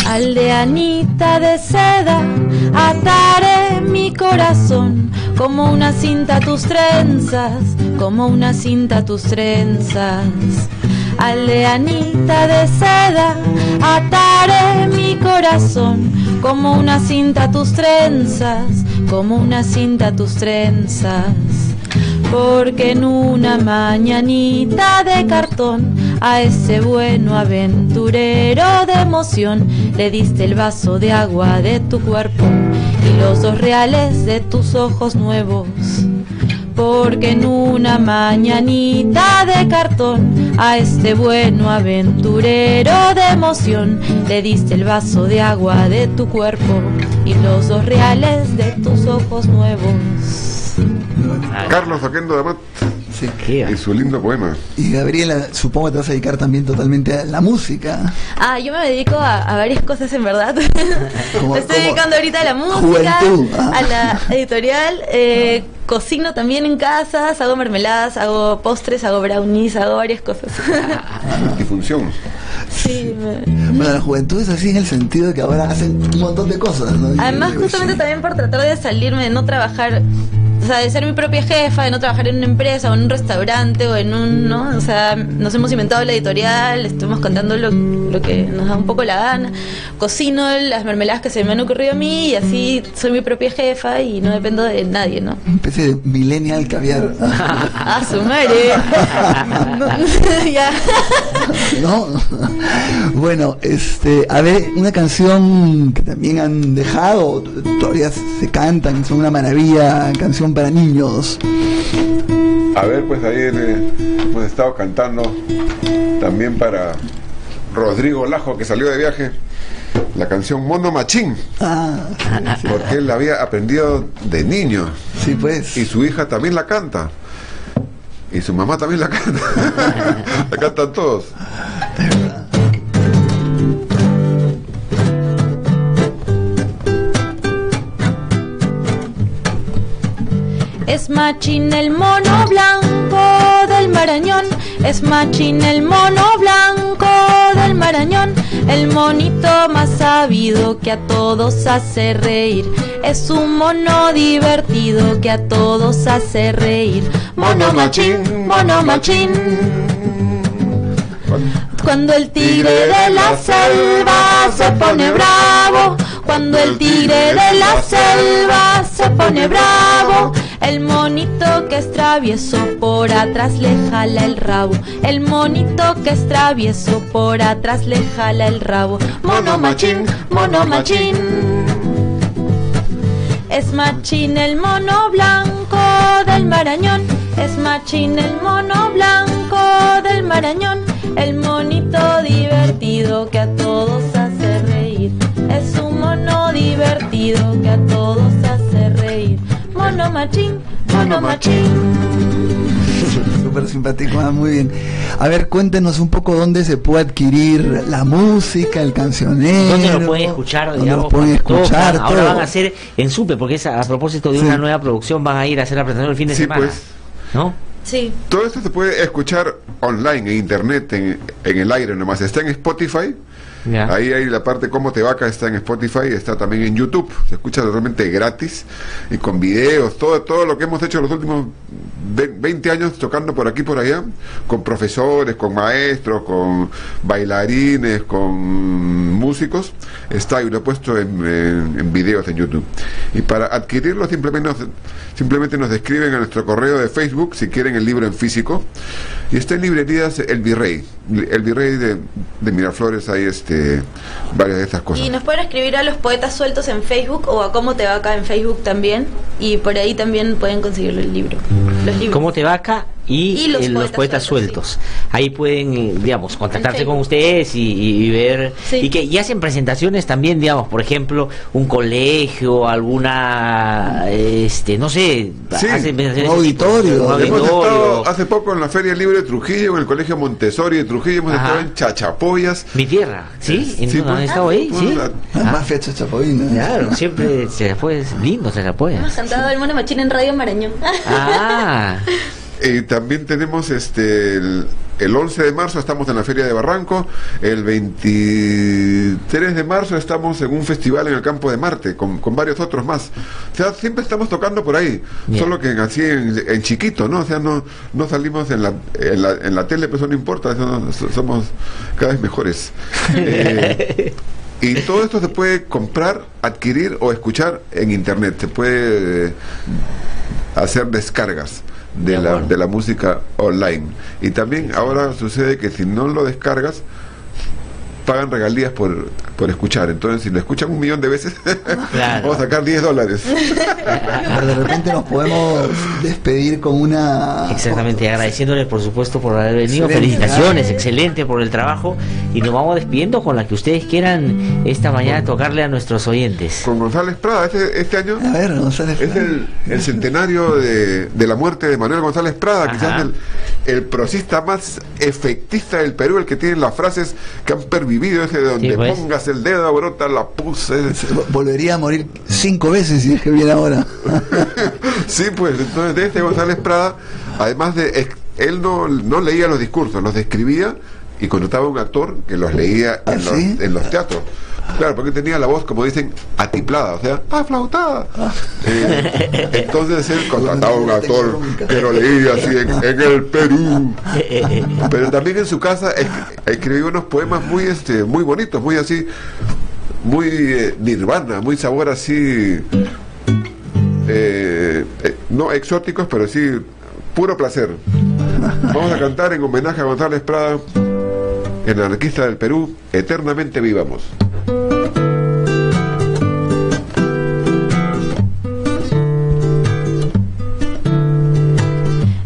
Aldeanita de seda, ataré mi corazón como una cinta tus trenzas, como una cinta tus trenzas. Aldeanita de seda, ataré mi corazón como una cinta tus trenzas, como una cinta tus trenzas. Porque en una mañanita de cartón a ese bueno aventurero de emoción le diste el vaso de agua de tu cuerpo y los 2 reales de tus ojos nuevos. Porque en una mañanita de cartón a este bueno aventurero de emoción le diste el vaso de agua de tu cuerpo y los 2 reales de tus ojos nuevos. Carlos Oquendo Yamat, sí, y su lindo poema. Y Gabriela, supongo que te vas a dedicar también totalmente a la música. Yo me dedico a varias cosas, en verdad. Me estoy dedicando ahorita a la música, juventud, a la editorial, cocino también en casas, hago mermeladas, hago postres, hago brownies, hago varias cosas. Difusión. Sí. Bueno, la juventud es así en el sentido de que ahora hacen un montón de cosas, ¿no? Además, justamente también por tratar de salirme, de no trabajar, o sea, de ser mi propia jefa, de no trabajar en una empresa o en un restaurante o en un, ¿no? O sea, nos hemos inventado la editorial, estuvimos contando lo que nos da un poco la gana, cocino las mermeladas que se me han ocurrido a mí y así soy mi propia jefa y no dependo de nadie, ¿no? Una especie de millennial caviar. Su madre. Ya. No. Bueno, a ver, una canción que también han dejado, todavía se cantan, son una maravilla, canción para niños. A ver, pues ahí hemos estado cantando también para Rodrigo Lajo, que salió de viaje, la canción Mono Machín. Porque él la había aprendido de niño. Sí, pues. Y su hija también la canta. Y su mamá también la canta. La cantan todos. Es machín el mono blanco del Marañón, es machín el mono blanco del Marañón, el monito más sabido que a todos hace reír, es un mono divertido que a todos hace reír. Mono machín, mono machín. Cuando el tigre de la selva se pone bravo, cuando el tigre de la selva se pone bravo, el monito que es travieso por atrás le jala el rabo, el monito que es travieso por atrás le jala el rabo. Mono machín, mono machín. Es machín el mono blanco del Marañón, es machín el mono blanco del Marañón, el monito divertido que a todos hace reír, es un mono divertido que a todos hace reír. Mono machín, mono machín. Súper simpático, muy bien. A ver, cuéntenos un poco dónde se puede adquirir la música, el cancionero. ¿Dónde lo pueden escuchar? ¿Dónde Digamos, lo pueden escuchar? Ahora todo. van a hacer en Supe, porque es a propósito de una nueva producción, van a ir a hacer la presentación el fin de semana. Pues. ¿No? Sí. Todo esto se puede escuchar online, en internet, en el aire nomás. Está en Spotify. Ya. Ahí hay la parte Cómo te vaca, está en Spotify, está también en YouTube, se escucha totalmente gratis y con videos, todo lo que hemos hecho los últimos 20 años tocando por aquí por allá, con profesores, con maestros, con bailarines, con músicos, está y lo he puesto en videos en YouTube. Y para adquirirlo simplemente nos escriben a nuestro correo de Facebook si quieren el libro en físico, y está en librerías El Virrey de Miraflores, hay varias de estas cosas. Y nos pueden escribir a Los Poetas Sueltos en Facebook o a Cómo te vaca en Facebook también, y por ahí también pueden conseguir el libro. Los libros. Cómo te vaca y los poetas sueltos. Sí. Ahí pueden, digamos, contactarse con ustedes y ver, sí. Y hacen presentaciones también, digamos, por ejemplo, un colegio, alguna, no sé, sí, hacen presentaciones, un auditorio. Hemos estado hace poco en la Feria Libre de Trujillo, en el Colegio Montessori de Trujillo, hemos estado en Chachapoyas. Mi tierra, ¿sí? Sí, ¿Han estado ahí? Sí. Mafia chachapoyina. Claro, siempre Chachapoyas, lindo Chachapoyas. Hemos cantado el Mono Machín en Radio Marañón. También tenemos el 11 de marzo estamos en la Feria de Barranco, el 23 de marzo estamos en un festival en el Campo de Marte con varios otros más. O sea, siempre estamos tocando por ahí, solo que así en chiquito, ¿no? O sea, no salimos en la tele, pero eso no importa, somos cada vez mejores. Y todo esto se puede comprar, adquirir o escuchar en internet, se puede hacer descargas de la música online. Y también ahora sucede que si no lo descargas, pagan regalías por escuchar. Entonces, si lo escuchan 1.000.000 de veces, vamos a sacar $10. Pero de repente nos podemos despedir con una... Exactamente, agradeciéndoles por supuesto por haber venido. Excelente, felicitaciones, excelente por el trabajo, y nos vamos despidiendo con la que ustedes quieran esta mañana tocarle a nuestros oyentes. Con González Prada, este año a ver, González Prada. Es el centenario de la muerte de Manuel González Prada, quizás el prosista más efectista del Perú, el que tiene las frases que han pervivido, ese de donde pongas el dedo, brota la pus. Volvería a morir 5 veces si es que viene ahora. Sí, pues, entonces de este González Prada, además de... Él no leía los discursos, los describía y contrataba a un actor que los leía en los teatros. Claro, porque tenía la voz, como dicen, atiplada, o sea, aflautada. Entonces él contrataba a un actor que lo leía así en el Perú. Pero también en su casa escribió unos poemas muy bonitos, muy así, muy nirvana, muy sabor así, no exóticos, pero sí puro placer. Vamos a cantar en homenaje a González Prada, el anarquista del Perú, Eternamente Vivamos.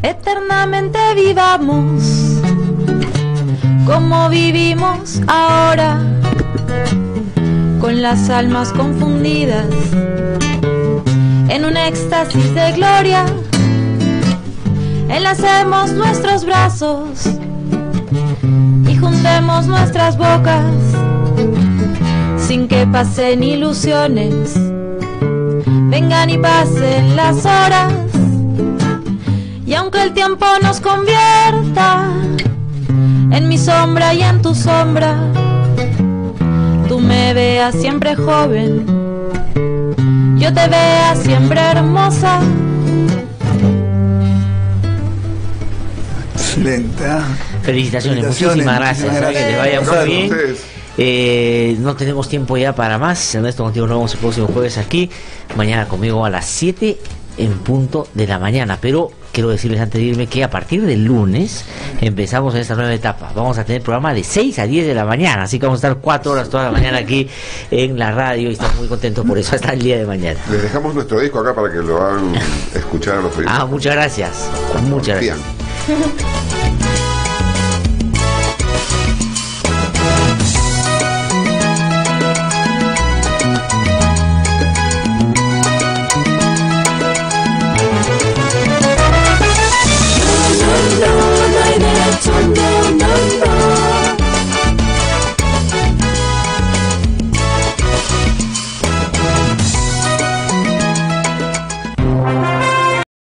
Eternamente vivamos como vivimos ahora, con las almas confundidas en un éxtasis de gloria. Enlacemos nuestros brazos y juntemos nuestras bocas, sin que pasen ilusiones, vengan y pasen las horas. Y aunque el tiempo nos convierta en mi sombra y en tu sombra, tú me veas siempre joven, yo te vea siempre hermosa. Excelente. Felicitaciones, muchísimas gracias. Que les vaya muy bien. No tenemos tiempo ya para más. Ernesto, contigo nos vemos el próximo jueves aquí. Mañana conmigo a las 7 en punto de la mañana. Pero quiero decirles antes de irme que a partir del lunes empezamos en esta nueva etapa. Vamos a tener programa de 6 a 10 de la mañana. Así que vamos a estar 4 horas toda la mañana aquí en la radio y estamos muy contentos por eso hasta el día de mañana. Les dejamos nuestro disco acá para que lo hagan escuchar a los oyentes. Muchas gracias. Muchas gracias.